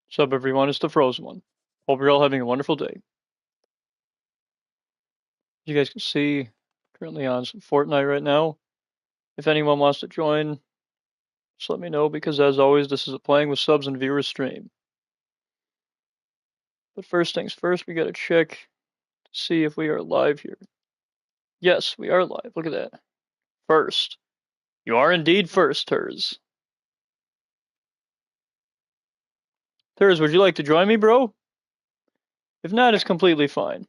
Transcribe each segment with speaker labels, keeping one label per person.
Speaker 1: What's up, everyone? It's the Frozen One. Hope you're all having a wonderful day. You guys can see, currently on some Fortnite right now. If anyone wants to join, just let me know because, as always, this is a playing with subs and viewers stream. But first things first, we gotta check to see if we are live here. Yes, we are live. Look at that. First. You are indeed first, Turs. Turs, would you like to join me, bro? If not, it's completely fine.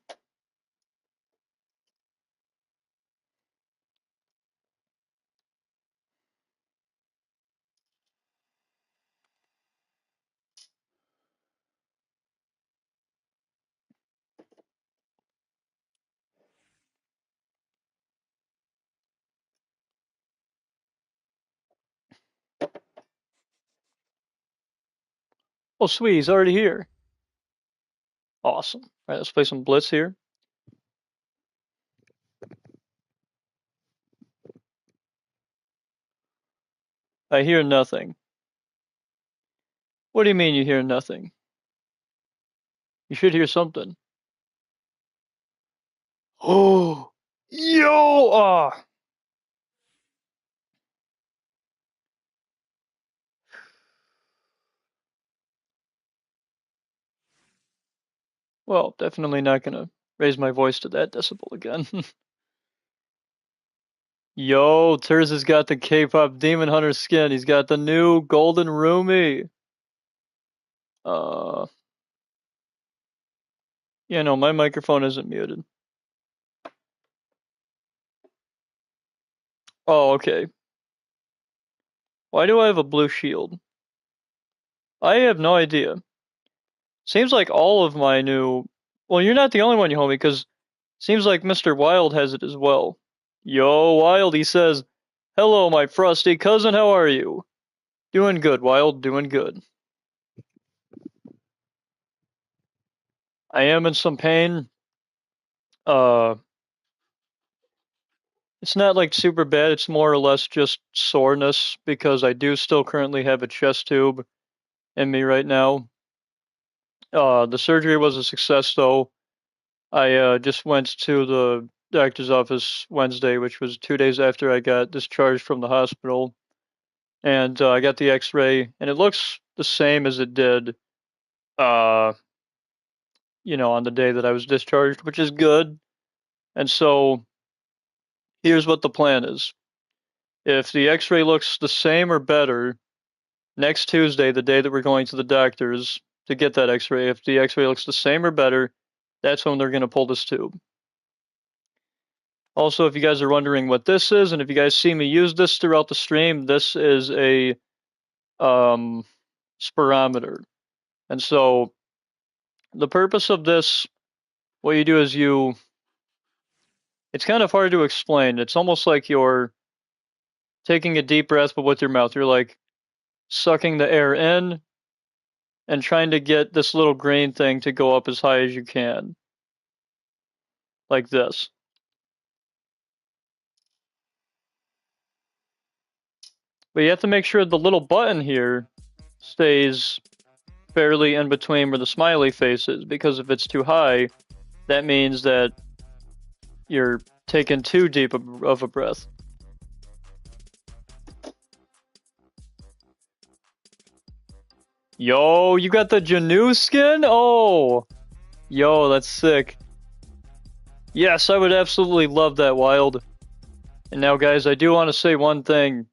Speaker 1: Oh, sweet, he's already here. Awesome. Alright, let's play some Blitz here. I hear nothing. What do you mean you hear nothing? You should hear something. Oh, yo! Ah! Well, definitely not gonna raise my voice to that decibel again. Yo, Turs has got the K-pop Demon Hunter skin. He's got the new Golden Rumi. Uh, yeah, no, my microphone isn't muted. Oh, okay. Why do I have a blue shield? I have no idea. Seems like all of my new... Well, you're not the only one, you homie, because seems like Mr. Wild has it as well. Yo, Wild, he says, "Hello, my frosty cousin, how are you?" Doing good, Wild, doing good. I am in some pain. Uh, it's not like super bad, it's more or less just soreness because I do still currently have a chest tube in me right now. The surgery was a success though. I just went to the doctor's office Wednesday, which was 2 days after I got discharged from the hospital, and I got the X-ray, and it looks the same as it did, uh, on the day that I was discharged, which is good. And so here's what the plan is. If the X-ray looks the same or better, next Tuesday, the day that we're going to the doctors to get that X-ray, if the X-ray looks the same or better, that's when they're going to pull this tube. Also, if you guys are wondering what this is, and if you guys see me use this throughout the stream, this is a spirometer. And so the purpose of this, what you do is it's kind of hard to explain. It's almost like you're taking a deep breath, but with your mouth. You're like sucking the air in and trying to get this little green thing to go up as high as you can. Like this. But you have to make sure the little button here stays fairly in between where the smiley face is, because if it's too high, that means that you're taking too deep of a breath. Yo, you got the Janu skin? Oh! Yo, that's sick. Yes, I would absolutely love that, Wild. And now, guys, I do want to say one thing.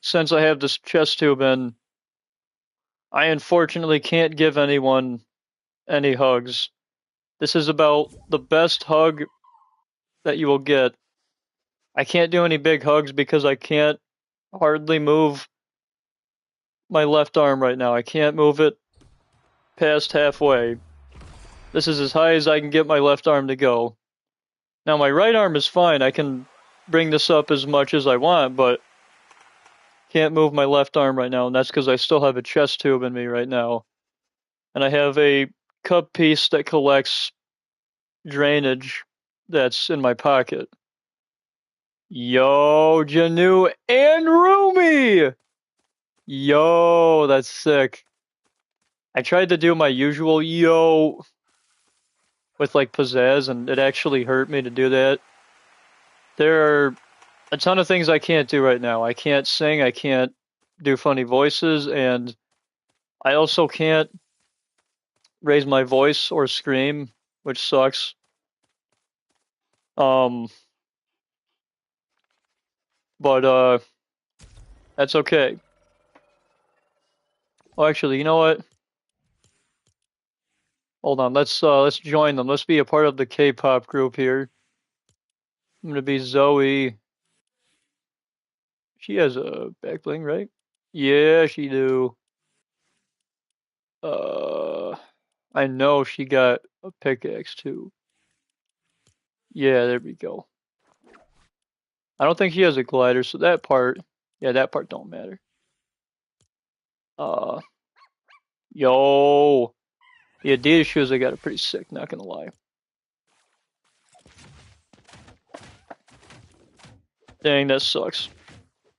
Speaker 1: Since I have this chest tube in, I unfortunately can't give anyone any hugs. This is about the best hug that you will get. I can't do any big hugs because I can't hardly move my left arm right now. I can't move it past halfway. This is as high as I can get my left arm to go. Now my right arm is fine. I can bring this up as much as I want, but can't move my left arm right now, and that's because I still have a chest tube in me right now. And I have a cup piece that collects drainage that's in my pocket. Yo, Janu and Rumi! Yo, that's sick. I tried to do my usual yo with like pizzazz, and it actually hurt me to do that. There are a ton of things I can't do right now. I can't sing, I can't do funny voices, and I also can't raise my voice or scream, which sucks. Um, but that's okay. Oh, actually, you know what? Hold on, let's join them. Let's be a part of the K-pop group here. I'm gonna be Zoe. She has a back bling, right? Yeah, she do. Uh, I know she got a pickaxe too. Yeah, there we go. I don't think she has a glider, so that part, yeah, that part don't matter. Uh, yo, the Adidas shoes I got are pretty sick, not gonna lie. Dang, that sucks.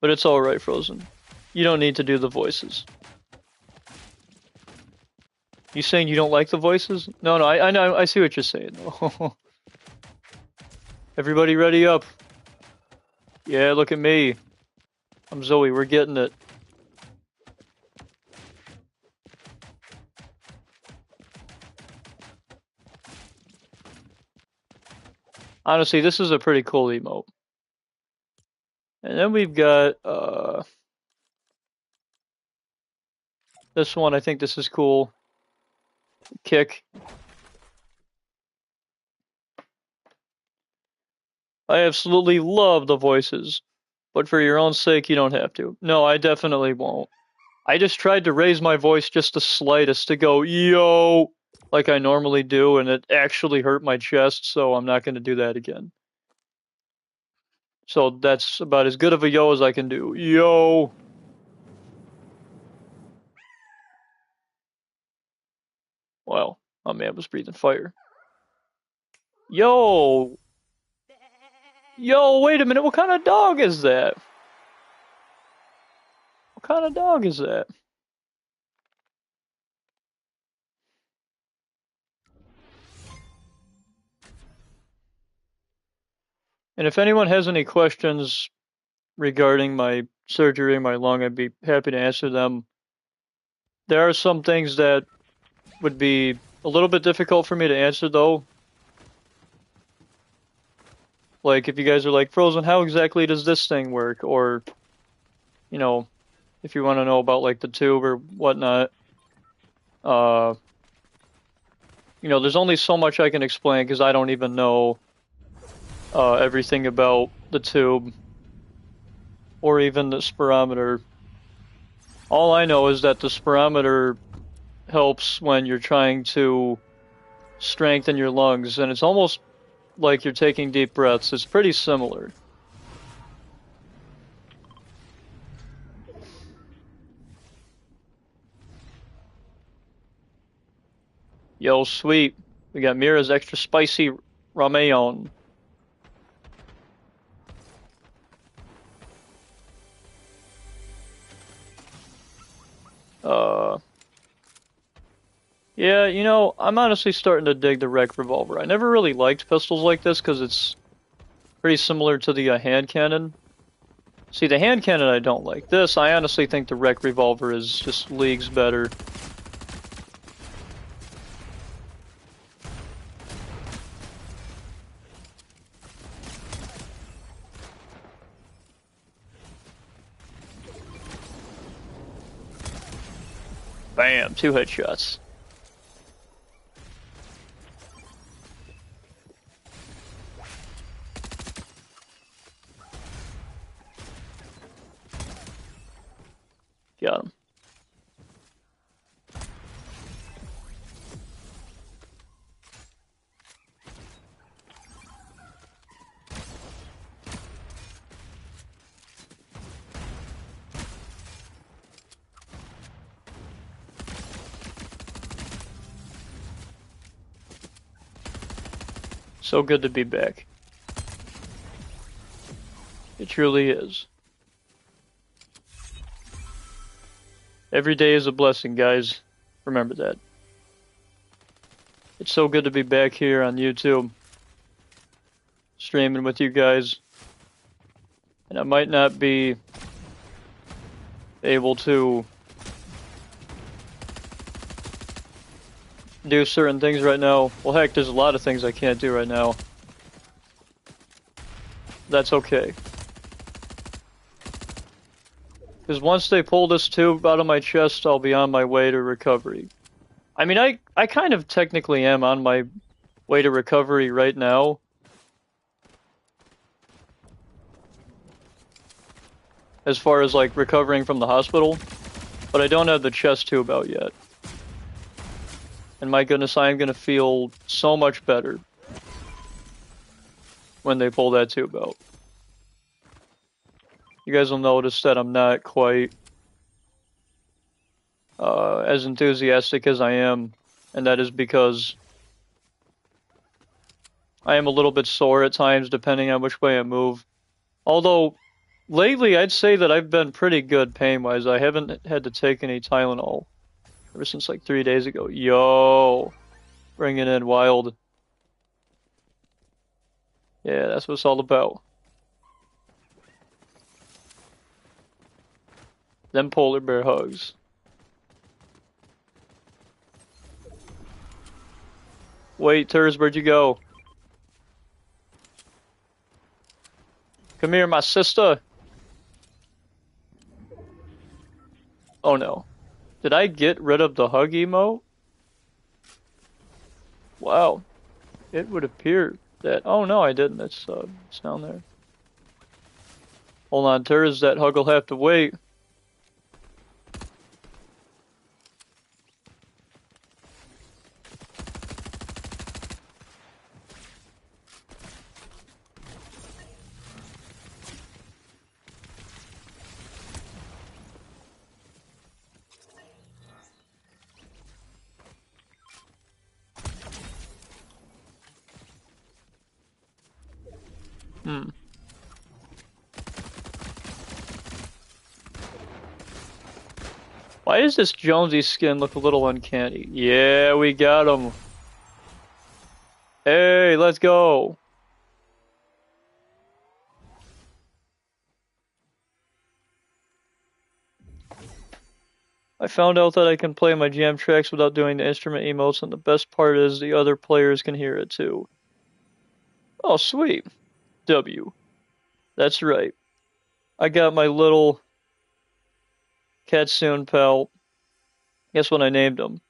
Speaker 1: But it's alright, Frozen. You don't need to do the voices. You saying you don't like the voices? No, I know, I see what you're saying though. Everybody ready up. Yeah, look at me. I'm Zoe, we're getting it. Honestly, this is a pretty cool emote. And then we've got this one. I think this is cool. Kick. I absolutely love the voices, but for your own sake, you don't have to. No, I definitely won't. I just tried to raise my voice just the slightest to go, yo, like I normally do, and it actually hurt my chest, so I'm not going to do that again. So that's about as good of a yo as I can do. Yo. Well, my man was breathing fire. Yo. Yo, wait a minute. What kind of dog is that? What kind of dog is that? And if anyone has any questions regarding my surgery, my lung, I'd be happy to answer them. There are some things that would be a little bit difficult for me to answer, though. Like, if you guys are like, Frozen, how exactly does this thing work? Or, you know, if you want to know about, like, the tube or whatnot. You know, there's only so much I can explain because I don't even know everything about the tube or even the spirometer. All I know is that the spirometer helps when you're trying to strengthen your lungs, and it's almost like you're taking deep breaths. It's pretty similar. Yo, sweet. We got Mira's extra spicy ramen. Yeah, you know, I'm honestly starting to dig the rec revolver. I never really liked pistols like this because it's pretty similar to the hand cannon. See, the hand cannon I don't like. This, I honestly think the rec revolver is just leagues better. Bam, 2 headshots. Got him. So good to be back. It truly is. Every day is a blessing, guys. Remember that. It's so good to be back here on YouTube, streaming with you guys. And I might not be able to do certain things right now. Well, heck, there's a lot of things I can't do right now. That's okay. Because once they pull this tube out of my chest, I'll be on my way to recovery. I mean, I kind of technically am on my way to recovery right now. As far as, like, recovering from the hospital. But I don't have the chest tube out yet. And my goodness, I am going to feel so much better when they pull that tube out. You guys will notice that I'm not quite as enthusiastic as I am, and that is because I am a little bit sore at times depending on which way I move. Although, lately I'd say that I've been pretty good pain-wise. I haven't had to take any Tylenol ever since like 3 days ago. Yo! Bringing in wild. Yeah, that's what it's all about. Them polar bear hugs. Wait, Turs, where'd you go? Come here, my sister. Oh no. Did I get rid of the hug emote? Wow. It would appear that... Oh no, I didn't. It's down there. Hold on, Turs, that hug will have to wait. Why does this Jonesy skin look a little uncanny? Yeah, we got him. Hey, let's go. I found out that I can play my jam tracks without doing the instrument emotes, and the best part is the other players can hear it too. Oh, sweet. W. That's right. I got my little Kitsune pal. Guess what I named him?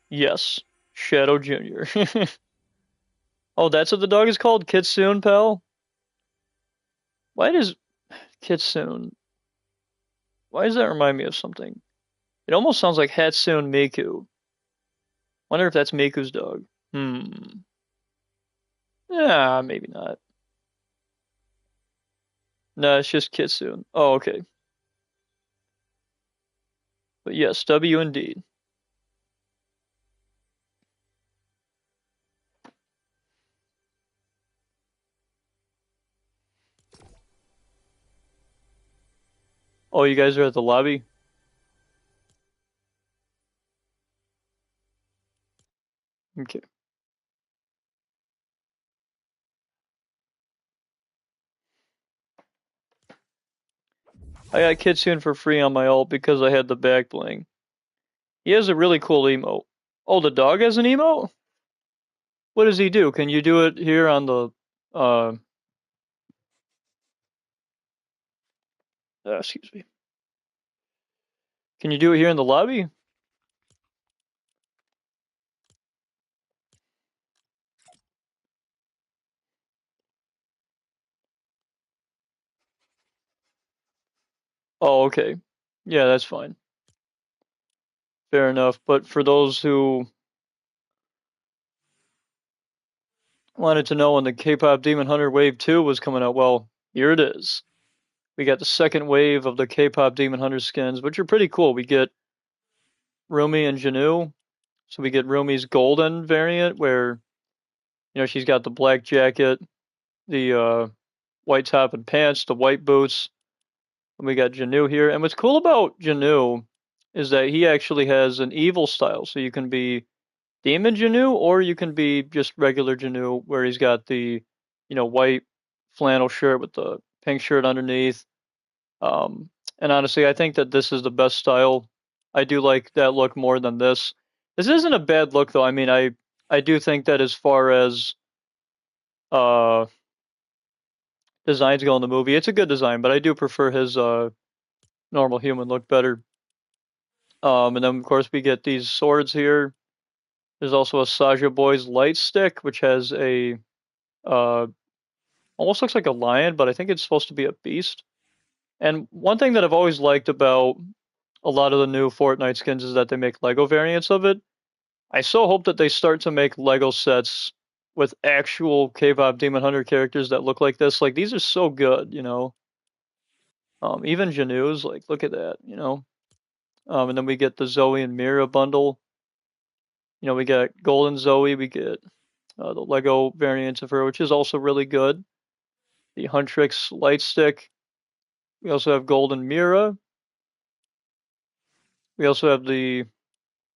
Speaker 1: Yes, Shadow Jr. Oh, that's what the dog is called? Kitsune pal? Why does Kitsune... Why does that remind me of something? It almost sounds like Hatsune Miku. Wonder if that's Miku's dog. Yeah, maybe not. No, it's just Kitsune. Oh, okay. But yes, W indeed. Oh, you guys are at the lobby? Okay. I got Kitsune for free on my ult because I had the back bling. He has a really cool emote. Oh, the dog has an emote? What does he do? Can you do it here on the, excuse me. Can you do it here in the lobby? Oh, okay. Yeah, that's fine. Fair enough. But for those who wanted to know when the K-pop Demon Hunter Wave 2 was coming out, well, here it is. We got the second wave of the K-pop Demon Hunter skins, which are pretty cool. We get Rumi and Janu. So we get Rumi's golden variant where, you know, she's got the black jacket, the white top and pants, the white boots. And we got Janu here. And what's cool about Janu is that he actually has an evil style. So you can be Demon Janu or you can be just regular Janu where he's got the, white flannel shirt with the pink shirt underneath. Um, and honestly, I think that this is the best style. I do like that look more than this. This isn't a bad look though. I mean, I do think that as far as uh designs go in the movie, it's a good design, but I do prefer his normal human look better. And then of course we get these swords here. There's also a Saja Boy's light stick, which has a uh almost looks like a lion, but I think it's supposed to be a beast. And one thing that I've always liked about a lot of the new Fortnite skins is that they make Lego variants of it. I so hope that they start to make Lego sets with actual K-pop Demon Hunter characters that look like this. Like these are so good. Even Janu's, like look at that. And then we get the Zoe and Mira bundle. We get Golden Zoe, we get the Lego variant of her, which is also really good. The Huntrix light stick. We also have Golden Mira. We also have the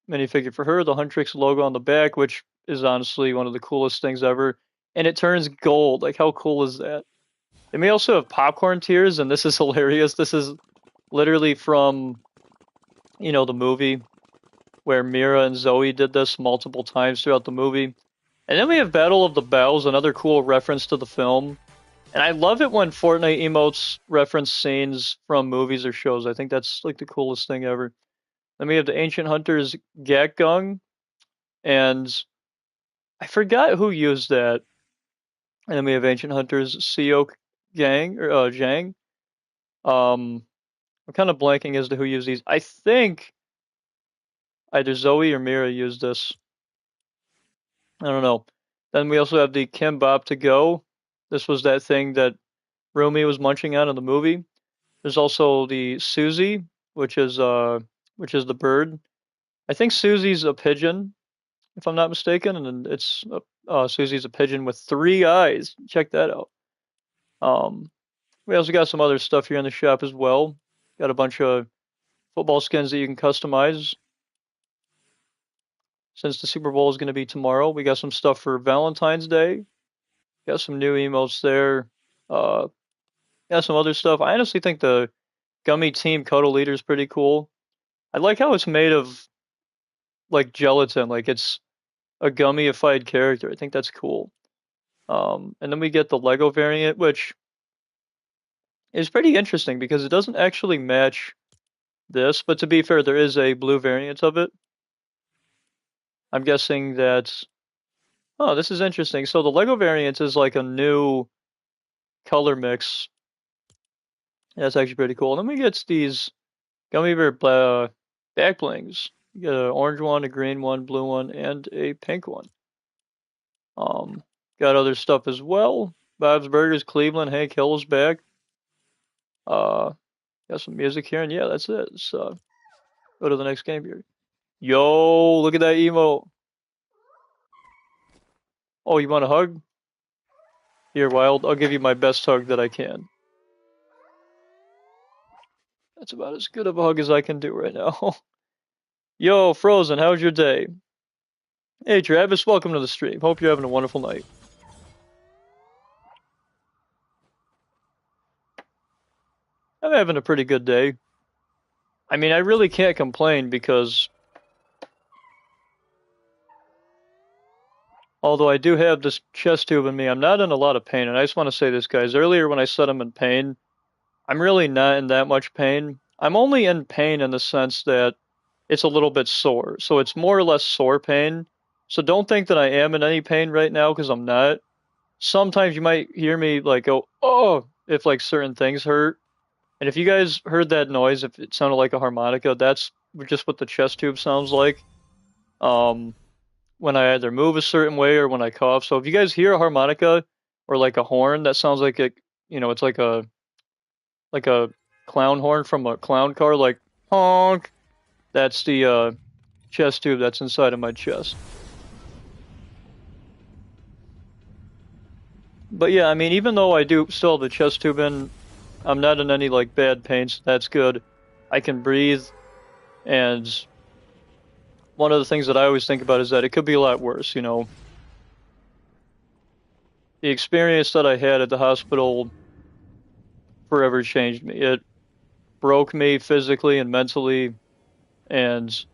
Speaker 1: minifigure for her, the Huntrix logo on the back, which is honestly one of the coolest things ever. And it turns gold. Like, how cool is that? They may also have popcorn tears, and this is hilarious. This is literally from, the movie where Mira and Zoe did this multiple times throughout the movie. And then we have Battle of the Bells, another cool reference to the film. And I love it when Fortnite emotes reference scenes from movies or shows. I think that's like the coolest thing ever. Then we have the Ancient Hunters Gatgung, and I forgot who used that. And then we have Ancient Hunters Seok Gang or Jang. I'm kind of blanking as to who used these. I think either Zoe or Mira used this. I don't know. Then we also have the Kimbap to go. This was that thing that Rumi was munching on in the movie. There's also the Susie, which is the bird. I think Susie's a pigeon, if I'm not mistaken, and then it's Susie's a pigeon with 3 eyes. Check that out. We also got some other stuff here in the shop as well. Got a bunch of football skins that you can customize. Since the Super Bowl is going to be tomorrow, we got some stuff for Valentine's Day. Got some new emotes there. Got some other stuff. I honestly think the Gummy Team Cuddle Leader is pretty cool. I like how it's made of like gelatin, like it's a gummyified character. I think that's cool. And then we get the Lego variant, which is pretty interesting because it doesn't actually match this, but to be fair, there is a blue variant of it. I'm guessing that. Oh, this is interesting. So the Lego variant is like a new color mix. That's actually pretty cool. And then we get these gummy bear back blings. You get an orange one, a green one, blue one, and a pink one. Got other stuff as well. Bob's Burgers, Cleveland, Hank Hill is back. Got some music here, and yeah, that's it. So go to the next game here. Yo, look at that emo. Oh, you want a hug? Here, Wild. I'll give you my best hug that I can. That's about as good of a hug as I can do right now. Yo, Frozen, how's your day? Hey, Travis, welcome to the stream. Hope you're having a wonderful night. I'm having a pretty good day. I mean, I really can't complain because although I do have this chest tube in me, I'm not in a lot of pain. And I just want to say this, guys. Earlier when I said I'm in pain, I'm really not in that much pain. I'm only in pain in the sense that it's a little bit sore. So it's more or less sore pain. So don't think that I am in any pain right now because I'm not. Sometimes you might hear me like go, oh, if like certain things hurt. And if you guys heard that noise, if it sounded like a harmonica, that's just what the chest tube sounds like. When I either move a certain way or when I cough. So if you guys hear a harmonica or like a horn, that sounds like it's like a clown horn from a clown car, like honk. That's the chest tube that's inside of my chest. But yeah, I mean, even though I do still have the chest tube in, I'm not in any like bad pain, so that's good. I can breathe. And one of the things that I always think about is that it could be a lot worse, you know. The experience that I had at the hospital forever changed me. It broke me physically and mentally, and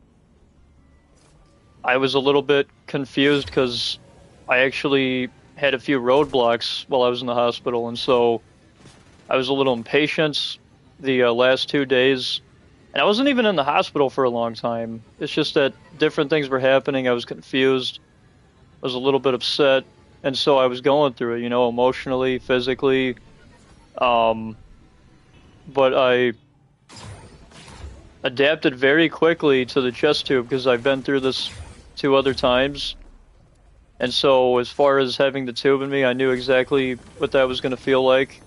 Speaker 1: I was a little bit confused because I actually had a few roadblocks while I was in the hospital, and so I was a little impatient the last 2 days. And I wasn't even in the hospital for a long time. It's just that different things were happening. I was confused. I was a little bit upset, and so I was going through it, you know, emotionally, physically. Um, but I adapted very quickly to the chest tube because I've been through this 2 other times. And so, as far as having the tube in me, I knew exactly what that was going to feel like.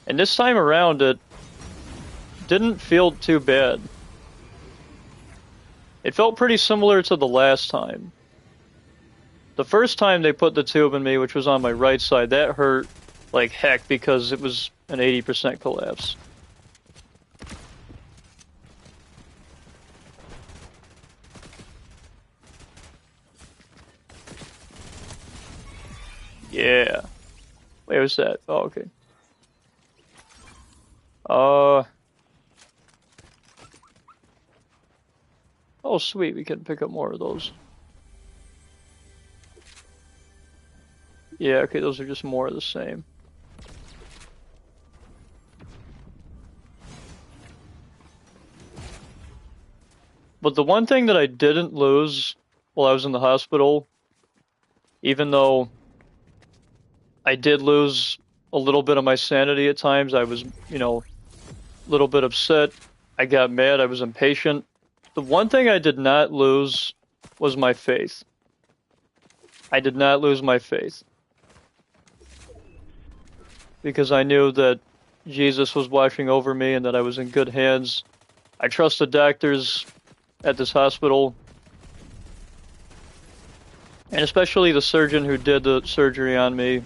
Speaker 1: And this time around, it didn't feel too bad. It felt pretty similar to the last time. The first time they put the tube in me, which was on my right side, that hurt like heck because it was an 80% collapse. Yeah. Wait, what's that? Oh, okay. Oh, sweet. We can pick up more of those. Yeah, okay, those are just more of the same. But the one thing that I didn't lose while I was in the hospital, even though I did lose a little bit of my sanity at times, I was, you know, a little bit upset. I got mad. I was impatient. The one thing I did not lose was my faith. I did not lose my faith because I knew that Jesus was watching over me and that I was in good hands. I trust the doctors at this hospital, and especially the surgeon who did the surgery on me.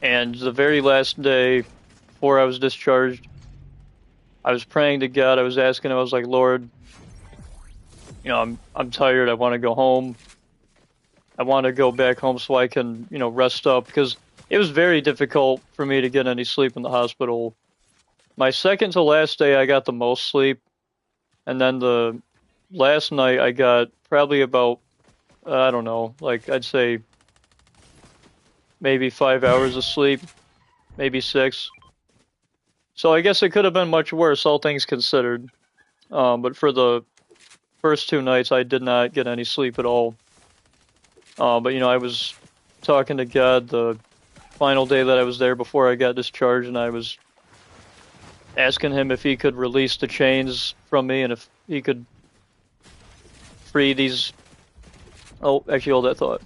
Speaker 1: And the very last day before I was discharged, I was praying to God. I was asking him, I was like, Lord, you know, I'm tired. I want to go home. I want to go back home so I can, you know, rest up because it was very difficult for me to get any sleep in the hospital. My second to last day, I got the most sleep. And then the last night, I got probably about, I don't know, like I'd say maybe 5 hours of sleep, maybe 6. So I guess it could have been much worse, all things considered. But for the first 2 nights, I did not get any sleep at all. But you know, I was talking to God the final day that I was there before I got discharged, and I was asking him if he could release the chains from me and if he could free these. Oh, actually, hold that thought.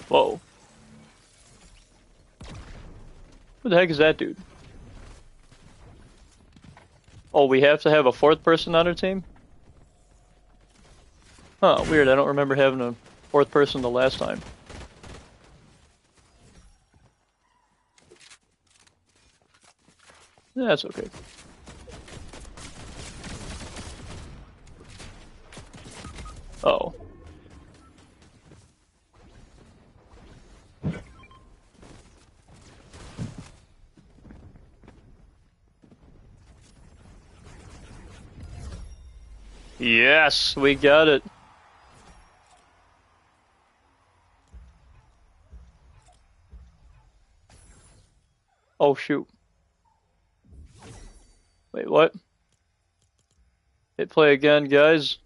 Speaker 1: Whoa. Who the heck is that dude? Oh, we have to have a fourth person on our team? Huh, weird. I don't remember having a fourth person the last time. Yeah, that's okay. Oh. Yes, we got it. Oh, shoot. Wait, what? Hit play again, guys.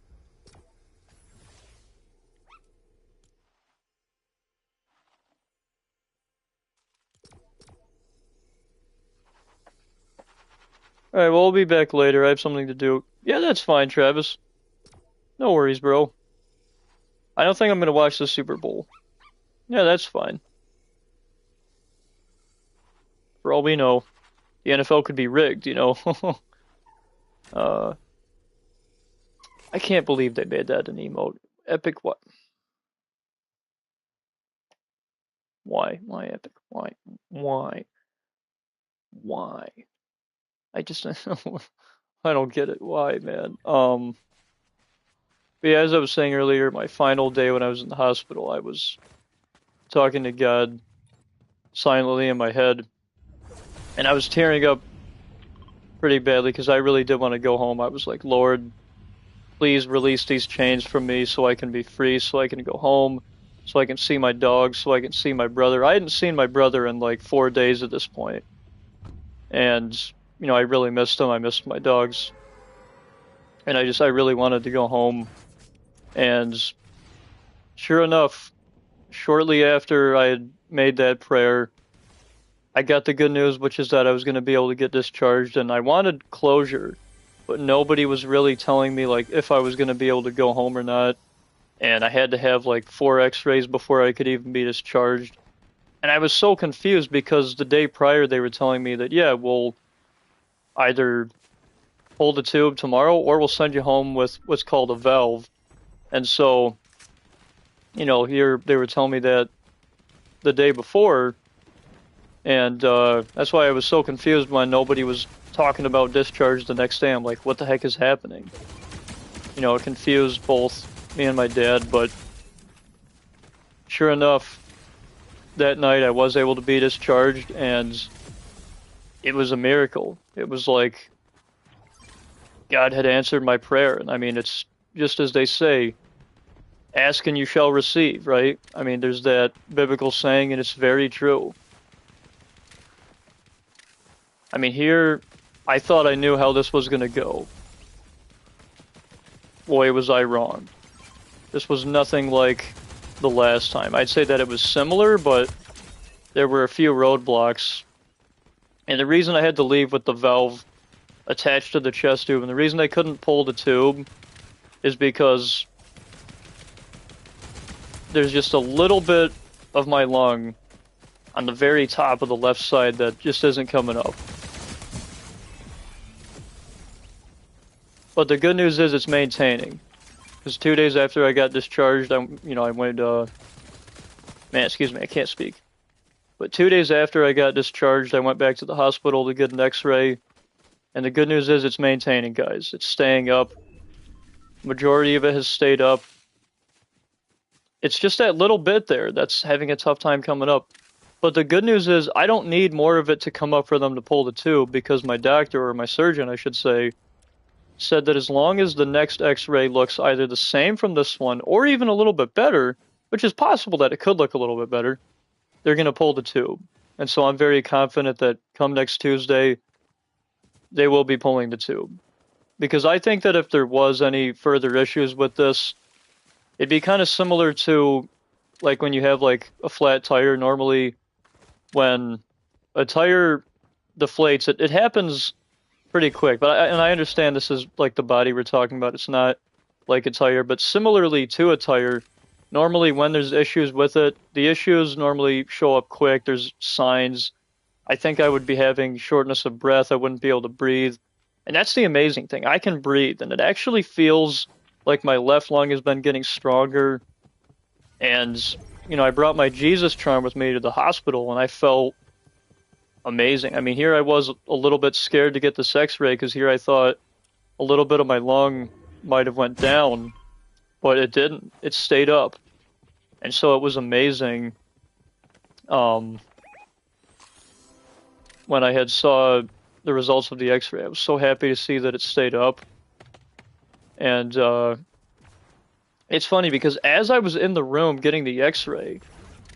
Speaker 1: Alright, well, we'll be back later. I have something to do. Yeah, that's fine, Travis. No worries, bro. I don't think I'm gonna watch the Super Bowl. Yeah, that's fine. For all we know, the NFL could be rigged, you know. uh, I can't believe they made that an emote. Epic what? Why? Why epic? Why? Why? Why? I just I don't get it. Why, man? But yeah, as I was saying earlier, my final day when I was in the hospital, I was talking to God silently in my head, and I was tearing up pretty badly because I really did want to go home. I was like, Lord, please release these chains from me so I can be free, so I can go home, so I can see my dog, so I can see my brother. I hadn't seen my brother in like 4 days at this point, and you know, I really missed him. I missed my dogs, and I really wanted to go home. And sure enough, shortly after I had made that prayer, I got the good news, which is that I was going to be able to get discharged, and I wanted closure, but nobody was really telling me like if I was going to be able to go home or not. And I had to have like 4 x-rays before I could even be discharged. And I was so confused because the day prior they were telling me that, yeah, we'll either pull the tube tomorrow or we'll send you home with what's called a valve. And so, you know, here they were telling me that the day before, and that's why I was so confused when nobody was talking about discharge the next day. I'm like, what the heck is happening? You know, it confused both me and my dad, but sure enough, that night I was able to be discharged, and it was a miracle. It was like God had answered my prayer. And I mean, it's just as they say, ask and you shall receive, right? I mean, there's that biblical saying, and it's very true. I mean, here, I thought I knew how this was going to go. Boy, was I wrong. This was nothing like the last time. I'd say that it was similar, but there were a few roadblocks. And the reason I had to leave with the valve attached to the chest tube, and the reason I couldn't pull the tube, is because there's just a little bit of my lung on the very top of the left side that just isn't coming up. But the good news is it's maintaining. Because 2 days after I got discharged, I went, man, excuse me, I can't speak. But 2 days after I got discharged, I went back to the hospital to get an x-ray. And the good news is it's maintaining, guys. It's staying up. Majority of it has stayed up. It's just that little bit there that's having a tough time coming up. But the good news is I don't need more of it to come up for them to pull the tube, because my doctor, or my surgeon, I should say, said that as long as the next x-ray looks either the same from this one or even a little bit better, which is possible that it could look a little bit better, they're going to pull the tube. And so I'm very confident that come next Tuesday, they will be pulling the tube. Because I think that if there was any further issues with this, it'd be kind of similar to like when you have like a flat tire. Normally when a tire deflates, it happens pretty quick. But I understand this is like the body we're talking about. It's not like a tire, but similarly to a tire, normally when there's issues with it, the issues normally show up quick. There's signs. I think I would be having shortness of breath. I wouldn't be able to breathe. And that's the amazing thing. I can breathe, and it actually feels like my left lung has been getting stronger. And, you know, I brought my Jesus charm with me to the hospital, and I felt amazing. I mean, here I was a little bit scared to get this x-ray, because here I thought a little bit of my lung might have went down, but it didn't. It stayed up. And so it was amazing. When I had saw the results of the x-ray, I was so happy to see that it stayed up. And it's funny because as I was in the room getting the x-ray,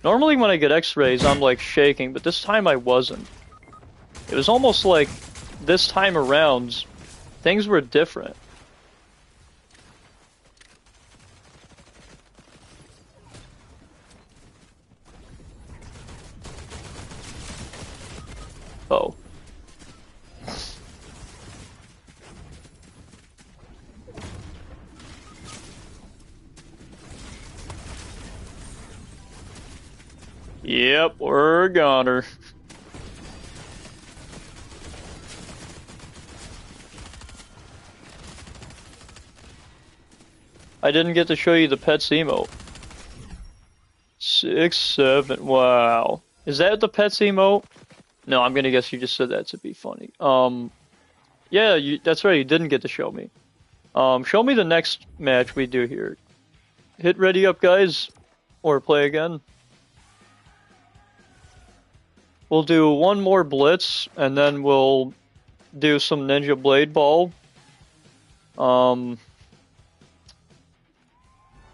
Speaker 1: normally when I get x-rays, I'm like shaking, but this time I wasn't. It was almost like this time around, things were different. Oh. Yep, we're a goner. I didn't get to show you the pets emote. 6, 7, wow. Is that the pets emote? No, I'm gonna guess you just said that to be funny. Yeah, that's right, you didn't get to show me. Show me the next match we do here. Hit ready up, guys, or play again. We'll do one more Blitz, and then we'll do some Ninja Blade Ball.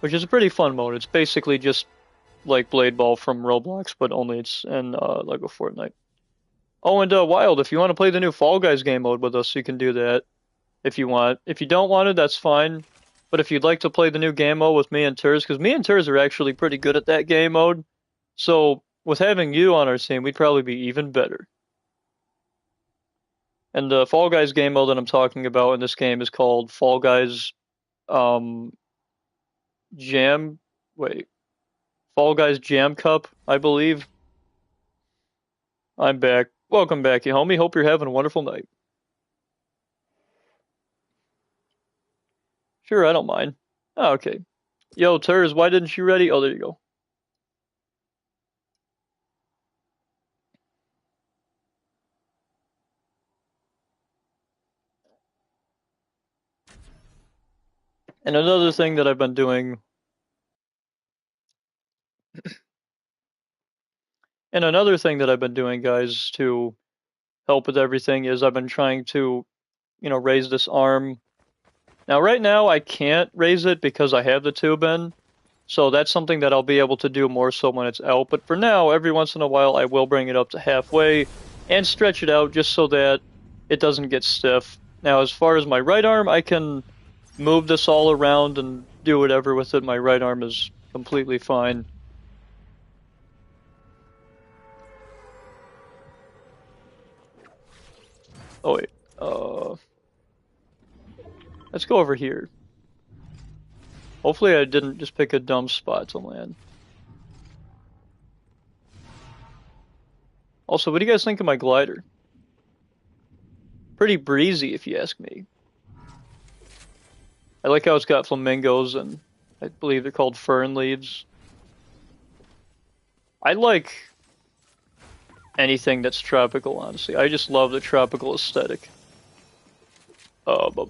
Speaker 1: Which is a pretty fun mode. It's basically just like Blade Ball from Roblox, but only it's in Lego Fortnite. Oh, and Wild, if you want to play the new Fall Guys game mode with us, you can do that if you want. If you don't want it, that's fine. But if you'd like to play the new game mode with me and Turs, because me and Turs are actually pretty good at that game mode, so with having you on our team, we'd probably be even better. And the Fall Guys game mode that I'm talking about in this game is called Fall Guys Jam. Wait. Fall Guys Jam Cup, I believe. I'm back. Welcome back, you homie. Hope you're having a wonderful night. Sure, I don't mind. Oh, okay. Yo, Turs, why didn't you ready? Oh, there you go. And another thing that I've been doing... And another thing that I've been doing, guys, to help with everything is I've been trying to, raise this arm. Now, right now, I can't raise it because I have the tube in. So that's something that I'll be able to do more so when it's out. But for now, every once in a while, I will bring it up to halfway and stretch it out just so that it doesn't get stiff. Now, as far as my right arm, I can move this all around and do whatever with it. My right arm is completely fine. Oh, wait. Let's go over here. Hopefully I didn't just pick a dumb spot to land. Also, what do you guys think of my glider? Pretty breezy, if you ask me. I like how it's got flamingos, and I believe they're called fern leaves. I like anything that's tropical, honestly. I just love the tropical aesthetic. Whoa.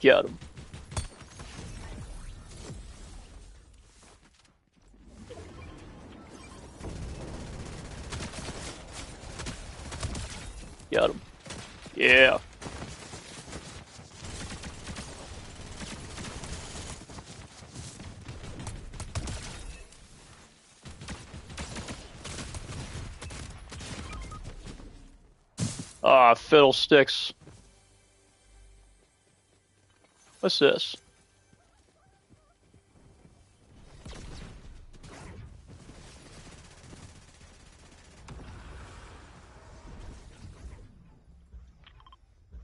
Speaker 1: Got him. Got him. Yeah. Ah, fiddlesticks. What's this?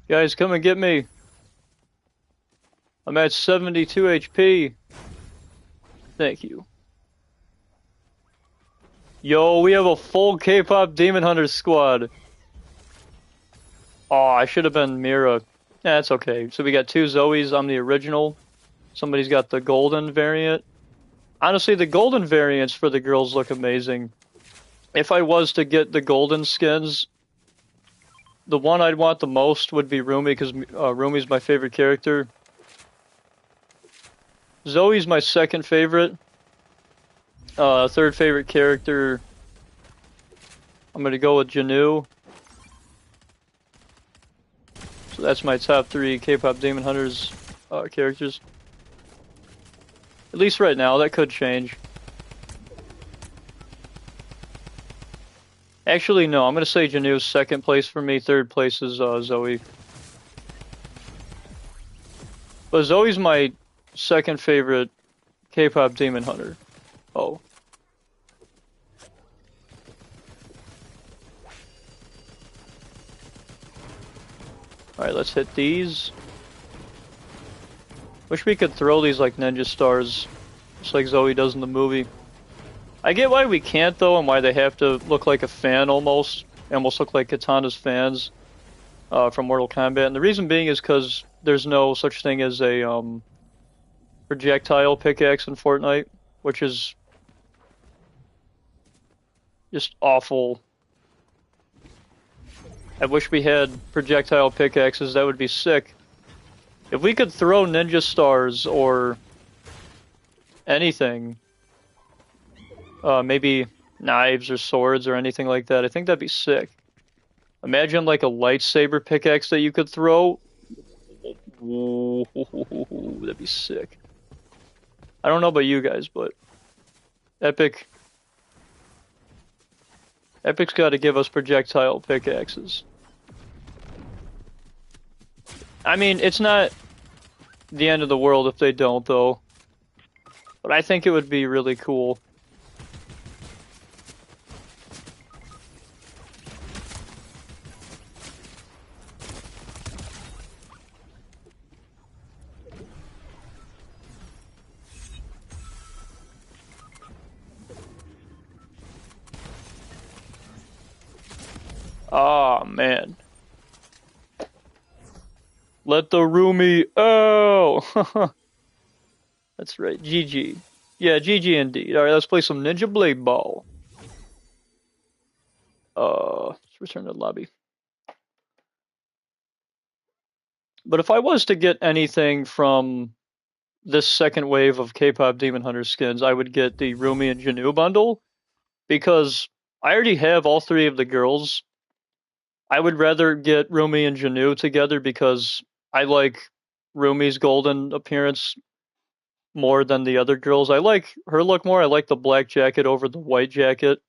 Speaker 1: Guys, come and get me. I'm at 72 HP. Thank you. Yo, we have a full K-pop Demon Hunter squad. Oh, I should have been Mira. That's okay. So we got 2 Zoes. I'm the original. Somebody's got the golden variant. Honestly, the golden variants for the girls look amazing. If I was to get the golden skins, the one I'd want the most would be Rumi, because Rumi's my favorite character. Zoe's my second favorite. Third favorite character, I'm gonna go with Janu. So that's my top 3 K-pop Demon Hunters characters. At least right now, that could change. Actually, no, I'm gonna say Janu's second place for me, third place is Zoe. But Zoe's my second favorite K-pop Demon Hunter. Oh. Alright, let's hit these. Wish we could throw these like ninja stars, just like Zoe does in the movie. I get why we can't though, and why they have to look like a fan almost. They almost look like Katana's fans from Mortal Kombat. And the reason being is because there's no such thing as a projectile pickaxe in Fortnite, which is just awful. I wish we had projectile pickaxes. That would be sick. If we could throw ninja stars or anything, maybe knives or swords or anything like that, I think that'd be sick. Imagine like a lightsaber pickaxe that you could throw. Ooh, that'd be sick. I don't know about you guys, but Epic's got to give us projectile pickaxes. I mean, it's not the end of the world if they don't, though. But I think it would be really cool. Oh, man. Let the roomie. Oh! That's right. GG. Yeah, GG indeed. Alright, let's play some Ninja Blade Ball. Let's return to the lobby. But if I was to get anything from this second wave of K-pop Demon Hunter skins, I would get the Rumi and Janu bundle, because I already have all three of the girls. I would rather get Rumi and Janu together because I like Rumi's golden appearance more than the other girls. I like her look more. I like the black jacket over the white jacket.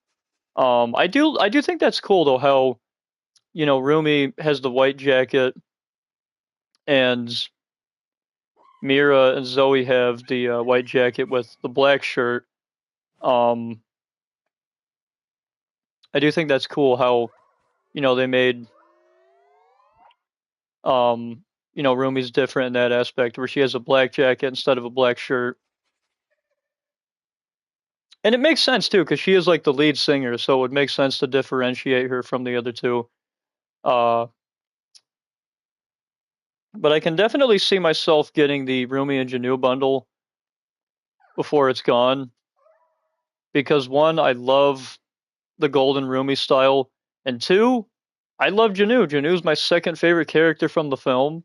Speaker 1: I do think that's cool though, how, Rumi has the white jacket and Mira and Zoe have the white jacket with the black shirt. Um, I do think that's cool how, they made Rumi's different in that aspect where she has a black jacket instead of a black shirt. And it makes sense too, because she is like the lead singer, so it would make sense to differentiate her from the other two. Uh, but I can definitely see myself getting the Rumi and Janu bundle before it's gone, because one, I love the golden Rumi style, and two, I love Janu. Janu's my second favorite character from the film.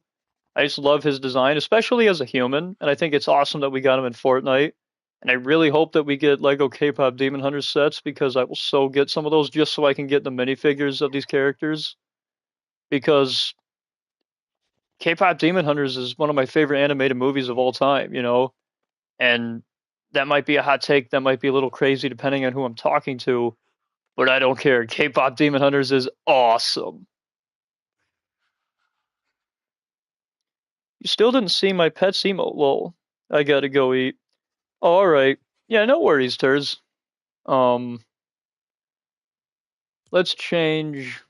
Speaker 1: I just love his design, especially as a human, and I think it's awesome that we got him in Fortnite. And I really hope that we get Lego K-pop Demon Hunter sets, because I will so get some of those just so I can get the minifigures of these characters. Because K-pop Demon Hunters is one of my favorite animated movies of all time. And that might be a hot take, that might be a little crazy depending on who I'm talking to, but I don't care. K-pop Demon Hunters is awesome. You still didn't see my pet's emote, lol. I gotta go eat. Oh, alright. Yeah, no worries, Turs. Um, let's change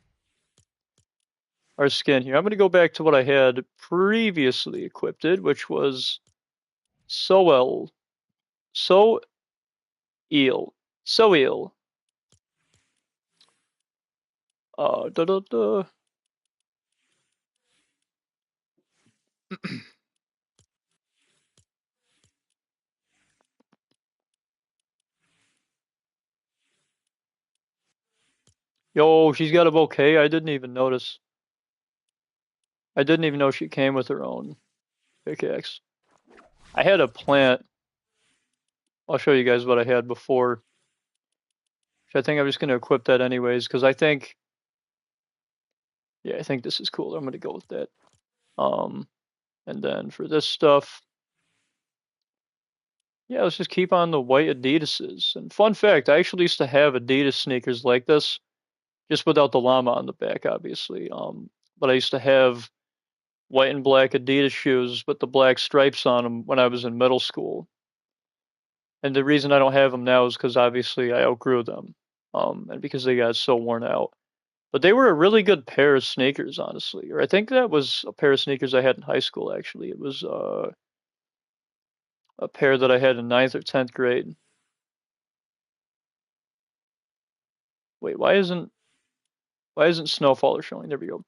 Speaker 1: our skin here. I'm going to go back to what I had previously equipped, which was so so eel, so eel. Da da da. Yo, she's got a bouquet. I didn't even notice. I didn't even know she came with her own pickaxe. I had a plant. I'll show you guys what I had before. Which I think I'm just going to equip that anyways, because yeah, I think this is cool. I'm going to go with that. And then for this stuff, yeah, let's just keep on the white Adidas's. And fun fact, I actually used to have Adidas sneakers like this, just without the llama on the back, obviously. But I used to have white and black Adidas shoes with the black stripes on them when I was in middle school. And the reason I don't have them now is because obviously I outgrew them, and because they got so worn out. But they were a really good pair of sneakers, honestly. Or I think that was a pair of sneakers I had in high school, actually. It was a pair that I had in ninth or 10th grade. Wait, why isn't Snowfaller showing? There we go.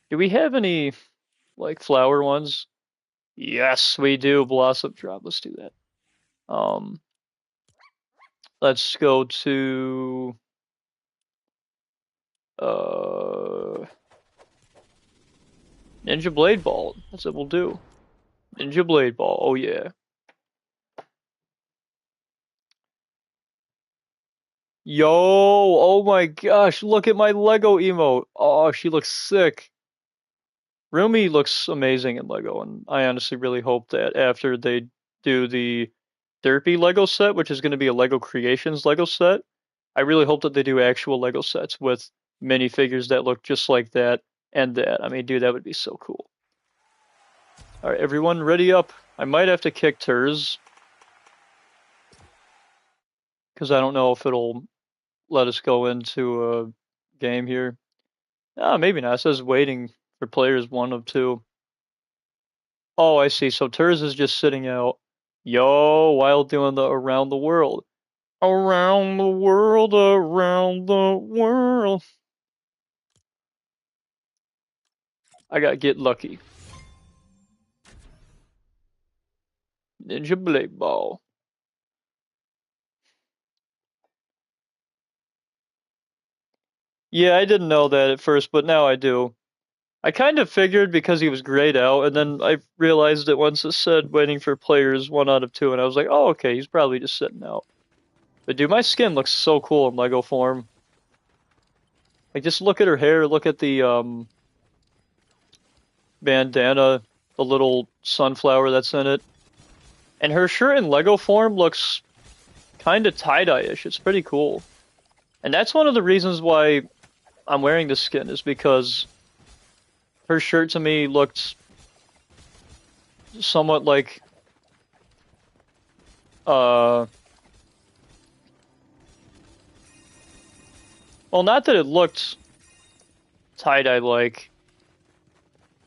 Speaker 1: Do we have any like flower ones? Yes, we do. Blossom drop. Let's do that. Let's go to Ninja Blade Ball. That's what we'll do. Ninja Blade Ball. Oh yeah. Yo, oh my gosh, look at my Lego emote. Oh, she looks sick. Rumi looks amazing in Lego, and I honestly really hope that after they do the Derpy Lego set, which is going to be a Lego Creations Lego set, I really hope that they do actual Lego sets with minifigures that look just like that and that. I mean, dude, that would be so cool. All right, everyone, ready up. I might have to kick Turs because I don't know if it'll let us go into a game here. Ah, maybe not. It says waiting for players 1 of 2. Oh, I see. So Turs is just sitting out. Yo, while doing the around the world. Around the world, around the world. I gotta get lucky. Ninja Blade Ball. Yeah, I didn't know that at first, but now I do. I kind of figured because he was grayed out, and then I realized that once it said waiting for players 1 out of 2, and I was like, oh, okay, he's probably just sitting out. But dude, my skin looks so cool in Lego form. Like, just look at her hair, look at the bandana, the little sunflower that's in it. And her shirt in Lego form looks kind of tie-dye-ish. It's pretty cool. And that's one of the reasons why I'm wearing this skin, is because her shirt to me looked somewhat like well, not that it looked tie-dye like.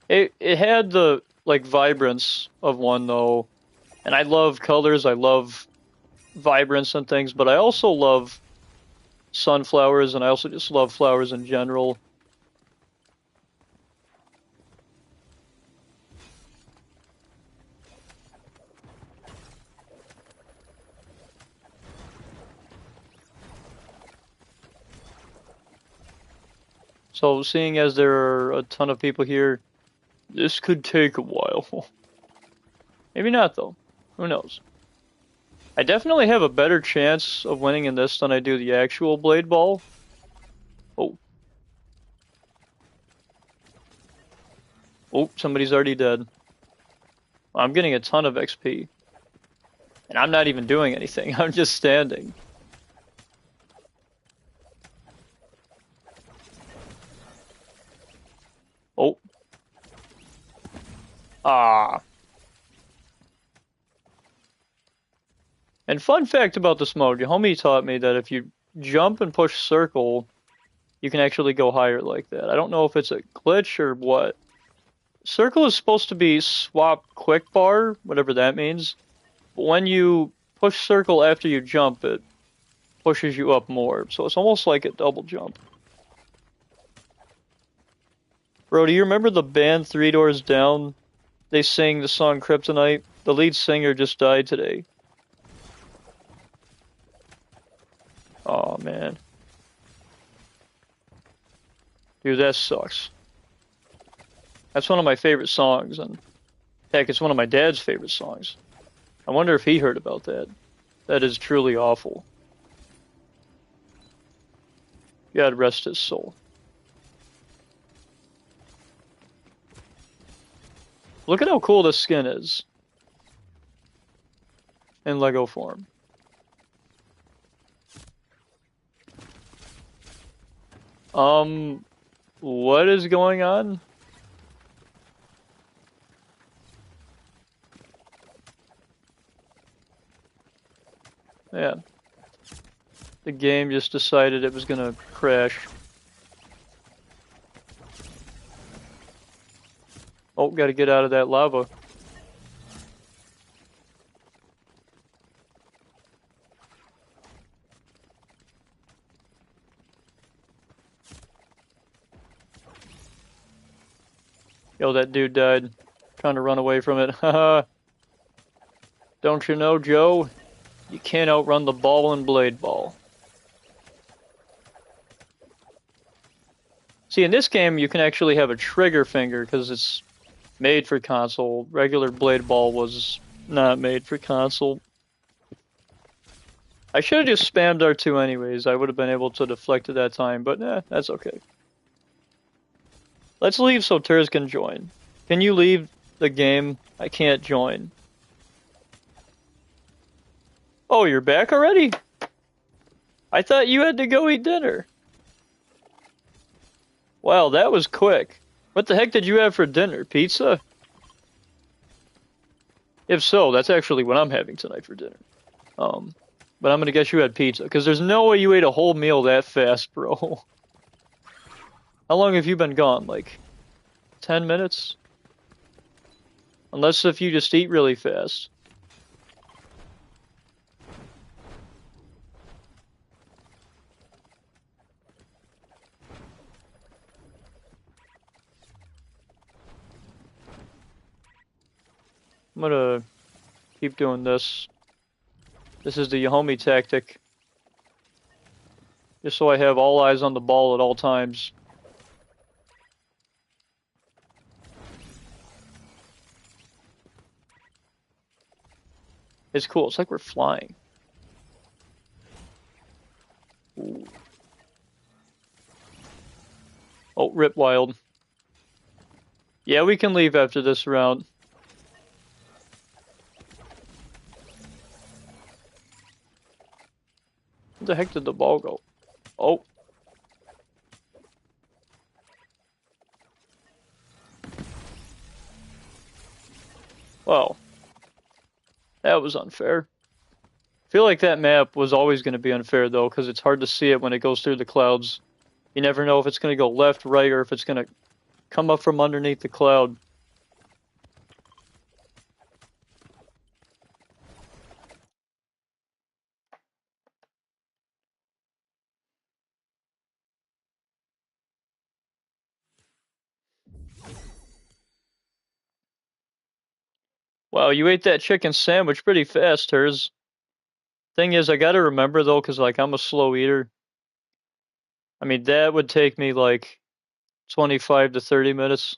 Speaker 1: It had the like vibrance of one though. And I love colors, I love vibrance and things, but I also love sunflowers, and I also just love flowers in general. So seeing as there are a ton of people here, this could take a while. Maybe not though. Who knows? I definitely have a better chance of winning in this than I do the actual Blade Ball. Oh. Oh, somebody's already dead. I'm getting a ton of XP. And I'm not even doing anything. I'm just standing. Oh. Ah. And fun fact about this mode, your homie taught me that if you jump and push circle, you can actually go higher like that. I don't know if it's a glitch or what. Circle is supposed to be swap quick bar, whatever that means. But when you push circle after you jump, it pushes you up more. So it's almost like a double jump. Bro, do you remember the band 3 Doors Down? They sing the song Kryptonite. The lead singer just died today. Oh man. Dude, that sucks. That's one of my favorite songs, and heck, it's one of my dad's favorite songs. I wonder if he heard about that. That is truly awful. God rest his soul. Look at how cool this skin is. In Lego form. What is going on? Yeah. The game just decided it was gonna crash. Oh, gotta get out of that lava. Yo, that dude died. Trying to run away from it. Haha. Don't you know, Joe? You can't outrun the ball and blade ball. See, in this game, you can actually have a trigger finger because it's made for console. Regular blade ball was not made for console. I should have just spammed R2 anyways. I would have been able to deflect at that time, but that's okay. Let's leave so Turs can join. Can you leave the game? I can't join. Oh, you're back already? I thought you had to go eat dinner. Wow, that was quick. What the heck did you have for dinner? Pizza? If so, that's actually what I'm having tonight for dinner. But I'm gonna guess you had pizza, because there's no way you ate a whole meal that fast, bro. How long have you been gone? Like 10 minutes? Unless if you just eat really fast. I'm gonna keep doing this. This is the Yahomie tactic. Just so I have all eyes on the ball at all times. It's cool. It's like we're flying. Ooh. Oh, rip wild. Yeah, we can leave after this round. Where the heck did the ball go? Oh. Wow. That was unfair. I feel like that map was always going to be unfair, though, because it's hard to see it when it goes through the clouds. You never know if it's going to go left, right, or if it's going to come up from underneath the cloud. Wow, you ate that chicken sandwich pretty fast, Hers. Thing is, I gotta remember, though, because, like, I'm a slow eater. I mean, that would take me, like, 25 to 30 minutes.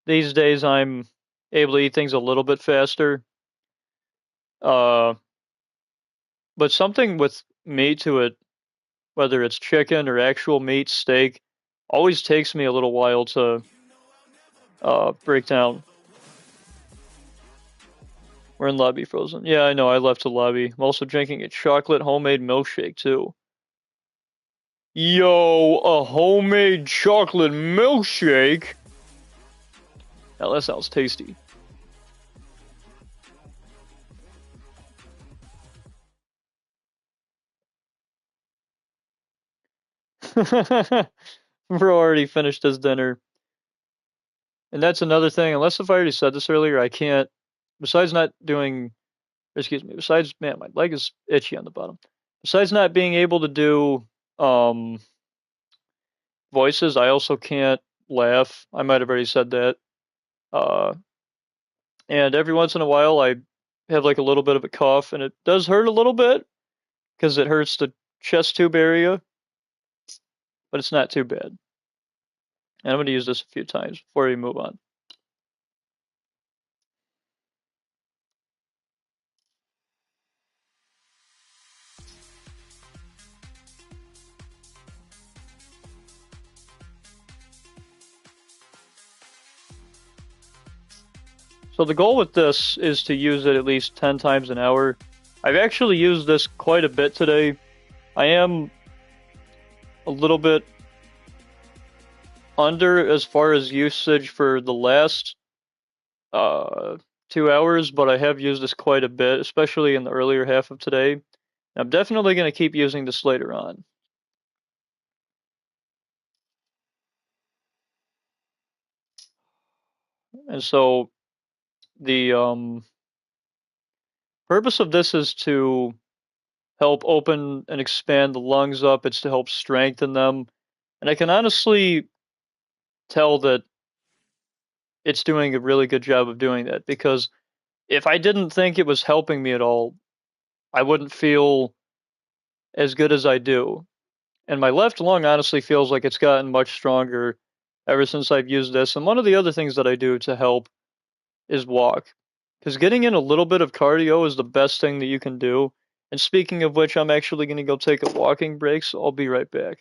Speaker 1: These days, I'm able to eat things a little bit faster. But something with meat to it, whether it's chicken or actual meat, steak, always takes me a little while to break down. We're in lobby frozen. Yeah, I know, I left the lobby. I'm also drinking a chocolate homemade milkshake, too. Yo, a homemade chocolate milkshake? Now that sounds tasty. Bro already finished his dinner. And that's another thing, unless if I already said this earlier, I can't, besides not doing, excuse me, besides, man, my leg is itchy on the bottom. Besides not being able to do voices, I also can't laugh. I might have already said that. Uh, and every once in a while, I have like a little bit of a cough, and it does hurt a little bit because it hurts the chest tube area, but it's not too bad. And I'm going to use this a few times before we move on. So the goal with this is to use it at least 10 times an hour. I've actually used this quite a bit today. I am a little bit under as far as usage for the last 2 hours, but I have used this quite a bit, especially in the earlier half of today. I'm definitely going to keep using this later on. And so the purpose of this is to help open and expand the lungs up. It's to help strengthen them. And I can honestly tell that it's doing a really good job of doing that, because if I didn't think it was helping me at all, I wouldn't feel as good as I do. And my left lung honestly feels like it's gotten much stronger ever since I've used this. And one of the other things that I do to help is walk. Because getting in a little bit of cardio is the best thing that you can do. And speaking of which, I'm actually going to go take a walking break, so I'll be right back.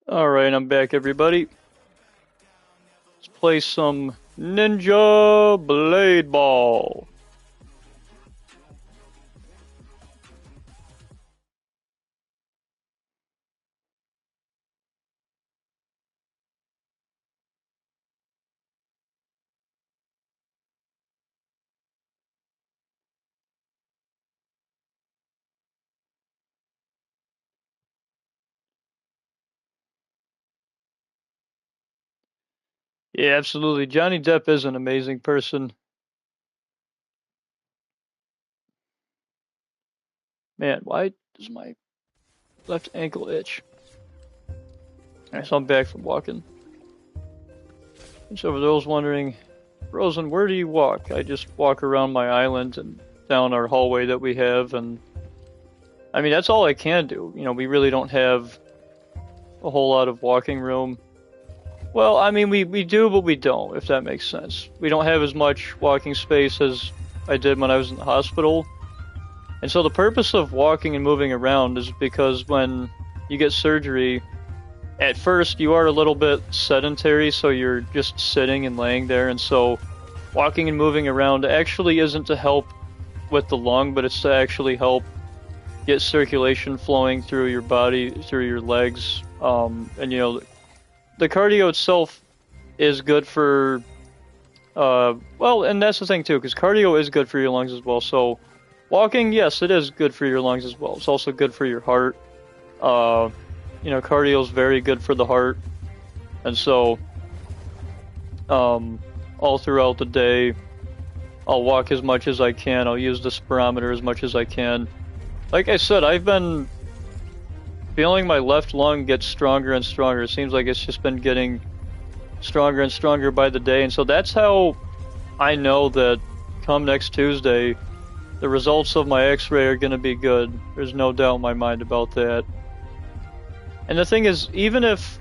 Speaker 1: Alright, I'm back, everybody. Let's play some Ninja Blade Ball. Yeah, absolutely. Johnny Depp is an amazing person. Man, why does my left ankle itch? Alright, so I'm back from walking. And so for those wondering, Rosen, where do you walk? I just walk around my island and down our hallway that we have, and I mean, that's all I can do. You know, we really don't have a whole lot of walking room. Well, I mean, we do, but we don't, if that makes sense. We don't have as much walking space as I did when I was in the hospital. And so the purpose of walking and moving around is because when you get surgery, at first you are a little bit sedentary, so you're just sitting and laying there, and so walking and moving around actually isn't to help with the lung, but it's to actually help get circulation flowing through your body, through your legs. And you know, the cardio itself is good for, well, and that's the thing too, because cardio is good for your lungs as well. So walking, yes, it is good for your lungs as well. It's also good for your heart. You know, cardio is very good for the heart. And so, all throughout the day, I'll walk as much as I can. I'll use the spirometer as much as I can. Like I said, I've been feeling my left lung get stronger and stronger. It seems like it's just been getting stronger and stronger by the day. And so that's how I know that come next Tuesday, the results of my x-ray are going to be good. There's no doubt in my mind about that. And the thing is, even if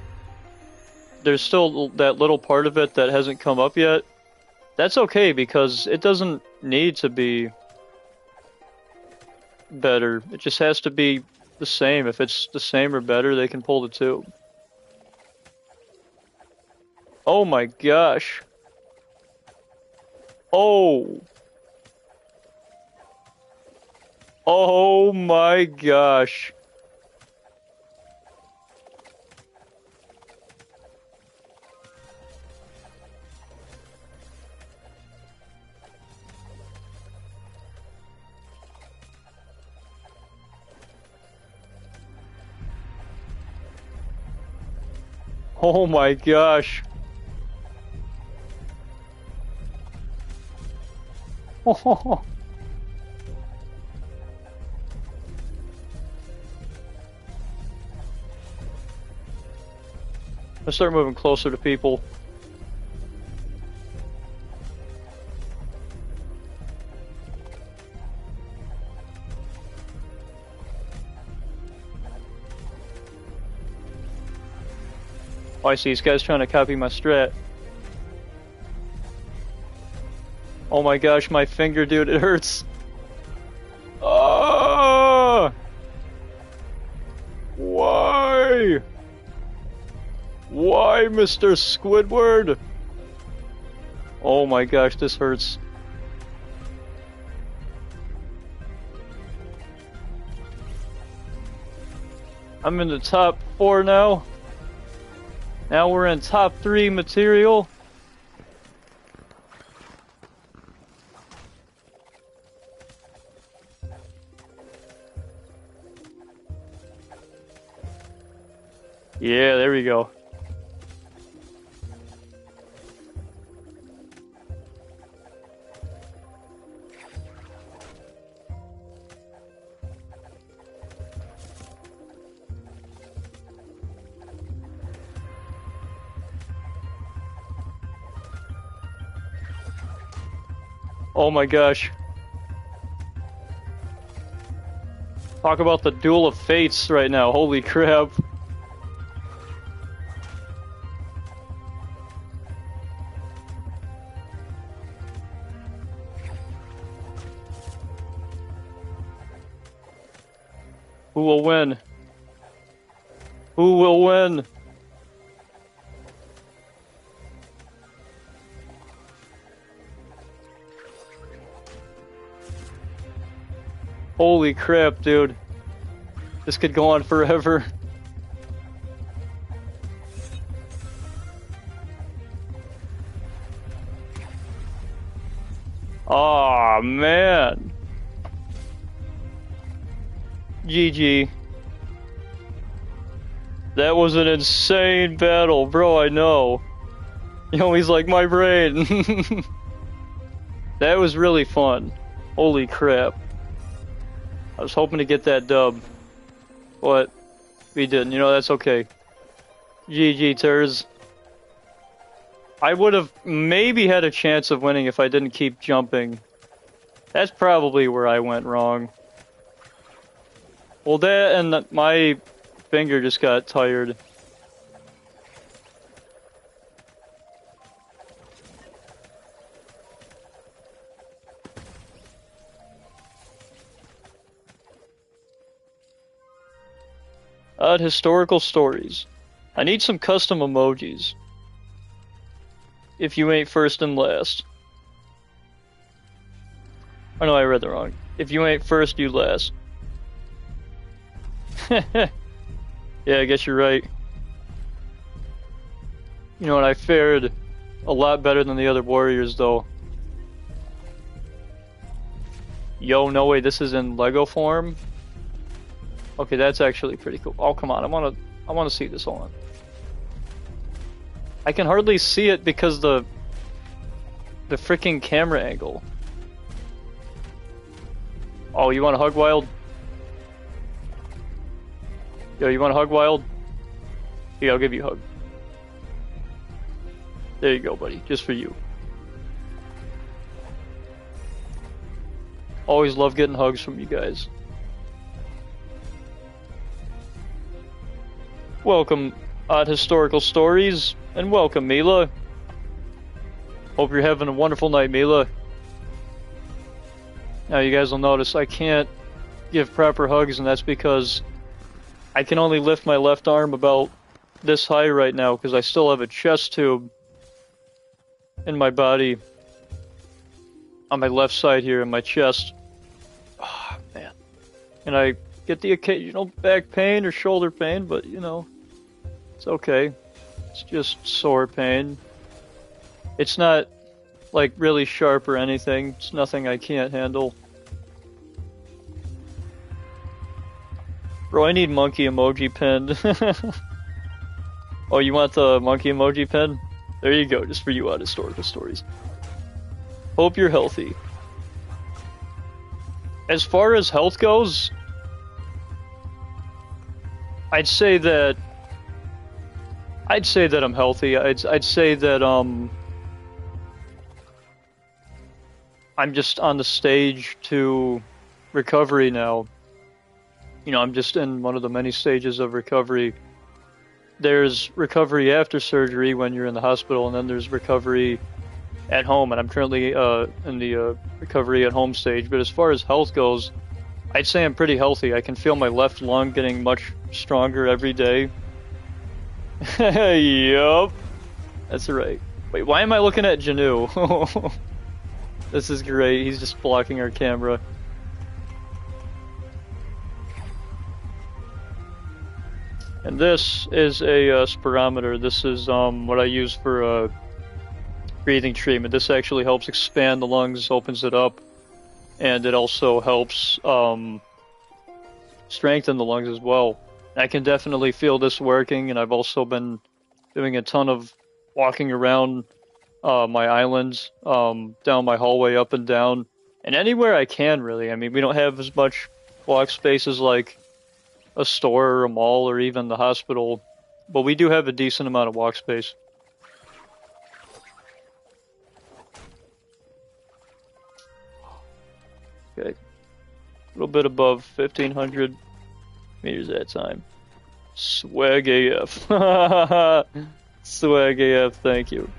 Speaker 1: there's still that little part of it that hasn't come up yet, that's okay, because it doesn't need to be better. It just has to be the same. If it's the same or better, they can pull the tube. Oh my gosh. Oh. Oh my gosh. Oh my gosh. Oh. Let's start moving closer to people. Oh, I see. This guy's trying to copy my strat. Oh my gosh, my finger, dude, it hurts. Ah! Why? Why, Mr. Squidward? Oh my gosh, this hurts. I'm in the top 4 now. Now we're in top 3 material. Yeah, there we go. Oh my gosh. Talk about the duel of fates right now. Holy crap. Who will win? Who will win? Holy crap, dude. This could go on forever. Aw, man. GG. That was an insane battle, bro, I know. You know, he's like, my brain. That was really fun. Holy crap. I was hoping to get that dub, but we didn't. You know, that's okay. GG, Turs. I would have maybe had a chance of winning if I didn't keep jumping. That's probably where I went wrong. Well, that and my finger just got tired. Odd historical stories. I need some custom emojis. If you ain't first and last. Oh no, I read that wrong. If you ain't first, you last. Yeah, I guess you're right. You know what, I fared a lot better than the other warriors, though. Yo, no way, this is in Lego form? Okay, that's actually pretty cool. Oh, come on, I wanna see this, hold on. I can hardly see it because the freaking camera angle. Oh, you want a hug, Wild? Yo, you want a hug, Wild? Here, I'll give you a hug. There you go, buddy. Just for you. Always love getting hugs from you guys. Welcome, Odd Historical Stories, and welcome, Mila. Hope you're having a wonderful night, Mila. Now, you guys will notice I can't give proper hugs, and that's because I can only lift my left arm about this high right now because I still have a chest tube in my body on my left side here in my chest. Oh, man. And I get the occasional back pain or shoulder pain, but you know, it's okay. It's just sore pain. It's not like really sharp or anything. It's nothing I can't handle. Bro, I need monkey emoji pinned. Oh, you want the monkey emoji pin? There you go, just for you, Odd Historical Stories. Hope you're healthy. As far as health goes, I'd say that I'm healthy. I'd say that I'm just on the stage to recovery now. You know, I'm just in one of the many stages of recovery. There's recovery after surgery when you're in the hospital, and then there's recovery at home, and I'm currently in the recovery at home stage. But as far as health goes, I'd say I'm pretty healthy. I can feel my left lung getting much stronger every day. Yup. That's right. Wait, why am I looking at Janu? This is great. He's just blocking our camera. And this is a spirometer. This is what I use for breathing treatment. This actually helps expand the lungs, opens it up, and it also helps strengthen the lungs as well. I can definitely feel this working, and I've also been doing a ton of walking around my islands, down my hallway, up and down, and anywhere I can, really. I mean, we don't have as much walk spaces like a store or a mall or even the hospital, but we do have a decent amount of walk space. Okay, a little bit above 1,500 meters at a time. Swag AF. Swag AF, thank you.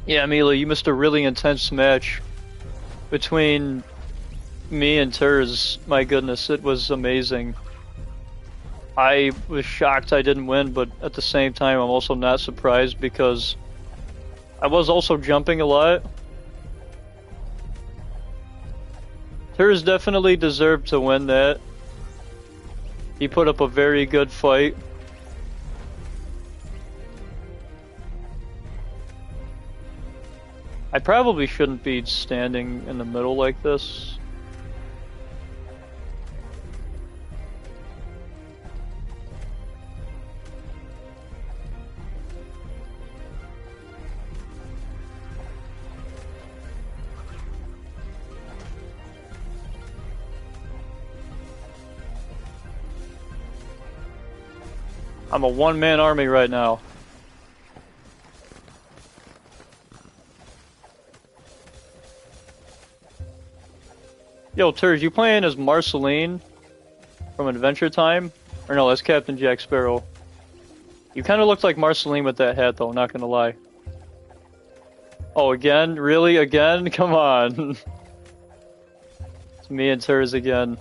Speaker 1: Yeah, Mila, you missed a really intense match between me and Turs. My goodness, it was amazing. I was shocked I didn't win, but at the same time, I'm also not surprised because I was also jumping a lot. Turs definitely deserved to win that. He put up a very good fight. I probably shouldn't be standing in the middle like this. I'm a one-man army right now. Yo, Turge, you playing as Marceline from Adventure Time? Or no, that's Captain Jack Sparrow. You kind of look like Marceline with that hat, though, not gonna lie. Oh, again? Really? Again? Come on. It's me and Turs again.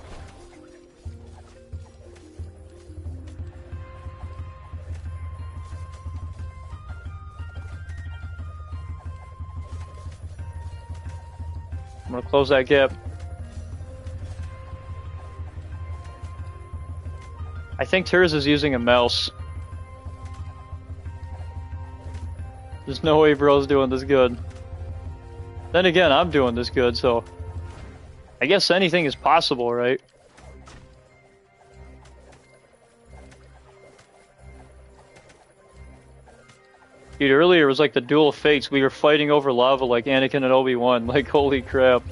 Speaker 1: I'm gonna close that gap. I think Turs is using a mouse. There's no way bro's doing this good. Then again, I'm doing this good, so... I guess anything is possible, right? Dude, earlier it was like the Duel of Fates. We were fighting over lava like Anakin and Obi-Wan. Like, holy crap.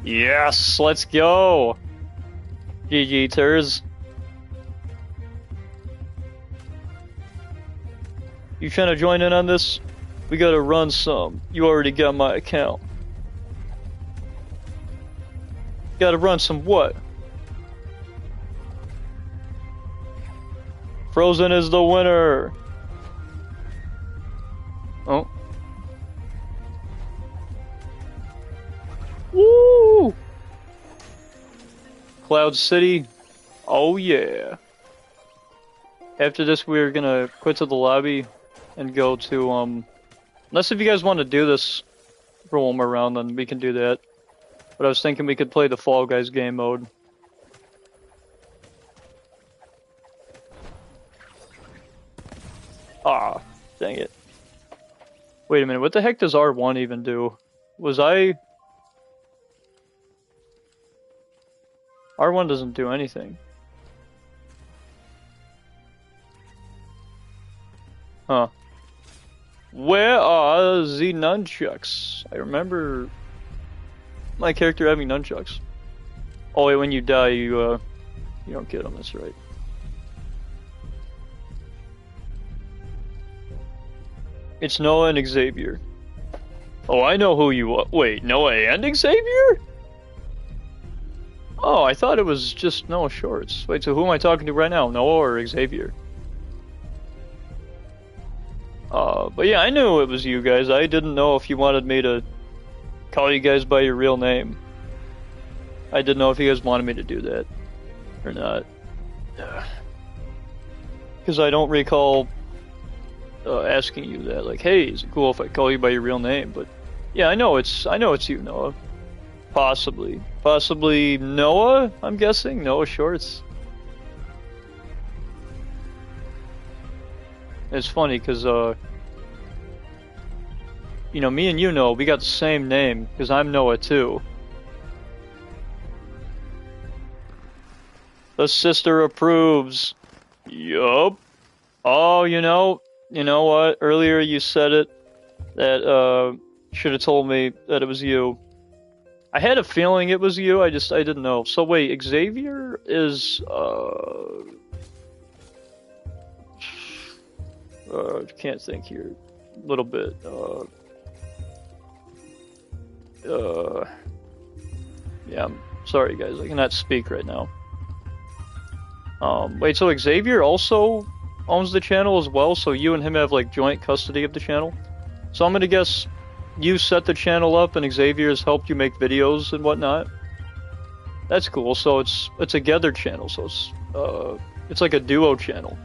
Speaker 1: Yes! Let's go! GG, Turs. You trying to join in on this? We gotta run some. You already got my account. Gotta run some what? Frozen is the winner! Oh. Woo! Cloud City. Oh yeah. After this we're gonna quit to the lobby and go to, unless if you guys want to do this for one more round, then we can do that. But I was thinking we could play the Fall Guys game mode. Ah, dang it. Wait a minute, what the heck does R1 even do? R1 doesn't do anything. Huh. Where are the nunchucks? I remember my character having nunchucks. Oh wait, when you die, you don't get them, that's right. It's Noah and Xavier. Oh, I know who you are. Wait, Noah and Xavier? Oh, I thought it was just Noah Shorts. Wait, so who am I talking to right now? Noah or Xavier? But yeah, I knew it was you guys. I didn't know if you wanted me to call you guys by your real name. I didn't know if you guys wanted me to do that or not. Because I don't recall asking you that. Like, hey, is it cool if I call you by your real name? But yeah, I know it's you, Noah. Possibly Noah. I'm guessing Noah Shorts. It's funny because you know, me and you know we got the same name because I'm Noah too. The sister approves. Yup. Oh, you know what? Earlier you said it that should have told me that it was you. I had a feeling it was you. I didn't know. So wait, Xavier is can't think here. A little bit. Yeah, I'm sorry guys, I cannot speak right now. Wait, so Xavier also owns the channel as well, so you and him have like joint custody of the channel? So I'm gonna guess you set the channel up and Xavier has helped you make videos and whatnot? That's cool, so it's a together channel, so it's like a duo channel.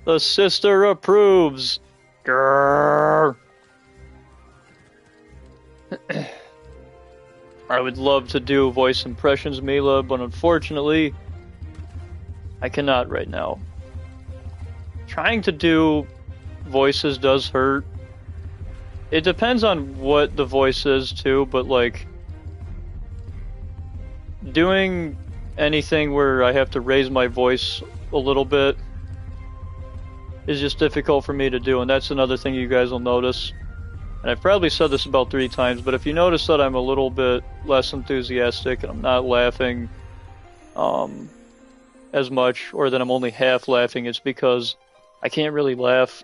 Speaker 1: The sister approves. Grrr. I would love to do voice impressions, Mila, but unfortunately, I cannot right now. Trying to do voices does hurt. It depends on what the voice is too, but like doing anything where I have to raise my voice a little bit is just difficult for me to do, and that's another thing you guys will notice. And I've probably said this about 3 times, but if you notice that I'm a little bit less enthusiastic and I'm not laughing as much, or that I'm only half laughing, it's because I can't really laugh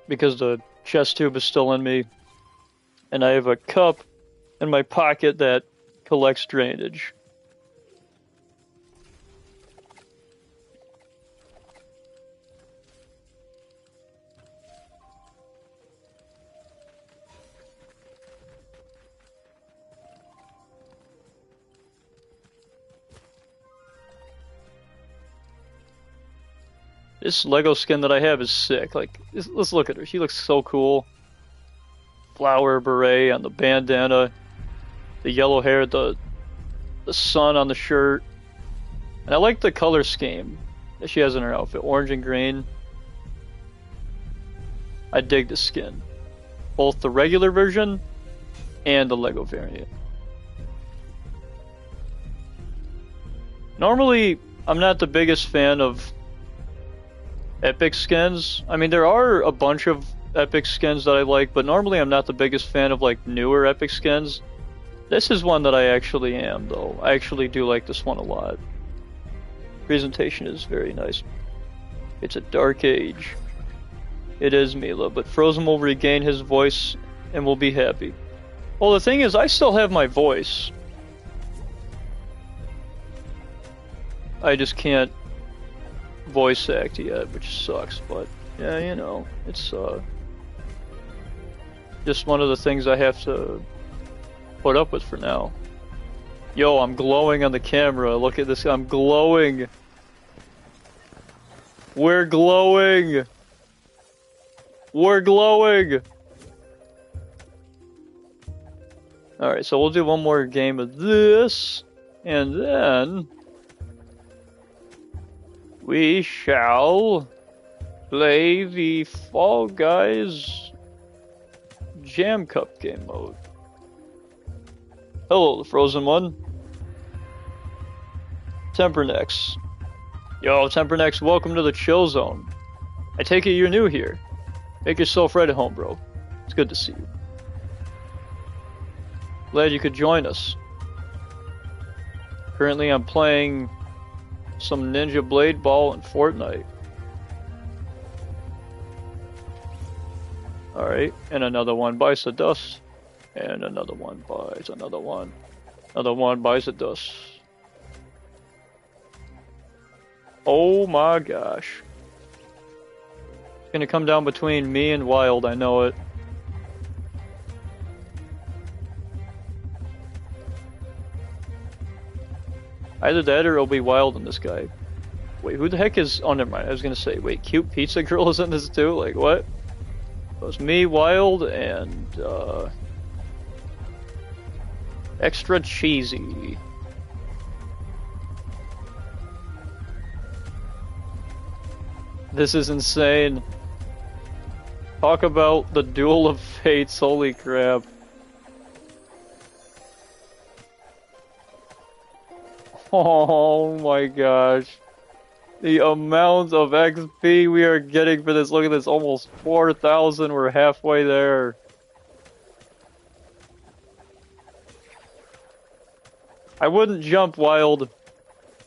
Speaker 1: because the chest tube is still in me, and I have a cup in my pocket that collects drainage. This Lego skin that I have is sick. Like, let's look at her. She looks so cool. Flower beret on the bandana, the yellow hair, the sun on the shirt, and I like the color scheme that she has in her outfit, orange and green. I dig the skin, both the regular version and the Lego variant. Normally, I'm not the biggest fan of epic skins. I mean, there are a bunch of epic skins that I like, but normally I'm not the biggest fan of like newer epic skins. This is one that I actually am, though. I actually do like this one a lot. Presentation is very nice. It's a dark age. It is Mila, but Frozen will regain his voice and will be happy. Well, the thing is, I still have my voice. I just can't voice act yet, which sucks, but yeah, you know, it's just one of the things I have to put up with for now. Yo, I'm glowing on the camera. Look at this. I'm glowing. We're glowing. We're glowing. Alright, so we'll do one more game of this, and then we shall play the Fall Guys Jam Cup game mode. Hello, the Frozen One. Tempernex. Yo, Tempernex, welcome to the chill zone. I take it you're new here. Make yourself right at home, bro. It's good to see you. Glad you could join us. Currently, I'm playing some Ninja Blade Ball in Fortnite. Alright, and another one bites the dust. And another one bites, another one. Another one bites the dust. Oh my gosh. It's gonna come down between me and Wild, I know it. Either that or it'll be Wild in this guy. Wait, who the heck is... Oh, never mind. I was gonna say, wait, Cute Pizza Girl is in this too? Like, what? It was me, Wild, and, extra cheesy. This is insane. Talk about the Duel of Fates, holy crap. Oh my gosh. The amount of XP we are getting for this, look at this, almost 4,000, we're halfway there. I wouldn't jump, Wild.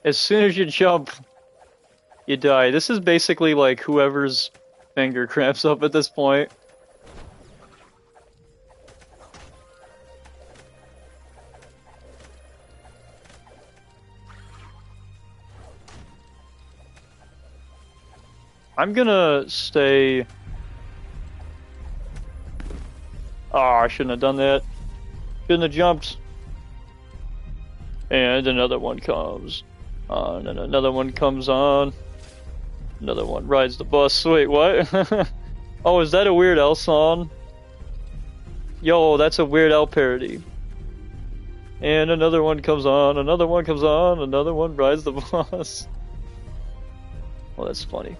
Speaker 1: As soon as you jump, you die. This is basically like whoever's finger cramps up at this point. I'm gonna stay... Oh, I shouldn't have done that. Shouldn't have jumped. And another one comes on, and another one comes on. Another one rides the bus. Wait, what? Oh, is that a Weird Al song? Yo, that's a Weird Al parody. And another one comes on, another one comes on, another one rides the bus. Well, that's funny.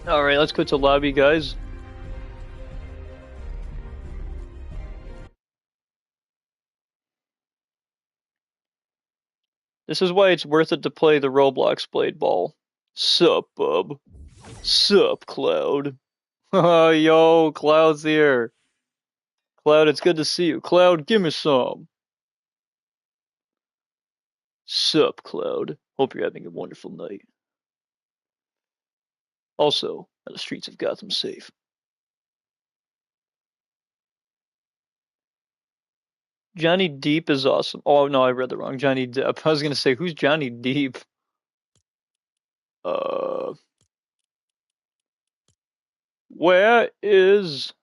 Speaker 1: Alright, let's go to lobby, guys. This is why it's worth it to play the Roblox Blade Ball. Sup, bub? Sup, Cloud? Oh, yo, Cloud's here. Cloud, it's good to see you. Cloud, give me some. Sup, Cloud? Hope you're having a wonderful night. Also, are the streets of Gotham safe? Johnny Deep is awesome. Oh, no, I read the wrong. Johnny Depp. I was gonna say, who's Johnny Deep? Where is...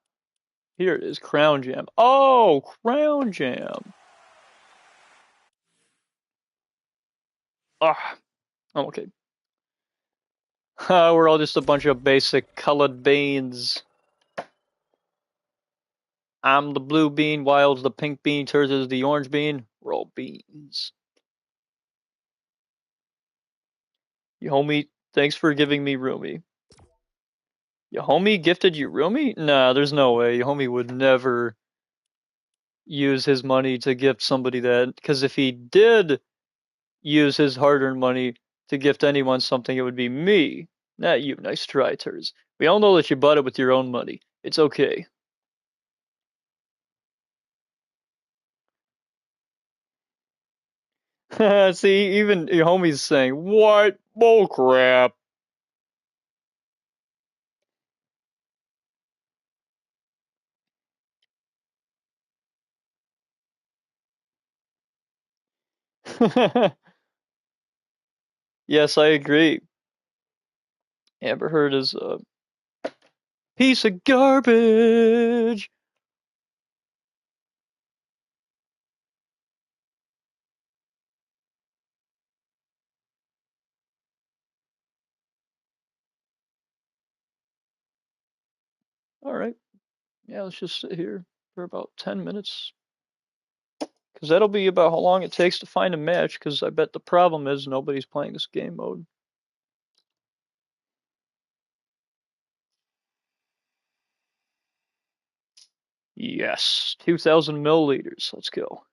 Speaker 1: Here it is, Crown Jam. Oh, Crown Jam. Ah, oh, okay. We're all just a bunch of basic colored beans. I'm the blue bean, Wild's the pink bean, Turz is the orange bean. We're all beans. You homie, thanks for giving me roomie. Your homie gifted you roomie? Nah, there's no way. Your homie would never use his money to gift somebody that, because if he did use his hard-earned money to gift anyone something, it would be me, not you. Nice try, Turz. We all know that you bought it with your own money. It's okay. See, even your homie's saying, what? Bull crap. Yes, I agree. Amber Heard is a piece of garbage. All right. Yeah, let's just sit here for about 10 minutes. Because that'll be about how long it takes to find a match, because I bet the problem is nobody's playing this game mode. Yes, 2,000 milliliters. Let's go.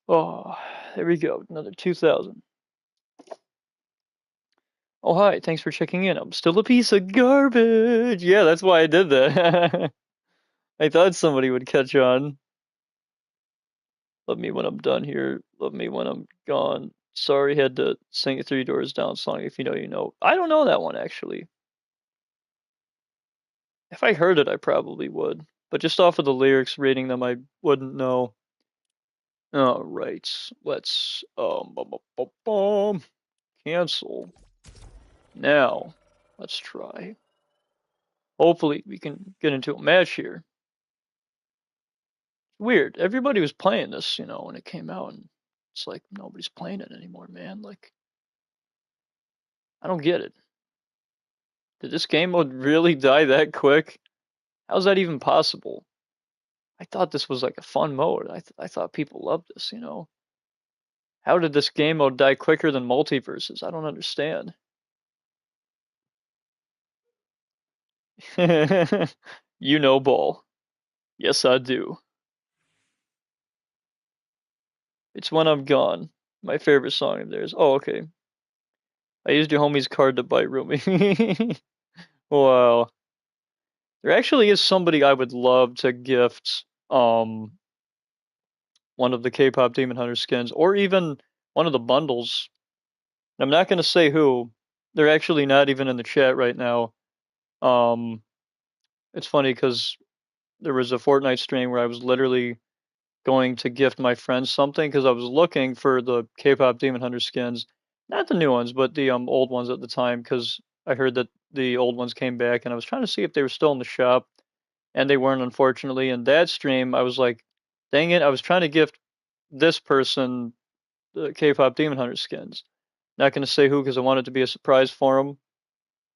Speaker 1: Oh, there we go. Another 2,000. Oh, hi. Thanks for checking in. I'm still a piece of garbage. Yeah, that's why I did that. I thought somebody would catch on. Love me when I'm done here. Love me when I'm gone. Sorry, had to sing a Three Doors Down song. If you know, you know. I don't know that one, actually. If I heard it, I probably would. But just off of the lyrics, reading them, I wouldn't know. All right, let's cancel. Now, let's try. Hopefully, we can get into a match here. Weird. Everybody was playing this, when it came out, and it's like nobody's playing it anymore, man. Like, I don't get it. Did this game mode really die that quick? How's that even possible? I thought this was like a fun mode. I thought people loved this, How did this game mode die quicker than multiverses? I don't understand. You know ball. Yes, I do. It's When I'm Gone. My favorite song of theirs. Oh, okay. I used your homie's card to buy roomie. Wow. There actually is somebody I would love to gift one of the K-pop Demon Hunter skins, or even one of the bundles. I'm not gonna say who. They're actually not even in the chat right now. Um, it's funny because there was a Fortnite stream where I was literally going to gift my friends something because I was looking for the K-pop Demon Hunter skins, not the new ones, but the old ones at the time because I heard that the old ones came back, and I was trying to see if they were still in the shop, and they weren't, unfortunately. In that stream, I was like, dang it, I was trying to gift this person the K-pop Demon Hunter skins. Not going to say who because I want it to be a surprise for him.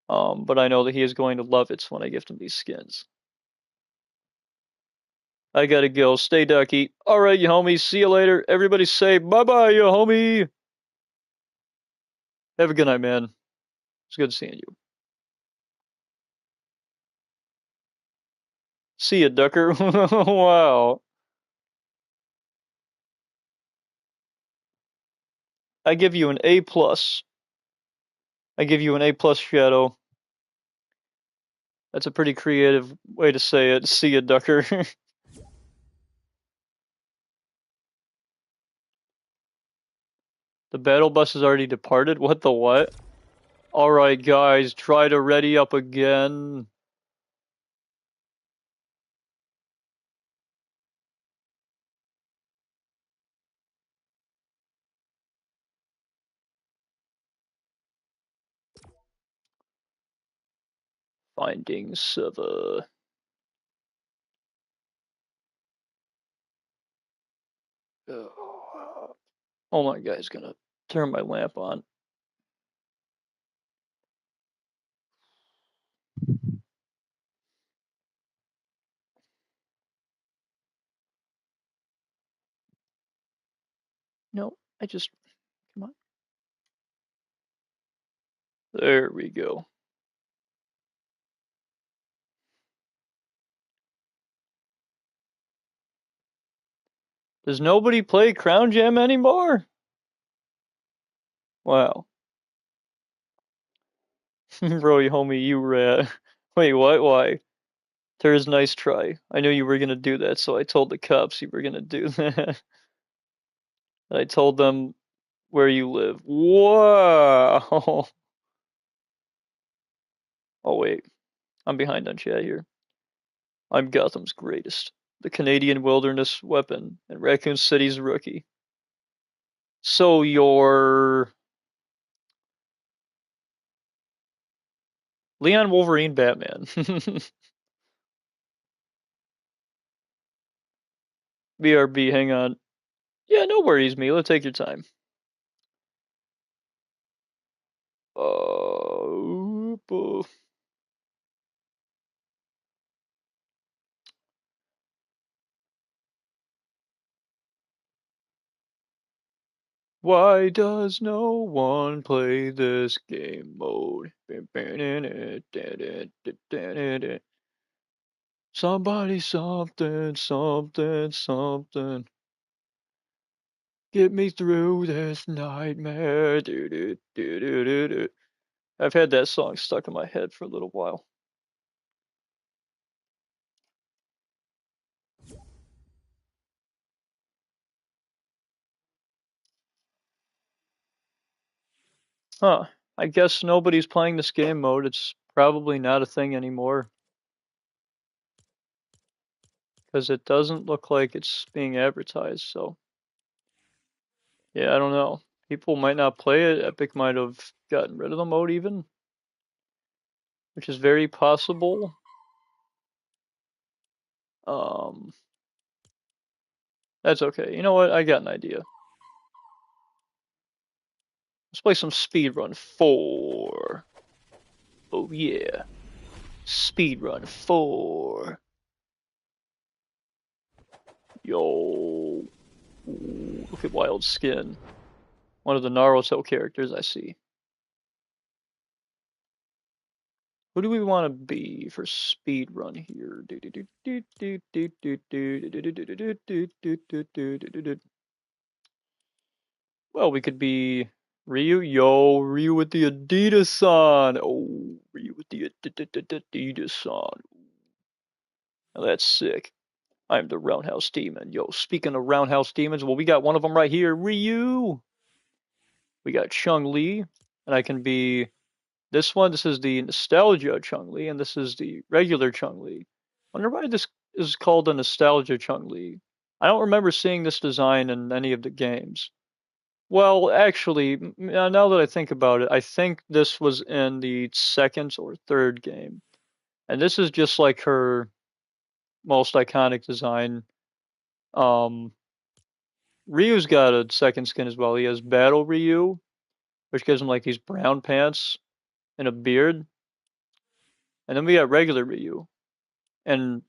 Speaker 1: But I know that he is going to love it when I gift him these skins. I gotta go. Stay ducky. All right, you homies. See you later. Everybody say bye-bye, you homie. Have a good night, man. It's good seeing you. See ya, Ducker. Wow. I give you an A plus. I give you an A plus, Shadow. That's a pretty creative way to say it. See ya, Ducker. The battle bus has already departed. What the what? All right, guys, try to ready up again. Finding server. Hold on, guys. Gonna turn my lamp on. No, I just come on. There we go. Does nobody play Crown Jam anymore? Wow. Roy, homie, you rat. Wait, what? Why? There's nice try. I knew you were gonna do that, so I told the cops you were gonna do that. I told them where you live. Whoa! Oh wait, I'm behind on chat here. I'm Gotham's greatest, the Canadian wilderness weapon, and Raccoon City's rookie. So you're Leon Wolverine Batman. BRB, hang on. Yeah, no worries, Mila. Take your time. Uh, Why does no one play this game mode? Somebody, something, something, something. Get me through this nightmare. I've had that song stuck in my head for a little while. Huh. I guess nobody's playing this game mode. It's probably not a thing anymore. Because it doesn't look like it's being advertised, so. Yeah, I don't know. People might not play it. Epic might have gotten rid of the mode even, which is very possible. Um, that's okay. You know what? I got an idea. Let's play some Speedrun 4. Oh yeah. Speedrun 4. Yo. Ooh, look at Wild Skin. One of the Naruto characters I see. Who do we want to be for Speedrun here? Well, we could be Ryu. Yo, Ryu with the Adidas on. Oh, Ryu with the Adidas on. Now that's sick. I'm the Roundhouse Demon. Yo, speaking of Roundhouse Demons, well, we got one of them right here, Ryu. We got Chun-Li, and I can be this one. This is the Nostalgia Chun-Li, and this is the regular Chun-Li. Wonder why this is called the Nostalgia Chun-Li. I don't remember seeing this design in any of the games. Well, actually, now that I think about it, I think this was in the second or third game. And this is just like her most iconic design. Um, Ryu's got a second skin as well. He has Battle Ryu, which gives him like these brown pants and a beard. And then we got regular Ryu. And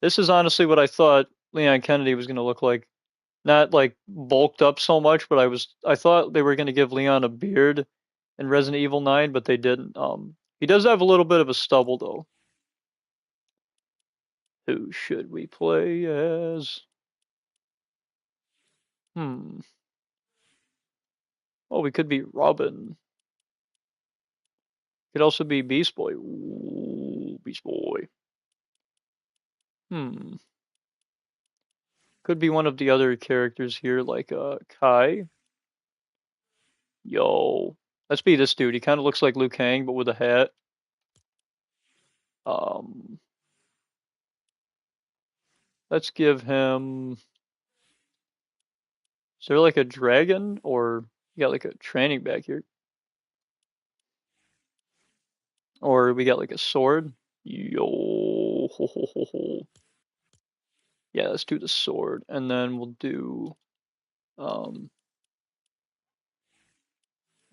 Speaker 1: this is honestly what I thought Leon Kennedy was going to look like. Not like bulked up so much, but I thought they were going to give Leon a beard in Resident Evil 9, but they didn't. He does have a little bit of a stubble though. Who should we play as? Hmm. Oh, we could be Robin. Could also be Beast Boy. Ooh, Beast Boy. Hmm. Could be one of the other characters here, like Kai. Yo. Let's be this dude. He kind of looks like Liu Kang, but with a hat. Um. Let's give him. Is there like a dragon, or you got like a training back here, or we got like a sword? Yo, ho, ho, ho, ho. Yeah, let's do the sword, and then we'll do um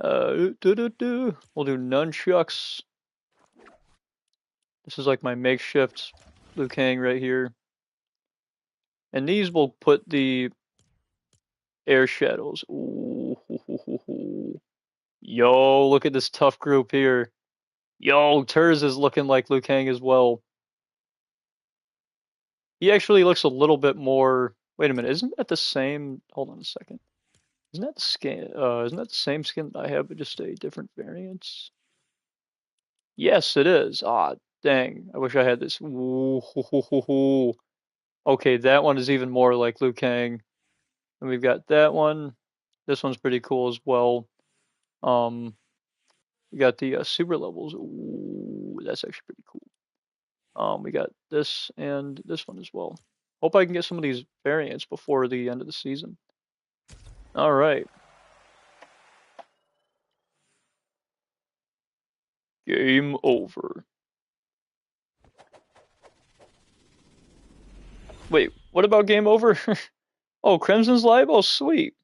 Speaker 1: we'll do nunchucks. This is like my makeshift Liu Kang right here, and these will put the air shadows. Ooh, ho, ho, ho, ho. Yo, look at this tough group here. Yo, Turs is looking like Liu Kang as well. He actually looks a little bit more. Wait a minute, isn't that the same? Hold on a second. Isn't that the skin? Isn't that the same skin that I have, but just a different variant? Yes, it is. Ah, dang. I wish I had this. Ooh, hoo, hoo, hoo, hoo. Okay, that one is even more like Liu Kang. And we've got that one. This one's pretty cool as well. We got the super levels. Ooh, that's actually pretty cool. We got this and this one as well. Hope I can get some of these variants before the end of the season. All right. Game over. Wait, what about game over? Oh, Crimson's live? Oh, sweet.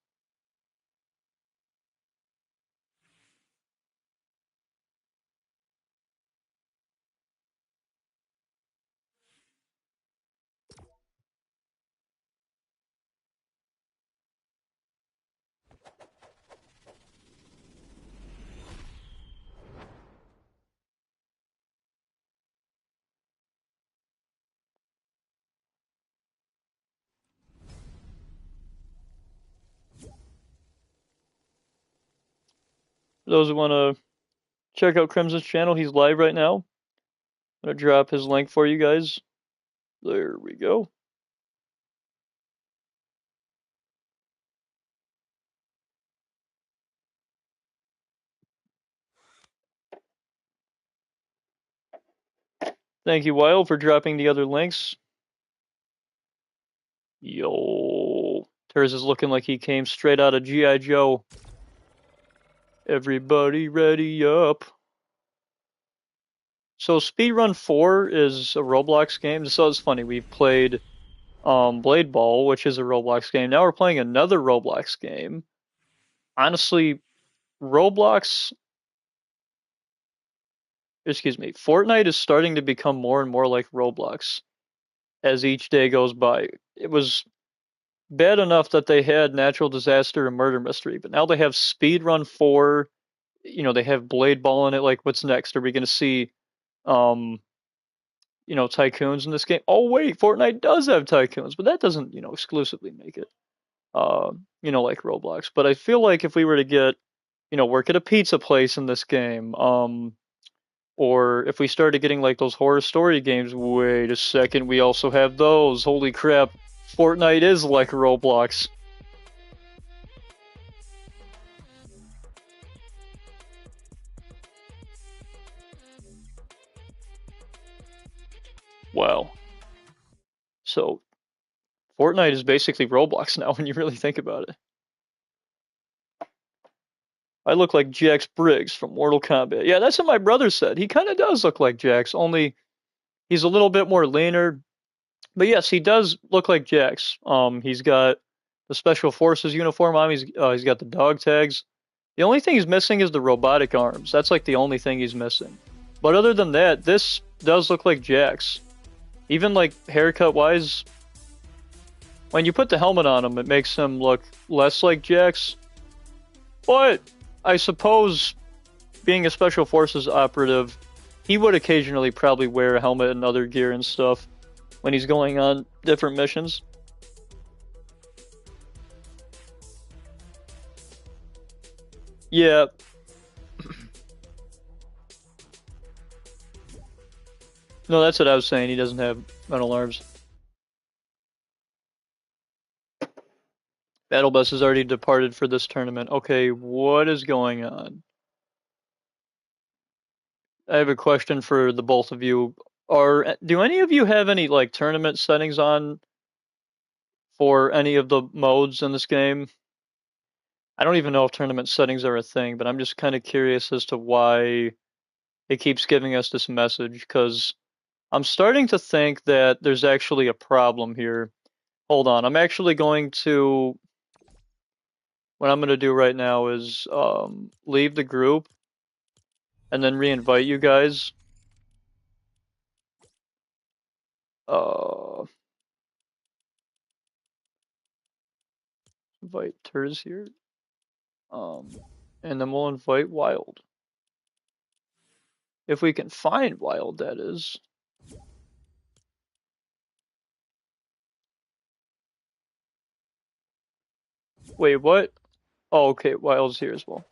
Speaker 1: For those who want to check out Crimson's channel, he's live right now. I'm going to drop his link for you guys. There we go. Thank you, Wild, for dropping the other links. Yo. Ters is looking like he came straight out of G.I. Joe. Everybody ready up. So Speedrun 4 is a Roblox game. So it's funny, we've played Blade Ball, which is a Roblox game. Now we're playing another Roblox game. Honestly, Roblox, excuse me, Fortnite is starting to become more and more like Roblox as each day goes by. It was bad enough that they had Natural Disaster and Murder Mystery, but now they have Speedrun 4. You know, they have Blade Ball in it. Like, what's next? Are we going to see, um, tycoons in this game? Oh, wait, Fortnite does have tycoons, but that doesn't, exclusively make it, like Roblox. But I feel like if we were to get, work at a pizza place in this game, or if we started getting like those horror story games, wait a second, we also have those. Holy crap, Fortnite is like Roblox. Wow. So Fortnite is basically Roblox now when you really think about it. I look like Jax Briggs from Mortal Kombat. Yeah, that's what my brother said. He kind of does look like Jax, only he's a little bit more leaner. But yes, he does look like Jax. He's got the Special Forces uniform on. He's got the dog tags. The only thing he's missing is the robotic arms. That's like the only thing he's missing. But other than that, this does look like Jax. Even like haircut wise, when you put the helmet on him, it makes him look less like Jax. But I suppose being a Special Forces operative, he would occasionally probably wear a helmet and other gear and stuff when he's going on different missions. Yeah. No, that's what I was saying. He doesn't have metal arms. Battle Bus has already departed for this tournament. Okay, what is going on? I have a question for the both of you. Do any of you have any like tournament settings on for any of the modes in this game? I don't even know if tournament settings are a thing, but I'm just kind of curious as to why it keeps giving us this message, because I'm starting to think that there's actually a problem here. Hold on, I'm actually going to, what I'm going to do right now is leave the group and then re-invite you guys. Invite Turs here. And then we'll invite Wild. If we can find Wild, that is. Wait, what? Oh, okay, Wild's here as well.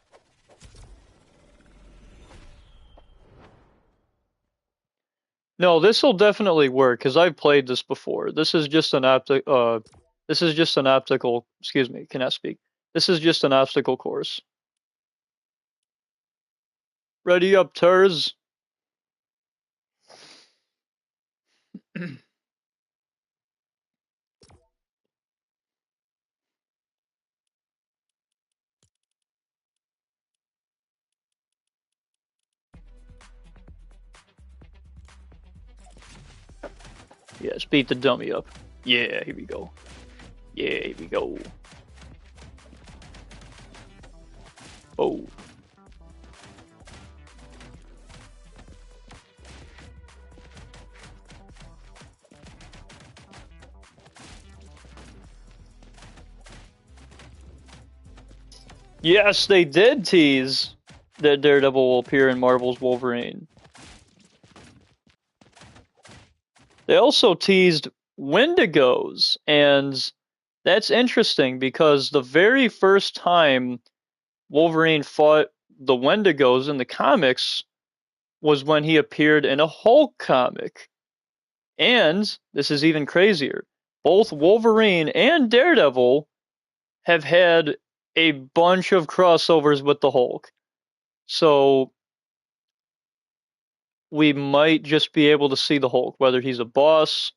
Speaker 1: No, this will definitely work because I've played this before. This is just an optical. Excuse me, cannot speak. This is just an obstacle course. Ready up, Turs. Yes, beat the dummy up. Yeah, here we go. Yeah, here we go. Oh. Yes, they did tease that Daredevil will appear in Marvel's Wolverine. They also teased Wendigos, and that's interesting because the very first time Wolverine fought the Wendigos in the comics was when he appeared in a Hulk comic. And this is even crazier. Both Wolverine and Daredevil have had a bunch of crossovers with the Hulk. So we might just be able to see the Hulk, whether he's a boss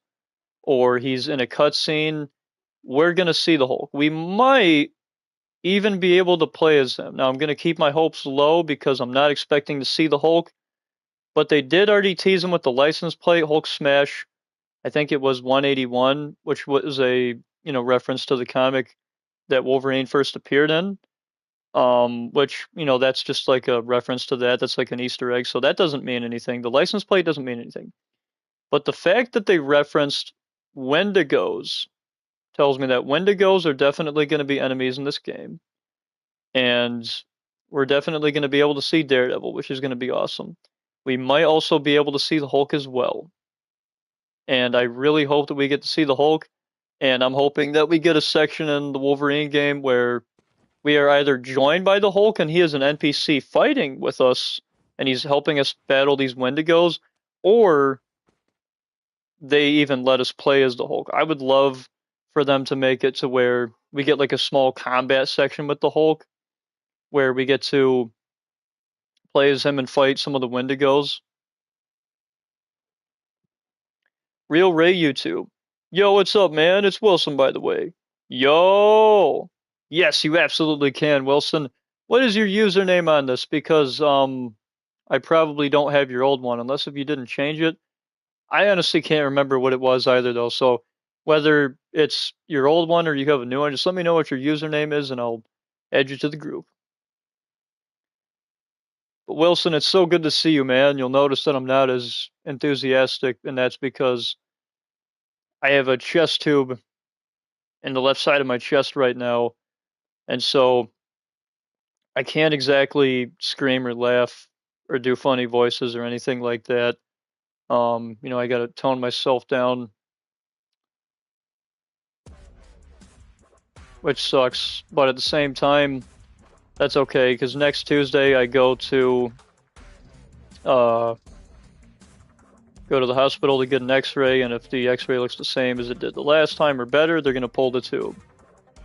Speaker 1: or he's in a cutscene. We're going to see the Hulk. We might even be able to play as him. Now, I'm going to keep my hopes low because I'm not expecting to see the Hulk, but they did already tease him with the license plate, Hulk Smash. I think it was 181, which was a reference to the comic that Wolverine first appeared in. Which that's just like a reference to that. That's like an Easter egg, so that doesn't mean anything. The license plate doesn't mean anything. But the fact that they referenced Wendigos tells me that Wendigos are definitely going to be enemies in this game. And we're definitely going to be able to see Daredevil, which is going to be awesome. We might also be able to see the Hulk as well. And I really hope that we get to see the Hulk. And I'm hoping that we get a section in the Wolverine game where we are either joined by the Hulk and he is an NPC fighting with us and he's helping us battle these Wendigos, or they even let us play as the Hulk. I would love for them to make it to where we get like a small combat section with the Hulk where we get to play as him and fight some of the Wendigos. Real Ray YouTube. Yo, what's up, man? It's Wilson, by the way. Yo! Yes, you absolutely can, Wilson. What is your username on this? Because I probably don't have your old one, unless if you didn't change it. I honestly can't remember what it was either, though. So whether it's your old one or you have a new one, just let me know what your username is, and I'll add you to the group. But Wilson, it's so good to see you, man. You'll notice that I'm not as enthusiastic, and that's because I have a chest tube in the left side of my chest right now, and so I can't exactly scream or laugh or do funny voices or anything like that. I got to tone myself down, which sucks. But at the same time, that's okay because next Tuesday I go to the hospital to get an X-ray, and if the X-ray looks the same as it did the last time or better, they're gonna pull the tube.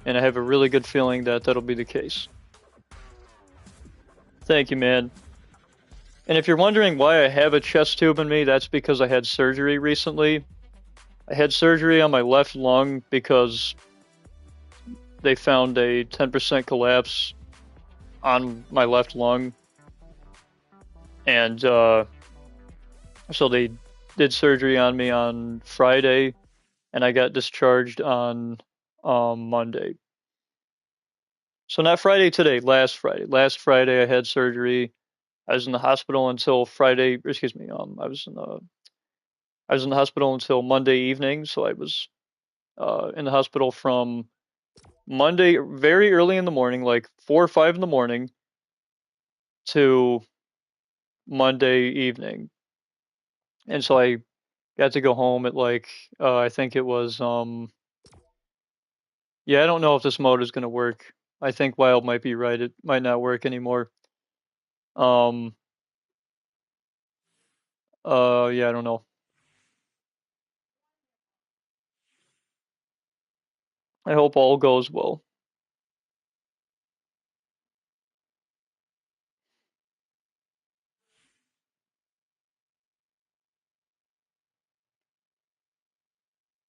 Speaker 1: And I have a really good feeling that that'll be the case. Thank you, man. And if you're wondering why I have a chest tube in me, that's because I had surgery recently. I had surgery on my left lung because they found a 10% collapse on my left lung. And so they did surgery on me on Friday, and I got discharged on Monday. So not Friday today, last Friday. Last Friday I had surgery. I was in the hospital until Friday. Excuse me. I was in the hospital until Monday evening. So I was in the hospital from Monday very early in the morning, like 4 or 5 in the morning, to Monday evening. And so I got to go home at like I think it was yeah, I don't know if this mode is gonna work. I think Wild might be right. It might not work anymore. Um yeah, I don't know. I hope all goes well.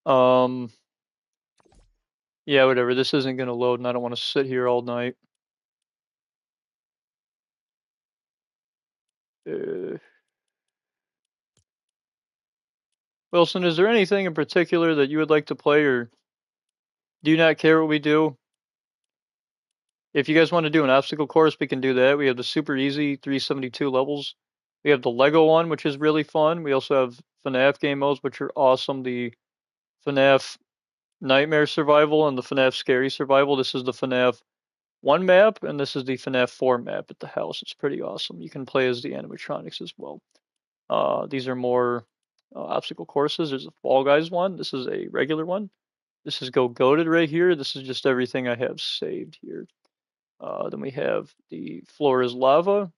Speaker 1: Um yeah, whatever. This isn't gonna load and I don't want to sit here all night. Uh, Wilson, is there anything in particular that you would like to play, or do you not care what we do? If you guys want to do an obstacle course, we can do that. We have the super easy 372 levels. We have the Lego one, which is really fun. We also have FNAF game modes, which are awesome. The FNAF Nightmare Survival and the FNAF Scary Survival. This is the FNAF 1 map, and this is the FNAF 4 map at the house. It's pretty awesome. You can play as the animatronics as well. These are more obstacle courses. There's a Fall Guys one. This is a regular one. This is Go Goated right here. This is just everything I have saved here. Then we have the Floor is Lava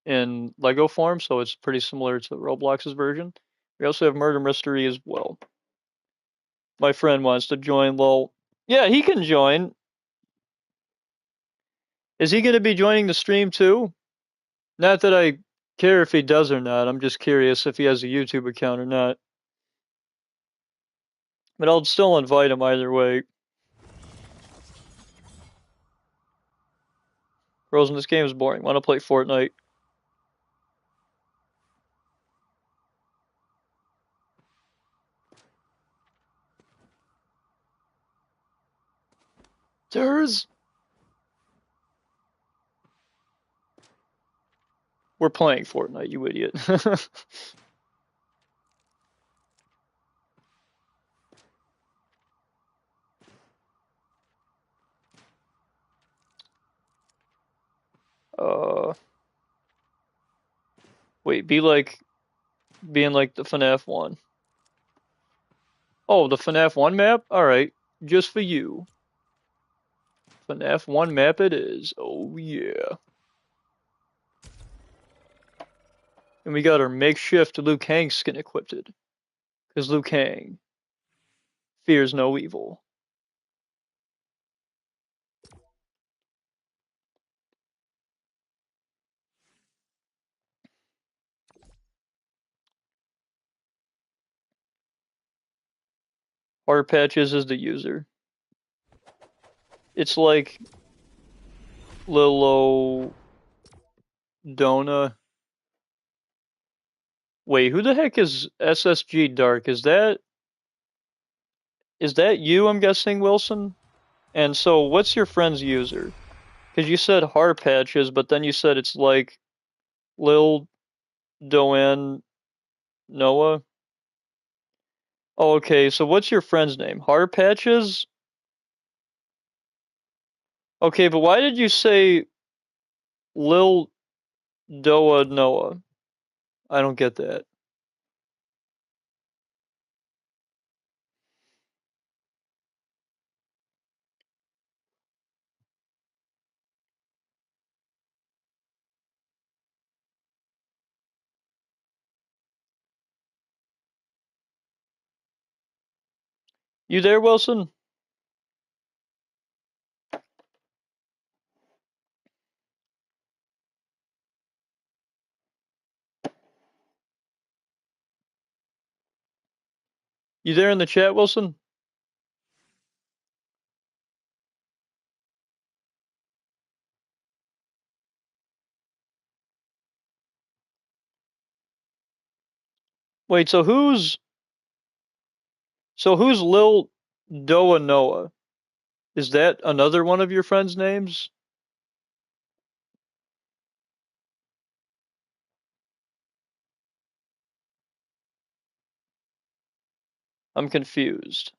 Speaker 1: in Lego form, so it's pretty similar to Roblox's version. We also have Murder Mystery as well. My friend wants to join, lol. Yeah, he can join. Is he going to be joining the stream too? Not that I care if he does or not. I'm just curious if he has a YouTube account or not. But I'll still invite him either way. Rosen, this game is boring. Want to play Fortnite? There's. We're playing Fortnite, you idiot. uh, wait, being like the FNAF one. Oh, the FNAF 1 map? Alright, just for you. FNAF 1 map it is. Oh yeah. And we got our makeshift Liu Kang skin equipped. Because Liu Kang fears no evil. Heart Patches is the user. It's like Lilo Dona. Wait, who the heck is SSG Dark? Is that you, I'm guessing, Wilson? And so what's your friend's user? Because you said Heart Patches, but then you said it's like Lil Doan Noah. Oh, okay, so what's your friend's name? Heart Patches? Okay, but why did you say Lil Doa Noah? I don't get that. You there, Wilson? You there in the chat, Wilson? Wait, so who's Lil Doa Noah? Is that another one of your friends' names? I'm confused.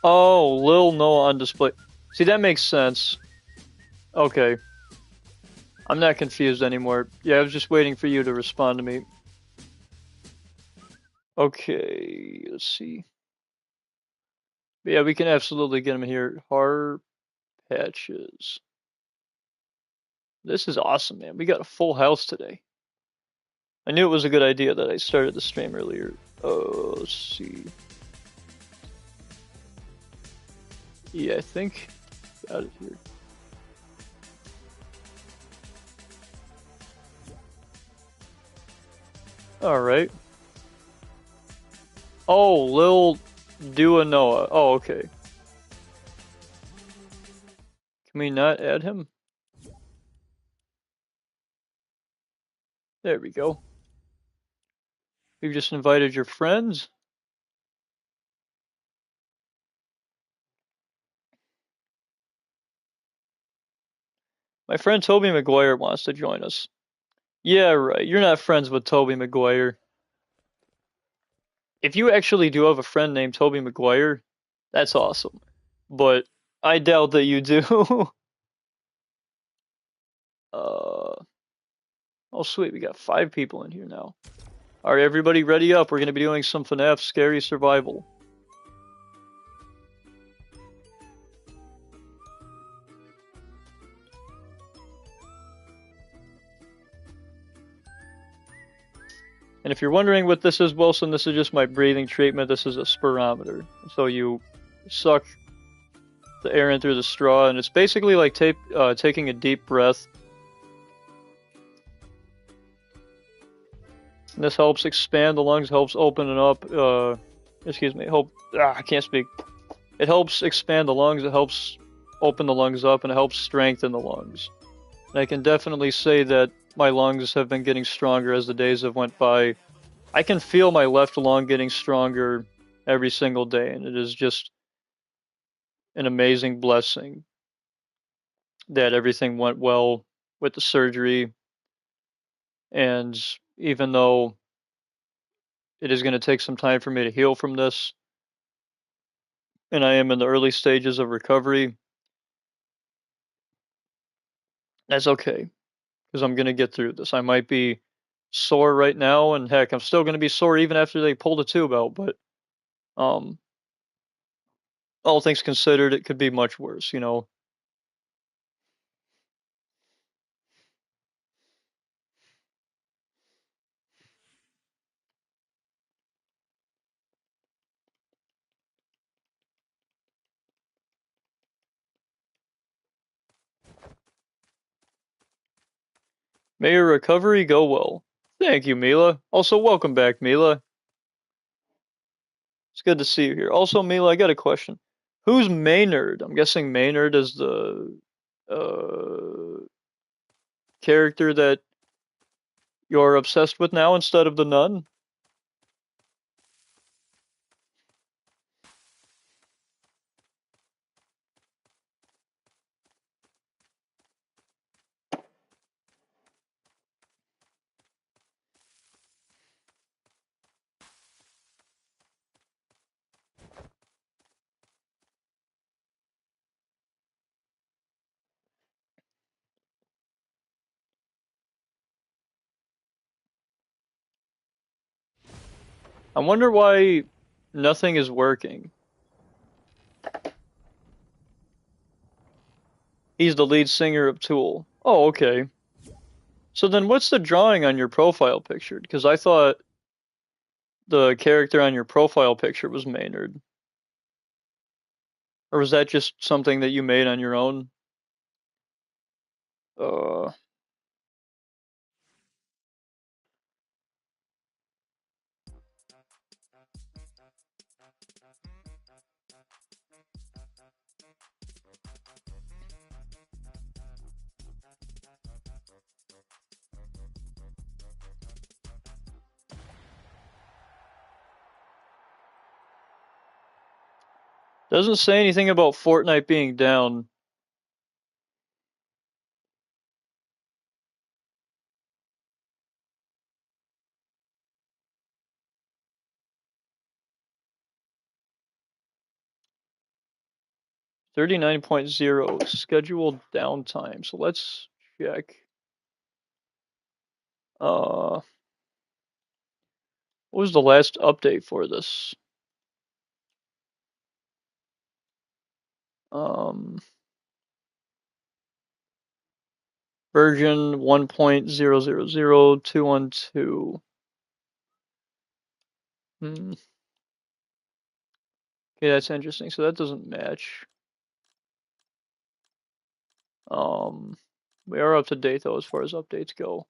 Speaker 1: Oh, Lil Noah on display. See, that makes sense. Okay. I'm not confused anymore. Yeah, I was just waiting for you to respond to me. Okay, let's see. Yeah, we can absolutely get him here. Har patches. This is awesome, man. We got a full house today. I knew it was a good idea that I started the stream earlier. Oh, let's see. Yeah, I think got it here. All right. Oh, Lil Dua Noah. Oh, okay. Can we not add him? There we go. We've just invited your friends. My friend Toby Maguire wants to join us. Yeah, right. You're not friends with Toby Maguire. If you actually do have a friend named Toby Maguire, that's awesome. But I doubt that you do. uh, oh, sweet. We got 5 people in here now. All right, everybody ready up. We're going to be doing some FNAF Scary Survival. And if you're wondering what this is, Wilson, this is just my breathing treatment. This is a spirometer. So you suck the air in through the straw, and it's basically like taking a deep breath. And this helps expand the lungs, helps open it up. Excuse me. I can't speak. It helps expand the lungs. It helps open the lungs up, and it helps strengthen the lungs. And I can definitely say that my lungs have been getting stronger as the days have went by. I can feel my left lung getting stronger every single day, and it is just an amazing blessing that everything went well with the surgery. And even though it is going to take some time for me to heal from this, and I am in the early stages of recovery, that's okay, because I'm going to get through this. I might be sore right now, and heck, I'm still going to be sore even after they pull the tube out, but um, all things considered, it could be much worse, you know. May your recovery go well. Thank you, Mila. Also, welcome back, Mila. It's good to see you here. Also, Mila, I got a question. Who's Maynard? I'm guessing Maynard is the character that you're obsessed with now instead of the nun. I wonder why nothing is working. He's the lead singer of Tool. Oh, okay. So then what's the drawing on your profile picture? Because I thought the character on your profile picture was Maynard. Or was that just something that you made on your own? Uh, doesn't say anything about Fortnite being down. .0 scheduled downtime. So let's check. What was the last update for this? Um, version 1.000212. Hmm. Okay, that's interesting. So that doesn't match. Um, we are up to date though as far as updates go.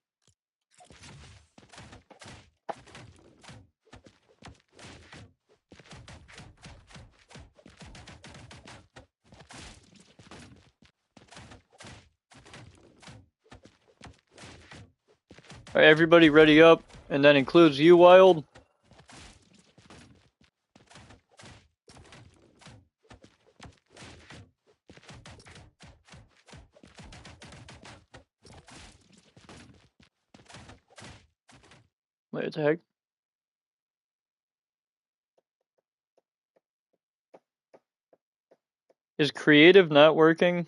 Speaker 1: All right, everybody ready up, and that includes you, Wild. Wait, what the heck? Is creative not working?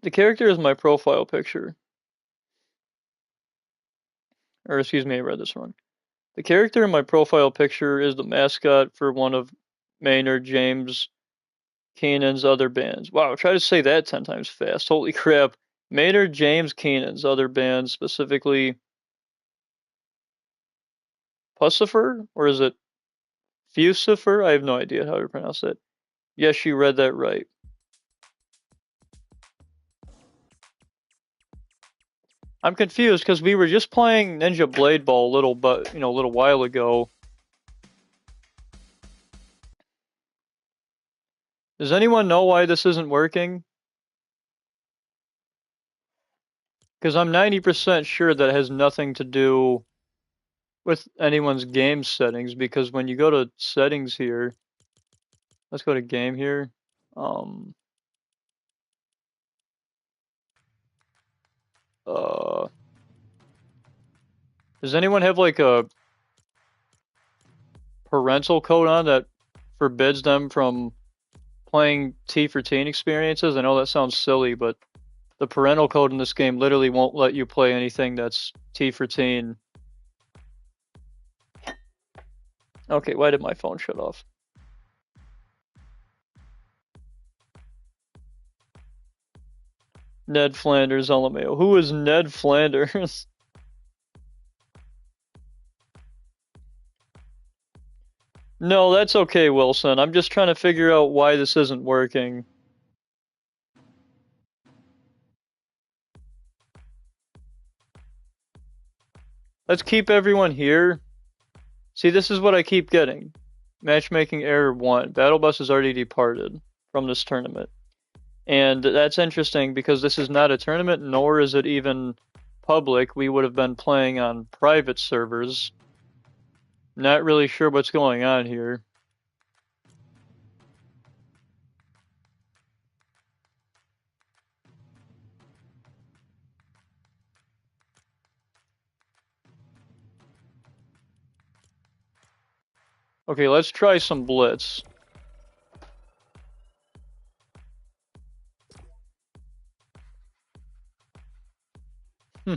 Speaker 1: The character is my profile picture. Or excuse me, I read this wrong. The character in my profile picture is the mascot for one of Maynard James Keenan's other bands. Wow, try to say that 10 times fast. Holy crap. Maynard James Keenan's other band, specifically Pussifer? Or is it Fusifer? I have no idea how to pronounce it. Yes, you read that right. I'm confused because we were just playing Ninja Blade Ball a little while ago. Does anyone know why this isn't working? Because I'm 90% sure that it has nothing to do with anyone's game settings, because when you go to settings here, let's go to game here. Um, uh, does anyone have like a parental code on that forbids them from playing T for Teen experiences? I know that sounds silly, but the parental code in this game literally won't let you play anything that's T for Teen. Okay, why did my phone shut off? Ned Flanders LMAO. Who is Ned Flanders? No, that's okay, Wilson. I'm just trying to figure out why this isn't working. Let's keep everyone here. See, this is what I keep getting. Matchmaking error 1. Battle Bus has already departed from this tournament. And that's interesting because this is not a tournament, nor is it even public. We would have been playing on private servers. Not really sure what's going on here. Okay, let's try some Blitz. Hmm.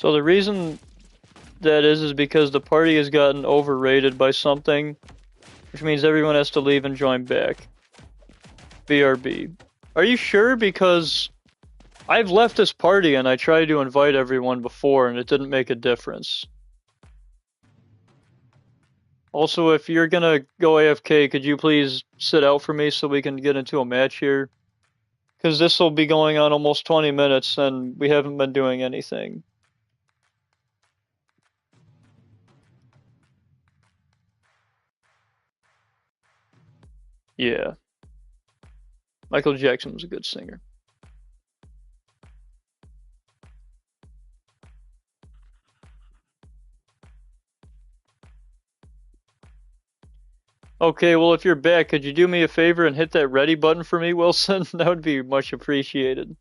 Speaker 1: So the reason that is because the party has gotten overrated by something, which means everyone has to leave and join back. BRB. Are you sure? Because I've left this party and I tried to invite everyone before and it didn't make a difference. Also, if you're gonna go AFK, could you please sit out for me so we can get into a match here? Because this will be going on almost 20 minutes and we haven't been doing anything. Yeah. Michael Jackson was a good singer. Okay, well, if you're back, could you do me a favor and hit that ready button for me, Wilson? That would be much appreciated.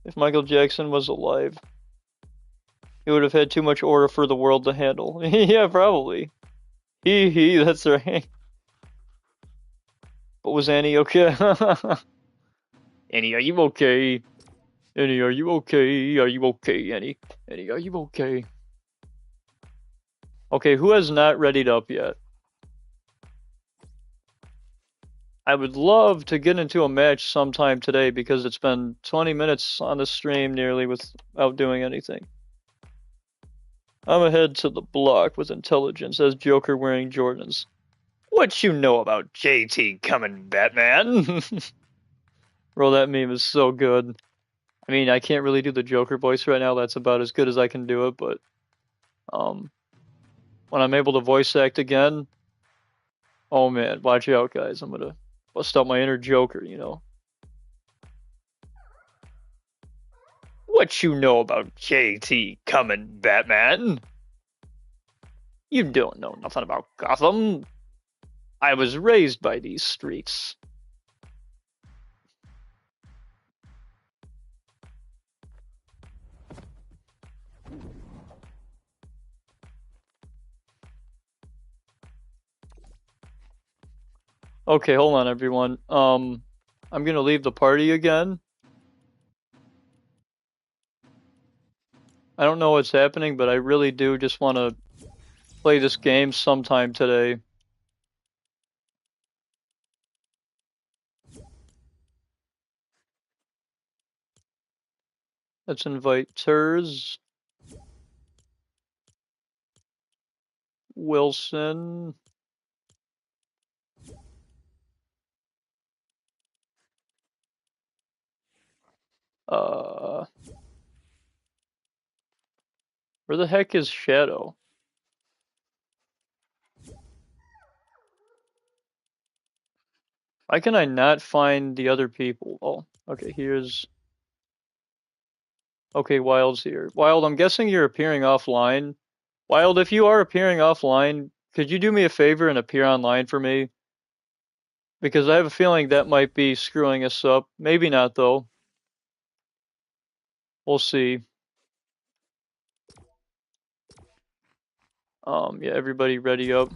Speaker 1: If Michael Jackson was alive, he would have had too much aura for the world to handle. Yeah, probably. That's right. But was Annie okay? Annie, are you okay? Annie, are you okay? Are you okay, Annie? Annie, are you okay? Okay, who has not readied up yet? I would love to get into a match sometime today because it's been 20 minutes on the stream nearly without doing anything. I'm ahead to the block with intelligence as Joker wearing Jordans. What you know about JT coming, Batman? Bro, that meme is so good. I mean, I can't really do the Joker voice right now. That's about as good as I can do it, but when I'm able to voice act again, oh man, watch out, guys. I'm gonna bust out my inner Joker, you know. What you know about JT coming, Batman? You don't know nothing about Gotham. I was raised by these streets. Okay, hold on, everyone. I'm gonna leave the party again. I don't know what's happening, but I really do just want to play this game sometime today. Let's invite Turs, Wilson. Where the heck is Shadow? Why can I not find the other people? Oh, okay, here's... Okay, Wild's here. Wild, I'm guessing you're appearing offline. Wild, if you are appearing offline, could you do me a favor and appear online for me? Because I have a feeling that might be screwing us up. Maybe not, though. We'll see. Yeah, everybody ready up.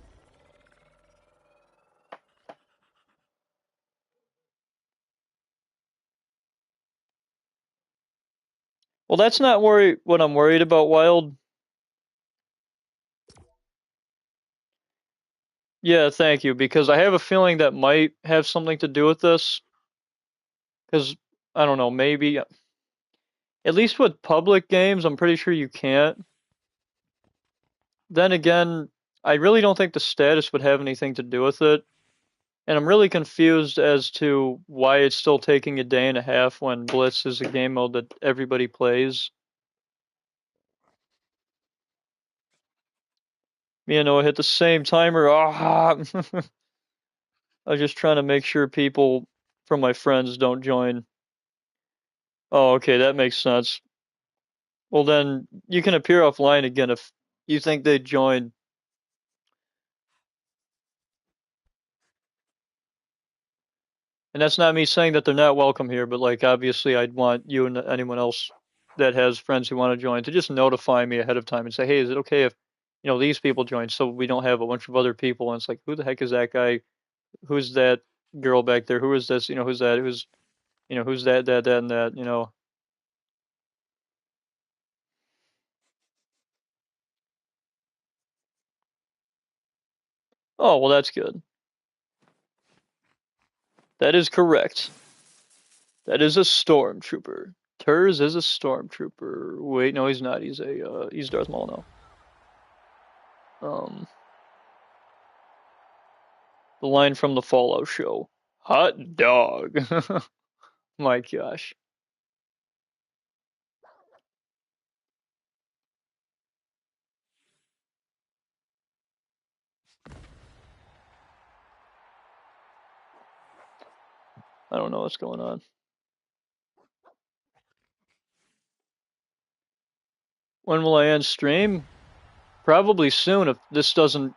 Speaker 1: Well, that's not what I'm worried about, Wild. Yeah, thank you, because I have a feeling that might have something to do with this. Because, I don't know, maybe... At least with public games, I'm pretty sure you can't. Then again, I really don't think the status would have anything to do with it. And I'm really confused as to why it's still taking a day and a half when Blitz is a game mode that everybody plays. Me and Noah hit the same timer. Ah! I was just trying to make sure people from my friends don't join. Oh, okay, that makes sense. Well, then you can appear offline again if you think they'd join. And that's not me saying that they're not welcome here, but like obviously I'd want you and anyone else that has friends who want to join to just notify me ahead of time and say, hey, is it okay if these people join so we don't have a bunch of other people and it's like, who the heck is that guy? Who's that girl back there? Who is this? Who's that? Who's that, and that, Oh, well, that's good. That is correct. That is a stormtrooper. Turs is a stormtrooper. Wait, no, he's not. He's Darth Maul now. Um, the line from the Fallout show. Hot dog. My gosh. I don't know what's going on. When will I end stream? Probably soon if this doesn't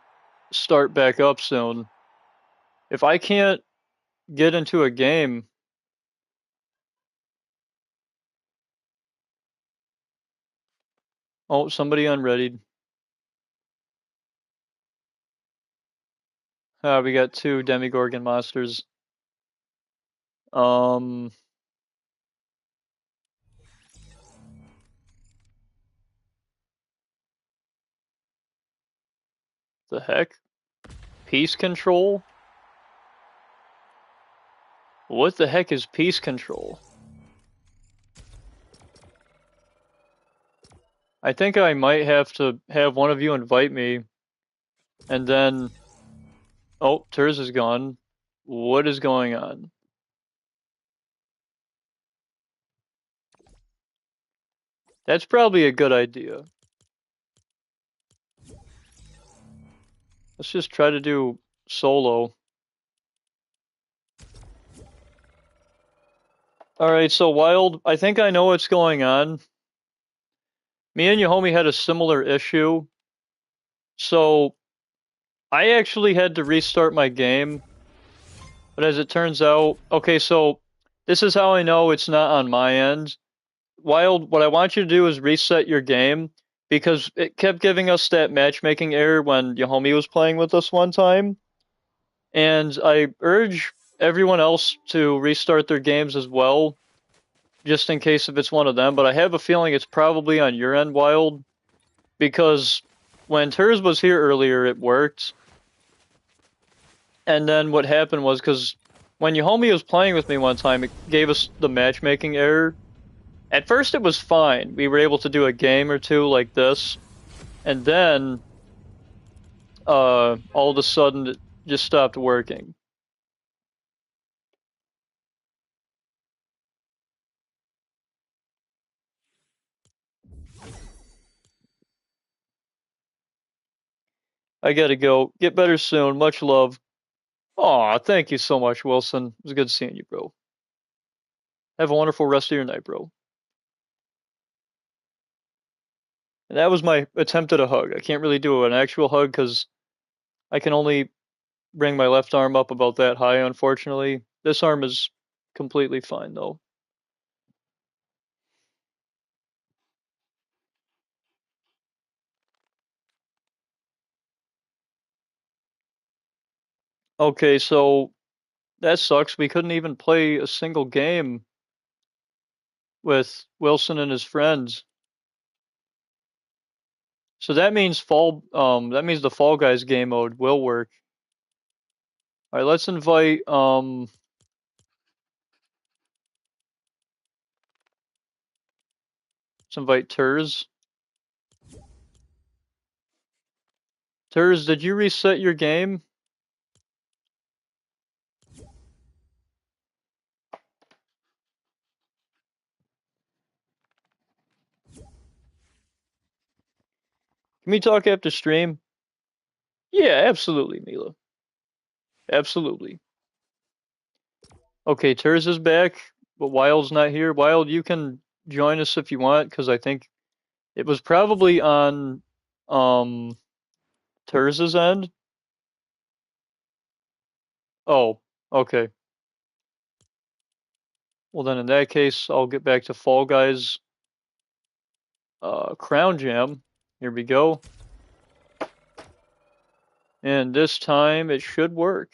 Speaker 1: start back up soon. If I can't get into a game. Oh, somebody unreadied. We got two Demigorgon monsters. Um, the heck? Peace control? What the heck is peace control? I think I might have to have one of you invite me, and then... Oh, Turs is gone. What is going on? That's probably a good idea. Let's just try to do solo. Alright, so Wild, I think I know what's going on. Me and Yahomi had a similar issue. So, I actually had to restart my game. But as it turns out, okay, so this is how I know it's not on my end. Wild, what I want you to do is reset your game because it kept giving us that matchmaking error when Yahomi was playing with us one time. And I urge everyone else to restart their games as well, just in case if it's one of them. But I have a feeling it's probably on your end, Wild, because when Turs was here earlier, it worked. And then what happened was because when Yahomi was playing with me one time, it gave us the matchmaking error. At first, it was fine. We were able to do a game or two like this, and then all of a sudden, it just stopped working. I gotta go. Get better soon. Much love. Aw, thank you so much, Wilson. It was good seeing you, bro. Have a wonderful rest of your night, bro. And that was my attempt at a hug. I can't really do an actual hug because I can only bring my left arm up about that high, unfortunately. This arm is completely fine, though. Okay, so that sucks. We couldn't even play a single game with Wilson and his friends. So that means that means the Fall Guys game mode will work. All right, let's invite Turs. Turs, did you reset your game? Can we talk after stream? Yeah, absolutely, Mila. Absolutely. Okay, Turs is back, but Wild's not here. Wild, you can join us if you want, because I think it was probably on um Turs's end. Oh, okay. Well then in that case, I'll get back to Fall Guys Crown Jam. Here we go. And this time it should work.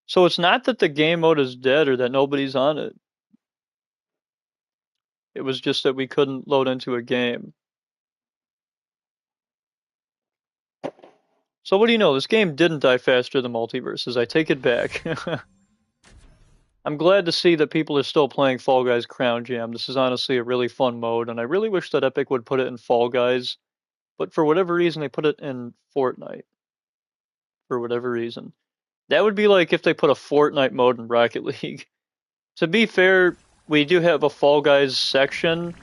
Speaker 1: So it's not that the game mode is dead or that nobody's on it. It was just that we couldn't load into a game. So what do you know? This game didn't die faster than Multiverses. I take it back. I'm glad to see that people are still playing Fall Guys Crown Jam. This is honestly a really fun mode, and I really wish that Epic would put it in Fall Guys, but for whatever reason they put it in Fortnite. For whatever reason. That would be like if they put a Fortnite mode in Rocket League. To be fair, we do have a Fall Guys section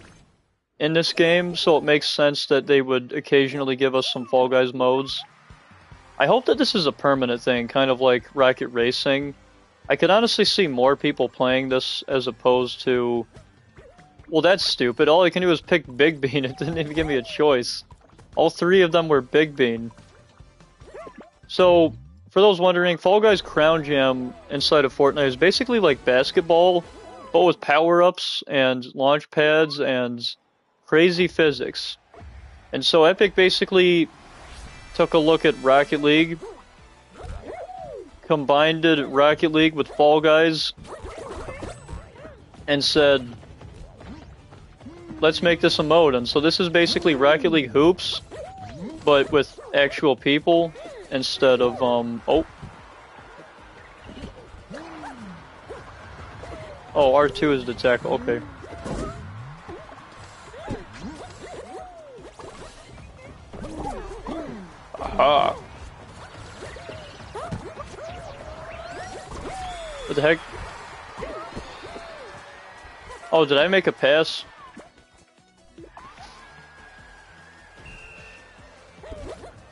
Speaker 1: in this game, so it makes sense that they would occasionally give us some Fall Guys modes. I hope that this is a permanent thing, kind of like Rocket Racing. I could honestly see more people playing this as opposed to... Well, that's stupid. All I can do is pick Big Bean. It didn't even give me a choice. All three of them were Big Bean. So, for those wondering, Fall Guys Crown Jam inside of Fortnite is basically like basketball, but with power-ups and launch pads and crazy physics. And so Epic basically took a look at Rocket League, combined Rocket League with Fall Guys, and said, let's make this a mode. And so this is basically Rocket League Hoops, but with actual people instead of, oh, R2 is the tackle, okay. Aha! What the heck? Oh, did I make a pass?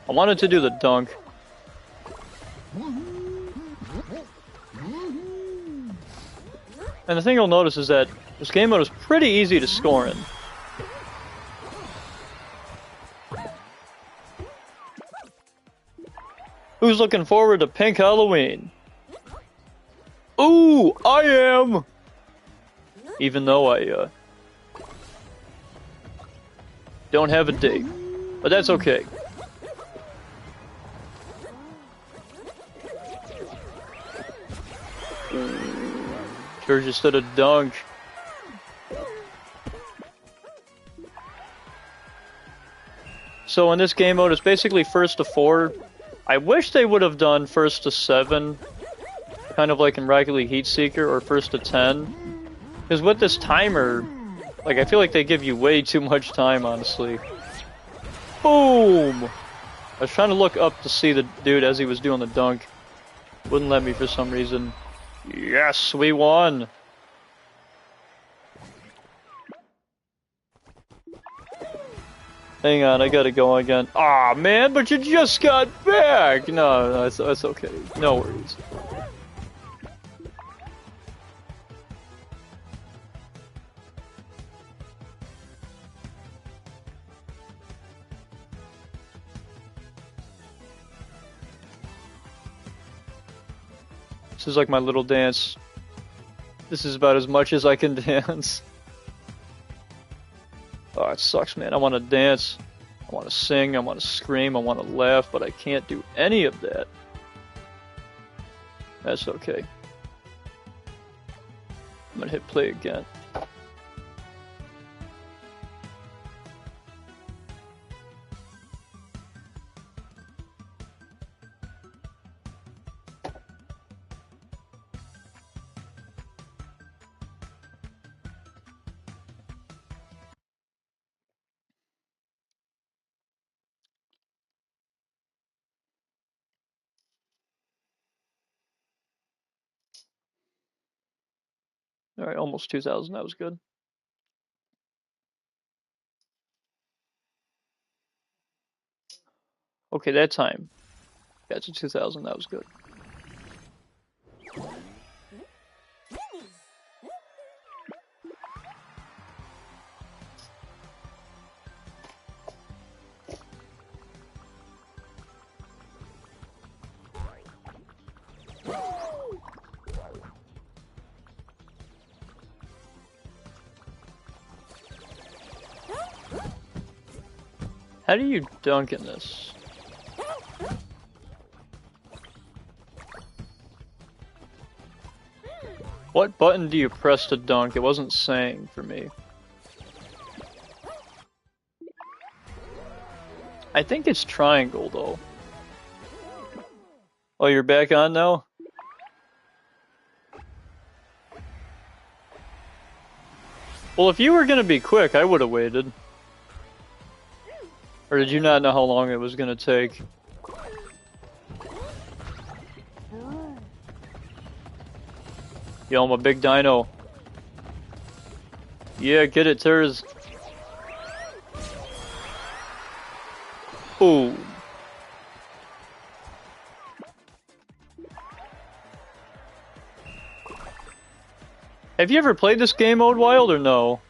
Speaker 1: I wanted to do the dunk. And the thing you'll notice is that this game mode is pretty easy to score in. Who's looking forward to Pink Halloween? Ooh, I am! Even though I, don't have a date. But that's okay. Sure just did a dunk. So in this game mode, it's basically first to 4. I wish they would have done first to 7, kind of like in Rocket League Heat Seeker, or first to 10. Because with this timer, like, I feel like they give you way too much time, honestly. Boom! I was trying to look up to see the dude as he was doing the dunk. Wouldn't let me for some reason. Yes, we won! Hang on, I gotta go again. Aw, man, but you just got back! No, that's okay. No worries. This is like my little dance. This is about as much as I can dance. Oh, it sucks, man. I want to dance. I want to sing. I want to scream. I want to laugh, but I can't do any of that. That's okay. I'm gonna hit play again. Alright, almost 2,000, that was good. Okay, that time. Got to 2,000, that was good. How do you dunk in this? What button do you press to dunk? It wasn't saying for me. I think it's triangle though. Oh, you're back on now? Well, if you were gonna be quick, I would have waited. Or did you not know how long it was gonna take? Yo, I'm a big dino. Yeah, get it, Turs. Ooh. Have you ever played this game mode Wild or no?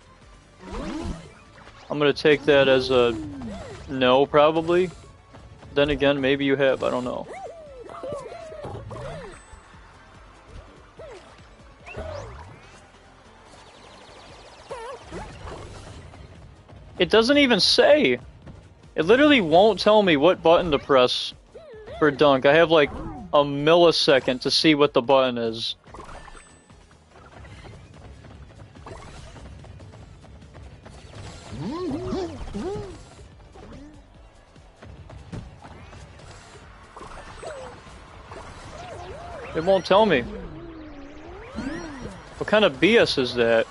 Speaker 1: I'm gonna take that as a no, probably. Then again, maybe you have, I don't know. It doesn't even say. It literally won't tell me what button to press for dunk. I have like a millisecond to see what the button is. It won't tell me. What kind of BS is that?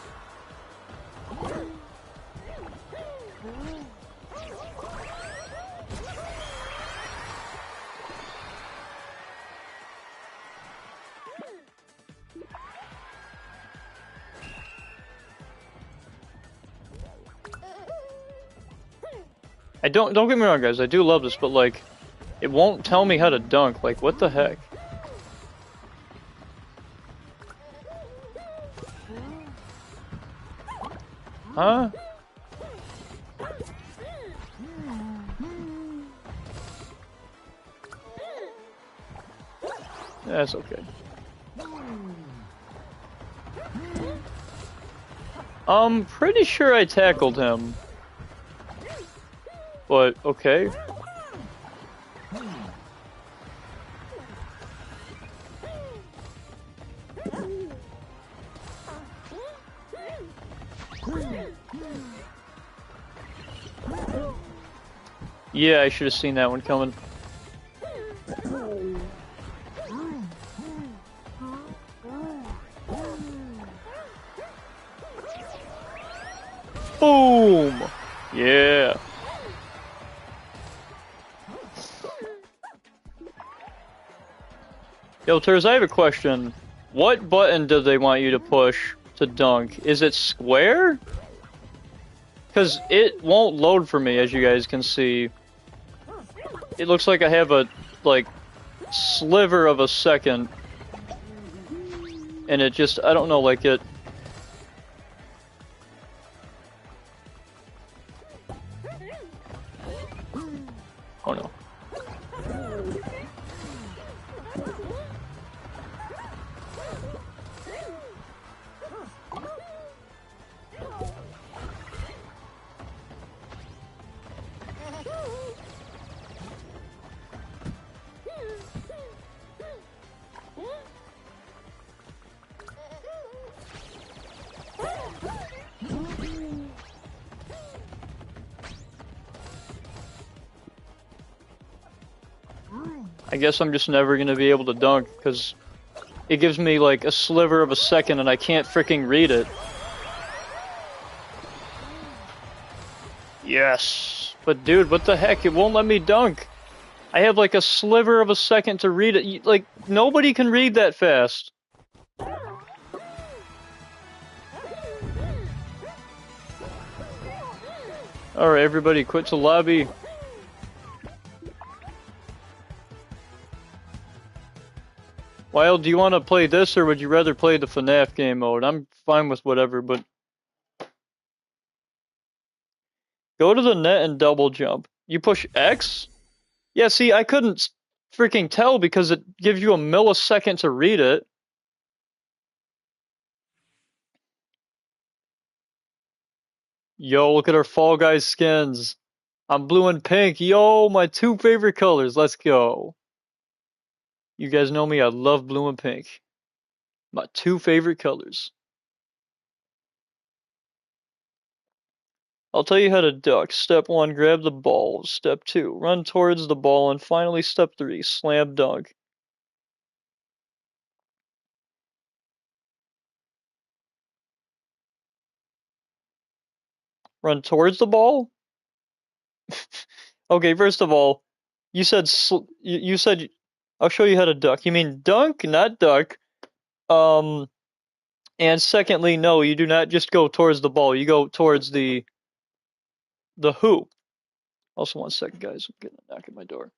Speaker 1: Don't get me wrong, guys. I do love this, but like, it won't tell me how to dunk. Like, what the heck? Huh? That's okay. I'm pretty sure I tackled him. But, okay. Yeah, I should have seen that one coming. Boom! Yeah. Yo, Turs, I have a question. What button do they want you to push to dunk? Is it square? Because it won't load for me, as you guys can see. It looks like I have a, like, sliver of a second. And it just, I don't know, like it... Oh no. I guess I'm just never gonna be able to dunk, because it gives me like a sliver of a second and I can't freaking read it. Yes! But dude, what the heck? It won't let me dunk! I have like a sliver of a second to read it. Like, nobody can read that fast. Alright, everybody quit to lobby. Wild, do you want to play this, or would you rather play the FNAF game mode? I'm fine with whatever, but... Go to the net and double jump. You push X? Yeah, see, I couldn't freaking tell because it gives you a millisecond to read it. Yo, look at our Fall Guys skins. I'm blue and pink. Yo, my two favorite colors. Let's go. You guys know me, I love blue and pink. My two favorite colors. I'll tell you how to duck. Step 1, grab the ball. Step 2, run towards the ball. And finally, step 3, slam dunk. Run towards the ball? Okay, first of all, you said you said I'll show you how to duck. You mean dunk, not duck. Um, and secondly, no, you do not just go towards the ball. You go towards the hoop. Also, one second, guys. I'm getting a knock at my door.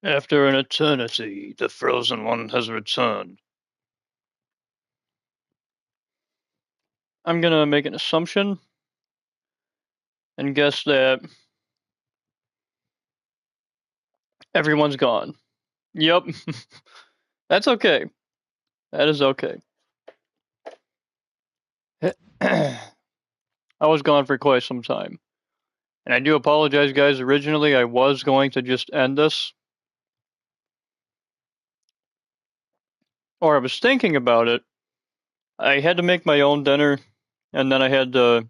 Speaker 1: After an eternity, the frozen one has returned. I'm gonna make an assumption and guess that everyone's gone. Yep. That's okay. That is okay. I was gone for quite some time. And I do apologize, guys. Originally, I was going to just end this. Or I was thinking about it. I had to make my own dinner, and then I had to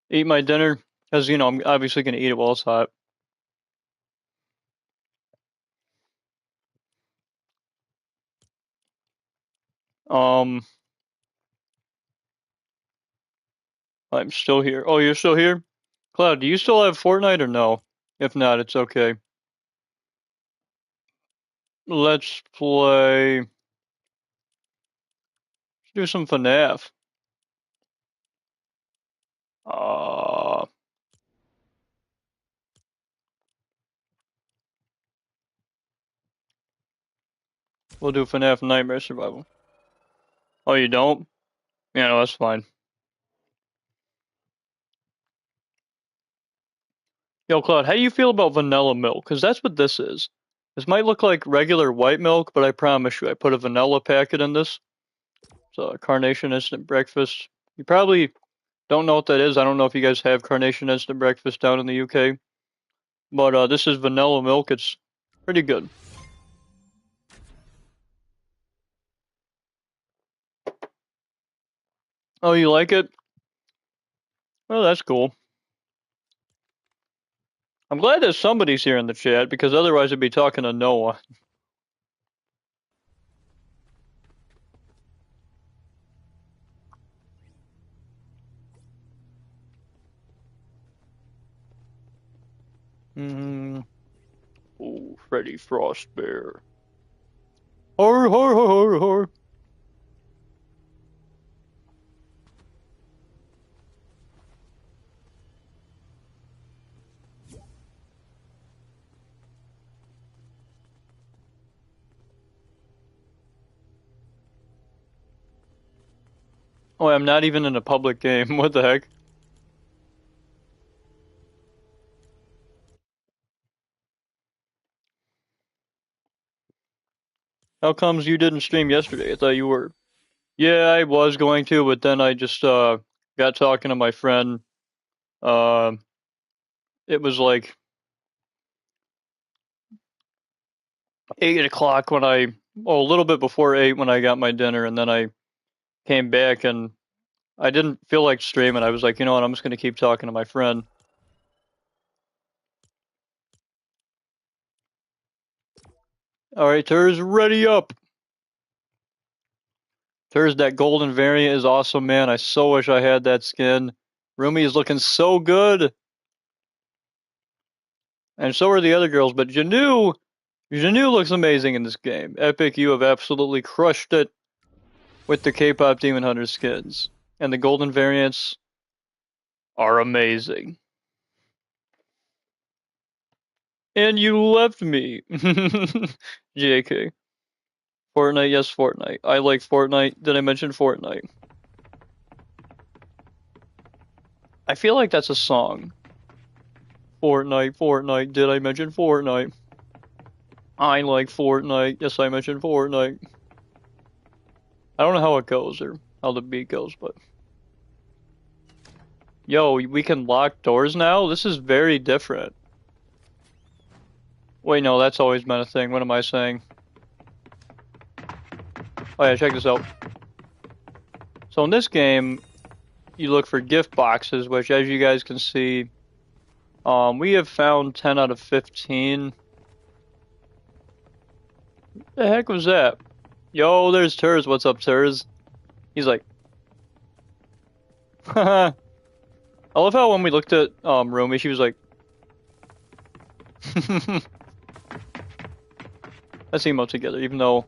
Speaker 1: eat my dinner, because, you know, I'm obviously going to eat it while it's hot. I'm still here. Oh, you're still here? Cloud, do you still have Fortnite or no? If not, it's okay. Let's play. Let's do some FNAF. Uh, we'll do FNAF Nightmare Survival. Oh, you don't? Yeah, no, that's fine. Yo, Cloud, how do you feel about vanilla milk? Because that's what this is. This might look like regular white milk, but I promise you, I put a vanilla packet in this. It's a Carnation Instant Breakfast. You probably don't know what that is. I don't know if you guys have Carnation Instant Breakfast down in the UK. But this is vanilla milk. It's pretty good. Oh, you like it? Well, that's cool. I'm glad that somebody's here in the chat, because otherwise I'd be talking to Noah. Oh, Freddy Frostbear. Horror, horror, horror, horror. Oh, I'm not even in a public game. What the heck? How comes you didn't stream yesterday? I thought you were. Yeah, I was going to, but then I just got talking to my friend. Uh, it was like 8 o'clock when a little bit before 8 when I got my dinner, and then I came back and I didn't feel like streaming. I was like, you know what, I'm just gonna keep talking to my friend. All right, Turs, ready up. Turs, that golden variant is awesome, man. I so wish I had that skin. Rumi is looking so good, and so are the other girls. But Janu looks amazing in this game. Epic, you have absolutely crushed it with the K-pop Demon Hunter skins, and the golden variants are amazing. And you left me. JK. Fortnite, yes, Fortnite. I like Fortnite. Did I mention Fortnite? I feel like that's a song. Fortnite, Fortnite. Did I mention Fortnite? I like Fortnite. Yes, I mentioned Fortnite. I don't know how it goes or how the beat goes, but. Yo, we can lock doors now? This is very different. Wait, no, that's always been a thing. What am I saying? Oh yeah, check this out. So in this game, you look for gift boxes, which as you guys can see, we have found 10 out of 15. The heck was that? Yo, there's Turs. What's up, Turs? He's like, haha. I love how when we looked at Rumi, she was like, let's emote together, even though,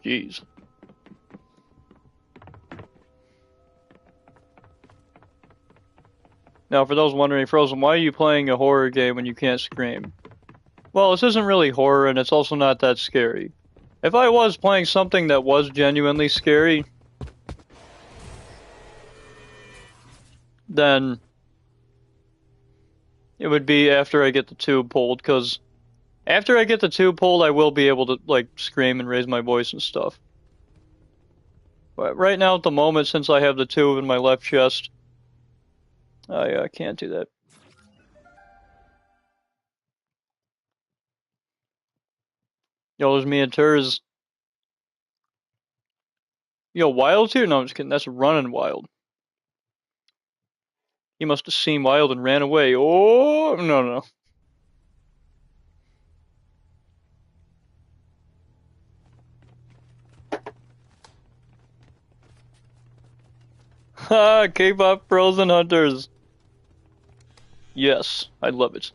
Speaker 1: jeez. Now, for those wondering, Frozen, why are you playing a horror game when you can't scream? Well, this isn't really horror, and it's also not that scary. If I was playing something that was genuinely scary, then it would be after I get the tube pulled, because after I get the tube pulled, I will be able to, like, scream and raise my voice and stuff. But right now, at the moment, since I have the tube in my left chest, I can't do that. Yo, there's me and Turs. Yo, Wild here? No, I'm just kidding. That's Running Wild. He must have seen Wild and ran away. Oh, no. Ha! K-pop Frozen Hunters. Yes, I love it.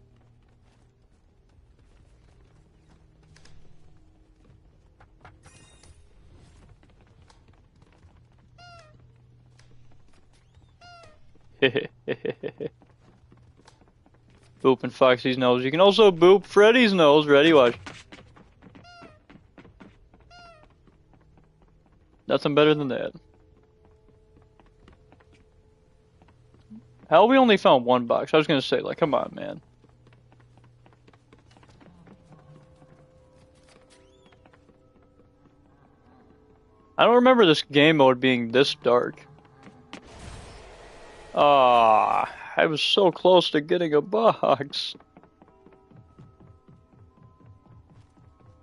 Speaker 1: Booping Foxy's nose. You can also boop Freddy's nose. Ready? Watch. Nothing better than that. How we only found one box? I was gonna say, like, come on, man. I don't remember this game mode being this dark. Ah, I was so close to getting a box.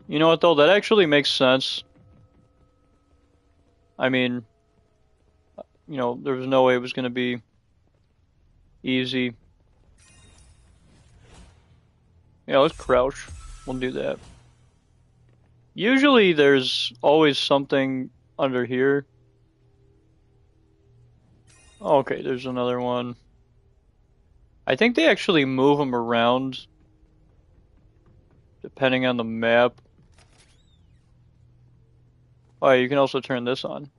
Speaker 1: You know what, though? That actually makes sense. I mean, you know, there was no way it was gonna be easy. Yeah, let's crouch. We'll do that. Usually there's always something under here. Oh, okay, there's another one. I think they actually move them around depending on the map. Oh, you can also turn this on.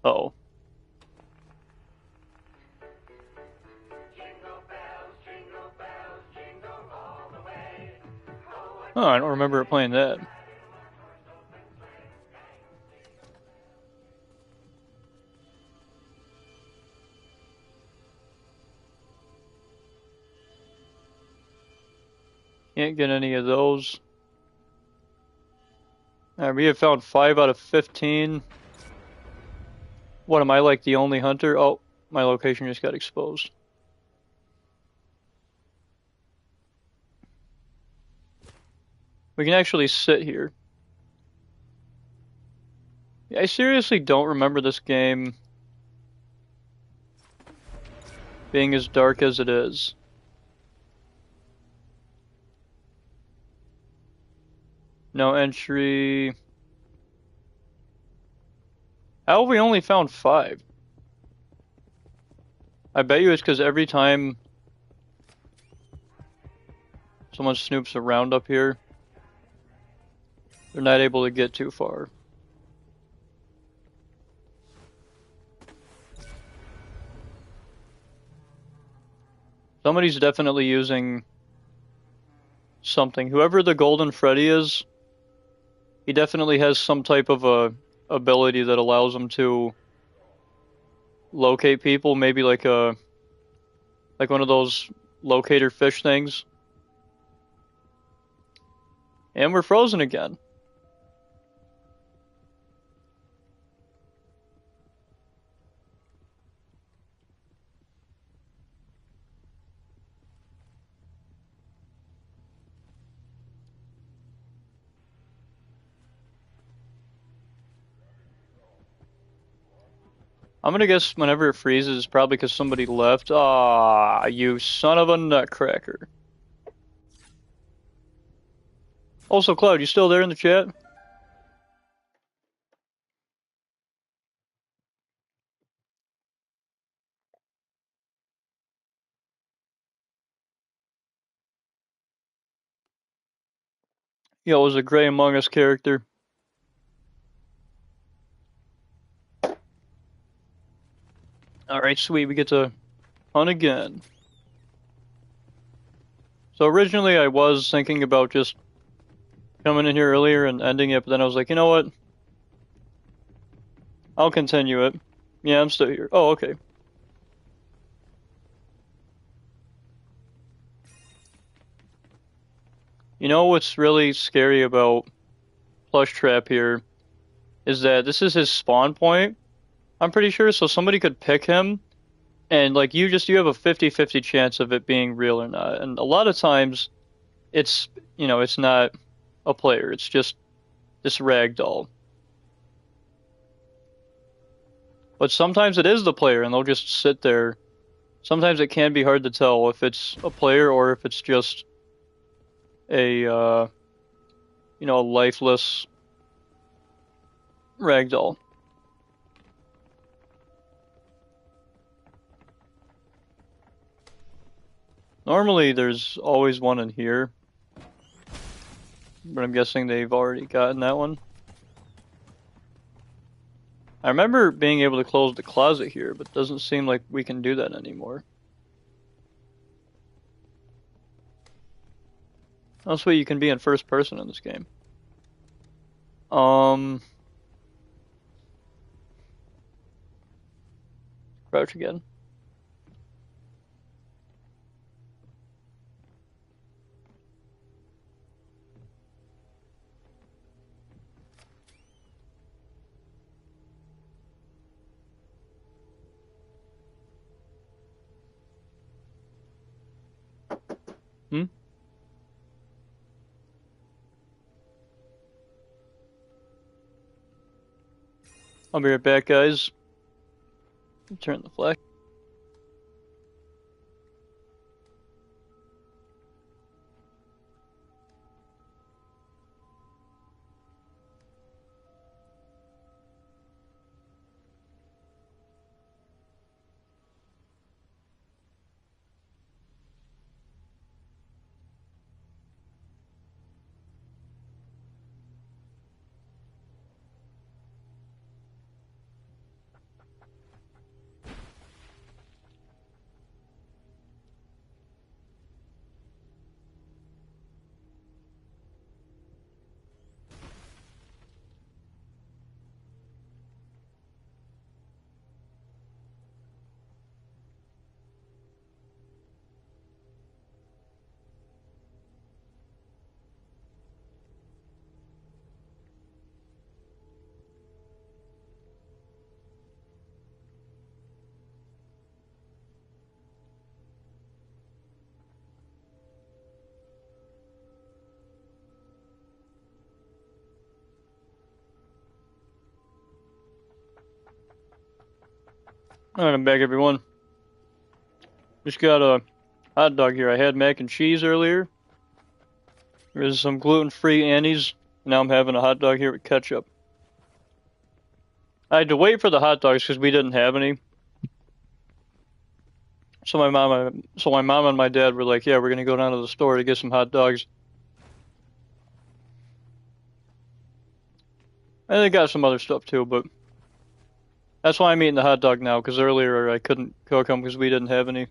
Speaker 1: Uh-oh. Oh, I don't remember it playing that. Can't get any of those. Alright, we have found 5 out of 15. What, am I like the only hunter? Oh, my location just got exposed. We can actually sit here. Yeah, I seriously don't remember this game being as dark as it is. No entry. How have we only found 5? I bet you it's because every time someone snoops around up here, they're not able to get too far. Somebody's definitely using something. Whoever the Golden Freddy is, he definitely has some type of a ability that allows him to locate people. Maybe like one of those locator fish things. And we're frozen again. I'm gonna guess whenever it freezes, it's probably because somebody left. Ah, you son of a nutcracker. Also, Cloud, you still there in the chat? Yo, it was a Gray Among Us character. Alright, sweet, we get to hunt again. So originally I was thinking about just coming in here earlier and ending it, but then I was like, you know what? I'll continue it. Yeah, I'm still here. Oh, okay. You know what's really scary about Plush Trap here is that this is his spawn point, I'm pretty sure, so somebody could pick him, and like you have a 50-50 chance of it being real or not. And a lot of times it's, it's not a player, it's just this ragdoll. But sometimes it is the player and they'll just sit there. Sometimes it can be hard to tell if it's a player or if it's just a lifeless ragdoll. Normally there's always one in here, but I'm guessing they've already gotten that one. I remember being able to close the closet here, but it doesn't seem like we can do that anymore. That's why you can be in first person in this game. Crouch again. I'll be right back, guys. Turn the flash. Alright, I'm back, everyone. Just got a hot dog here. I had mac and cheese earlier. There's some gluten-free Annie's. Now I'm having a hot dog here with ketchup. I had to wait for the hot dogs because we didn't have any. So my mom and my dad were like, "Yeah, we're gonna go down to the store to get some hot dogs." And they got some other stuff too, but that's why I'm eating the hot dog now, because earlier I couldn't cook them because we didn't have any.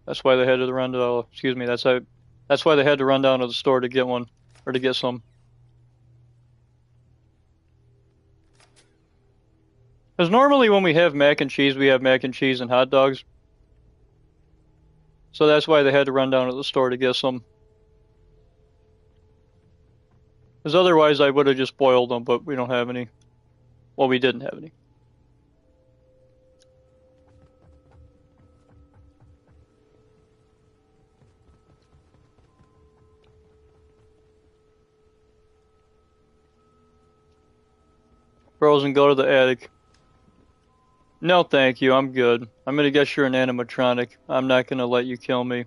Speaker 1: That's why they had to run to, excuse me, that's why they had to run down to the store to get one, or to get some. Because normally when we have mac and cheese, we have mac and cheese and hot dogs. So that's why they had to run down to the store to get some. Because otherwise I would have just boiled them, but we don't have any. Well, we didn't have any. Frozen, go to the attic. No, thank you. I'm good. I'm gonna guess you're an animatronic. I'm not gonna let you kill me.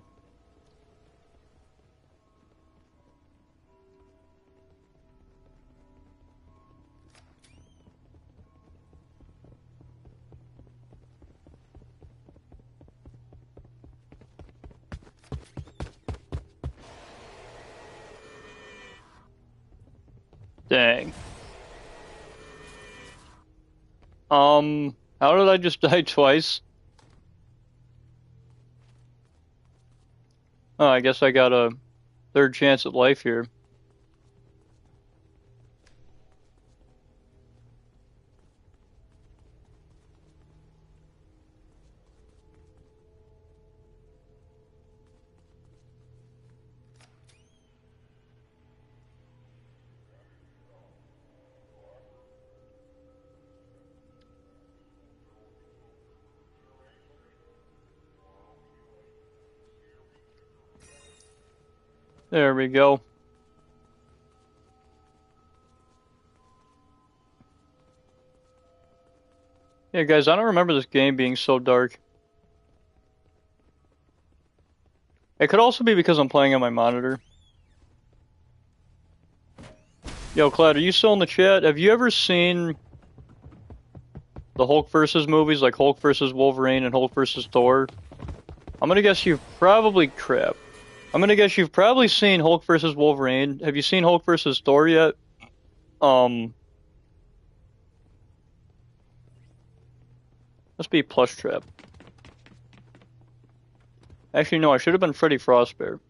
Speaker 1: Dang. How did I just die twice? Oh, I guess I got a third chance at life here. There we go. Yeah, guys, I don't remember this game being so dark. It could also be because I'm playing on my monitor. Yo, Cloud, are you still in the chat? Have you ever seen the Hulk versus movies, like Hulk versus Wolverine and Hulk versus Thor? I'm gonna guess you've probably crap. I'm gonna guess you've probably seen Hulk versus Wolverine. Have you seen Hulk versus Thor yet? Must be Plush Trap. Actually, no, I should have been Freddy Frostbear.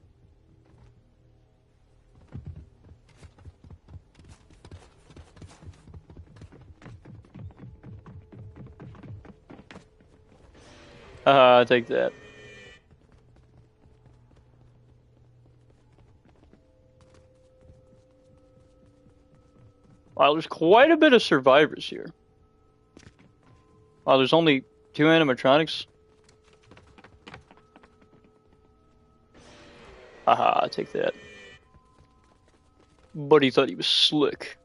Speaker 1: Haha, I take that. Wow, there's quite a bit of survivors here. Wow, there's only 2 animatronics. Haha, I take that. But he thought he was slick.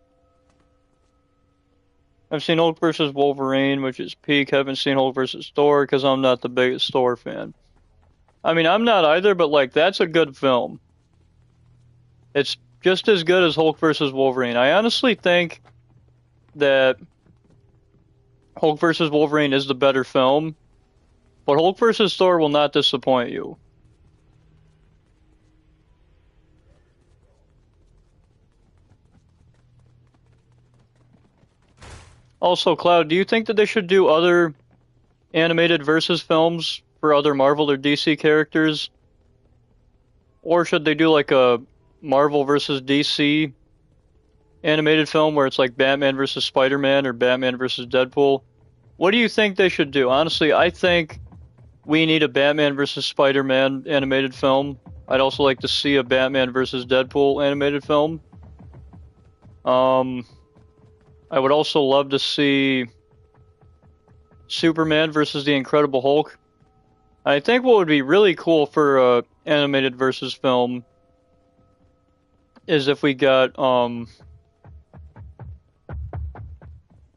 Speaker 1: I've seen Hulk vs. Wolverine, which is peak. Haven't seen Hulk vs. Thor because I'm not the biggest Thor fan. I mean, I'm not either, but like, that's a good film. It's just as good as Hulk vs. Wolverine. I honestly think that Hulk vs. Wolverine is the better film, but Hulk vs. Thor will not disappoint you. Also, Cloud, do you think that they should do other animated versus films for other Marvel or DC characters? Or should they do like a Marvel versus DC animated film where it's like Batman versus Spider-Man or Batman versus Deadpool? What do you think they should do? Honestly, I think we need a Batman versus Spider-Man animated film. I'd also like to see a Batman versus Deadpool animated film. I would also love to see Superman versus the Incredible Hulk. I think what would be really cool for a animated versus film is if we got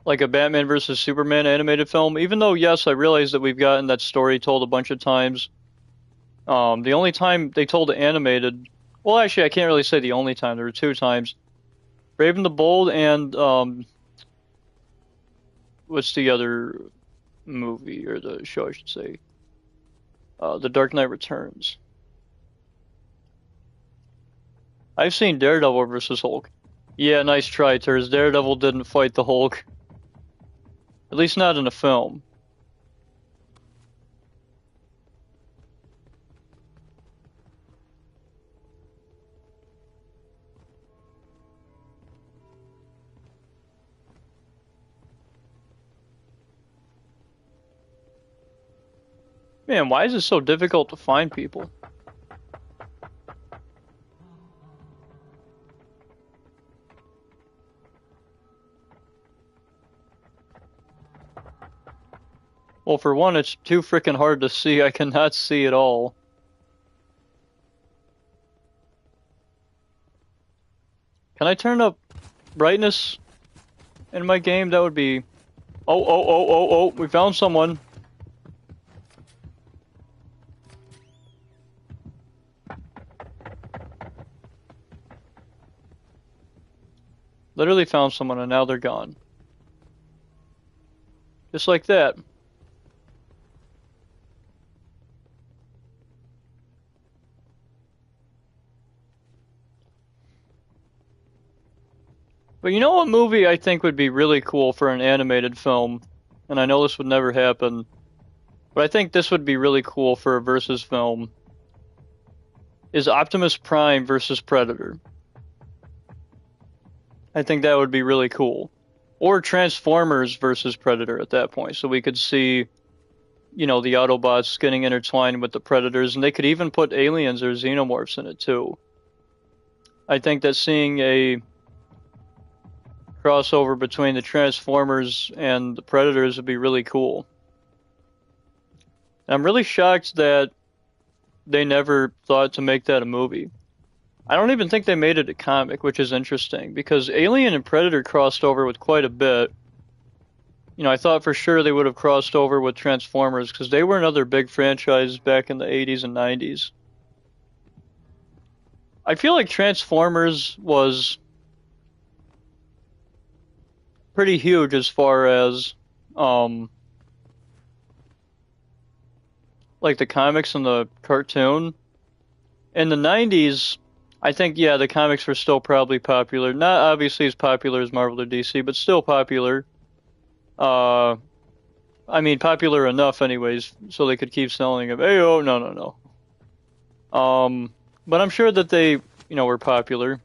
Speaker 1: like a Batman versus Superman animated film. Even though, yes, I realize that we've gotten that story told a bunch of times. The only time they told it animated, well, actually, I can't really say the only time. There were 2 times. Brave and the Bold and what's the other movie, or the show, I should say? The Dark Knight Returns. I've seen Daredevil versus Hulk. Yeah, nice try, Turs. Daredevil didn't fight the Hulk. At least not in a film. Man, why is it so difficult to find people? Well, for one, it's too freaking hard to see. I cannot see at all. Can I turn up brightness in my game? That would be... Oh, we found someone. Literally found someone and now they're gone. Just like that. But you know what movie I think would be really cool for an animated film? and I know this would never happen, but I think this would be really cool for a versus film, is Optimus Prime versus Predator. I think that would be really cool. Or Transformers versus Predator at that point, so we could see, you know, the Autobots getting intertwined with the Predators, and they could even put aliens or xenomorphs in it too. I think that seeing a crossover between the Transformers and the Predators would be really cool. I'm really shocked that they never thought to make that a movie. I don't even think they made it a comic, which is interesting, because Alien and Predator crossed over with quite a bit. You know, I thought for sure they would have crossed over with Transformers, because they were another big franchise back in the 80s and 90s. I feel like Transformers was pretty huge as far as, like the comics and the cartoon. In the 90s, I think, yeah, the comics were still probably popular. Not obviously as popular as Marvel or DC, but still popular. I mean, popular enough anyways, so they could keep selling them. Hey, oh, no. But I'm sure that they, you know, were popular.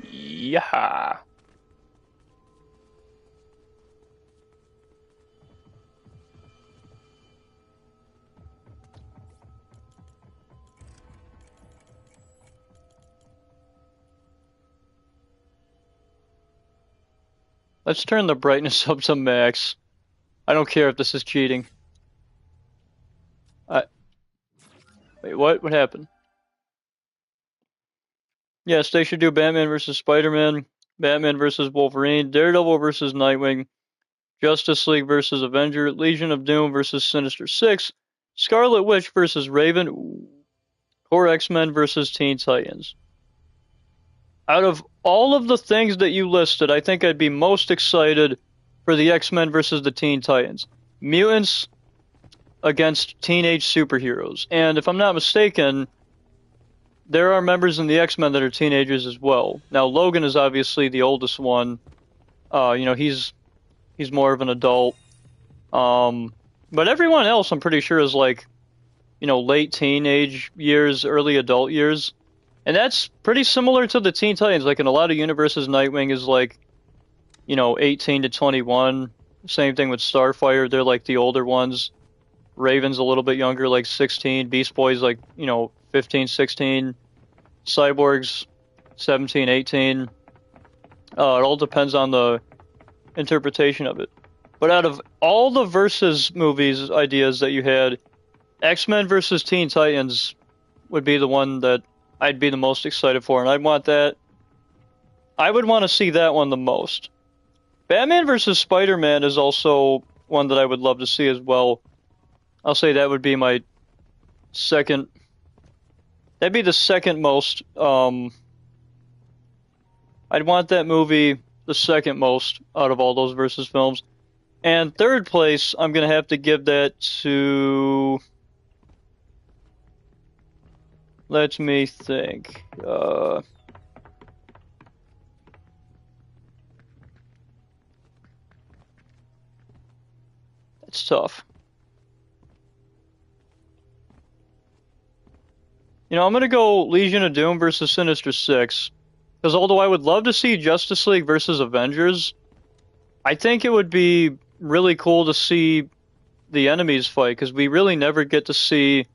Speaker 1: Yeah. Let's turn the brightness up to max. I don't care if this is cheating. Wait, what? What happened? Yes, they should do Batman versus Spider-Man, Batman versus Wolverine, Daredevil versus Nightwing, Justice League versus Avenger, Legion of Doom versus Sinister Six, Scarlet Witch versus Raven, or X-Men versus Teen Titans. Out of all of the things that you listed, I think I'd be most excited for the X-Men versus the Teen Titans. Mutants against teenage superheroes. And if I'm not mistaken, there are members in the X-Men that are teenagers as well. Now, Logan is obviously the oldest one. You know, he's more of an adult. But everyone else, I'm pretty sure, is like, you know, late teenage years, early adult years. And that's pretty similar to the Teen Titans. Like, in a lot of universes, Nightwing is like, you know, 18 to 21. Same thing with Starfire. They're like the older ones. Raven's a little bit younger, like 16. Beast Boy's like, you know, 15, 16. Cyborg's 17, 18. It all depends on the interpretation of it. But out of all the versus movies ideas that you had, X-Men versus Teen Titans would be the one that I'd be the most excited for, and I'd want that. I would want to see that one the most. Batman versus Spider-Man is also one that I would love to see as well. I'll say that would be my second. That'd be the second most. I'd want that movie the second most out of all those versus films. And third place, I'm going to have to give that to. Let me think. It's tough. You know, I'm going to go Legion of Doom versus Sinister Six. Because although I would love to see Justice League versus Avengers, I think it would be really cool to see the enemies fight. Because we really never get to see,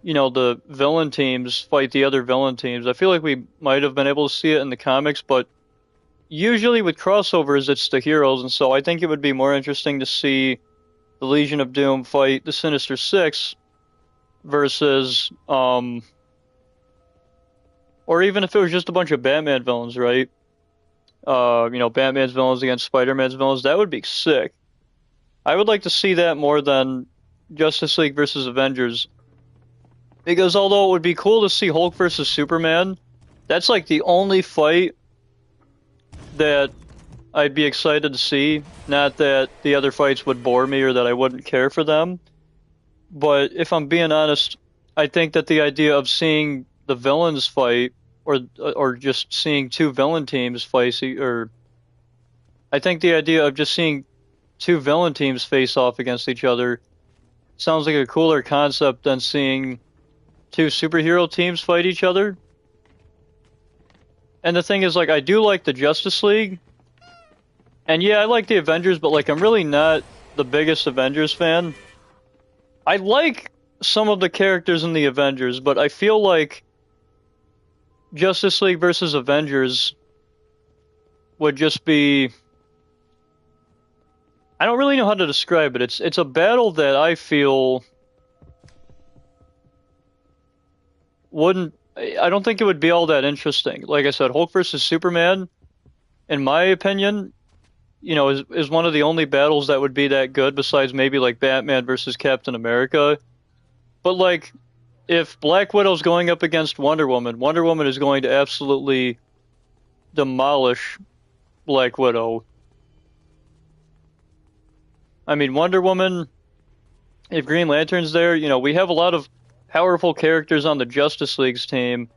Speaker 1: you know, the villain teams fight the other villain teams. I feel like we might have been able to see it in the comics, but usually with crossovers, it's the heroes. And so I think it would be more interesting to see the Legion of Doom fight the Sinister Six versus, or even if it was just a bunch of Batman villains, right? You know, Batman's villains against Spider-Man's villains, that would be sick. I would like to see that more than Justice League versus Avengers. Because although it would be cool to see Hulk versus Superman, that's like the only fight that I'd be excited to see. Not that the other fights would bore me or that I wouldn't care for them. But if I'm being honest, I think that the idea of seeing the villains fight or just seeing two villain teams face, or I think the idea of just seeing two villain teams face off against each other sounds like a cooler concept than seeing two superhero teams fight each other. And the thing is, like, I do like the Justice League, and yeah, I like the Avengers, but like, I'm really not the biggest Avengers fan. I like some of the characters in the Avengers, but I feel like Justice League versus Avengers would just be... I don't really know how to describe it. It's a battle that I feel wouldn't... I don't think it would be all that interesting. Like I said, Hulk versus Superman, in my opinion, you know, is one of the only battles that would be that good, besides maybe like Batman versus Captain America. But like, if Black Widow's going up against Wonder Woman, Wonder Woman is going to absolutely demolish Black Widow. I mean, Wonder Woman, if Green Lantern's there, you know, we have a lot of powerful characters on the Justice League's team.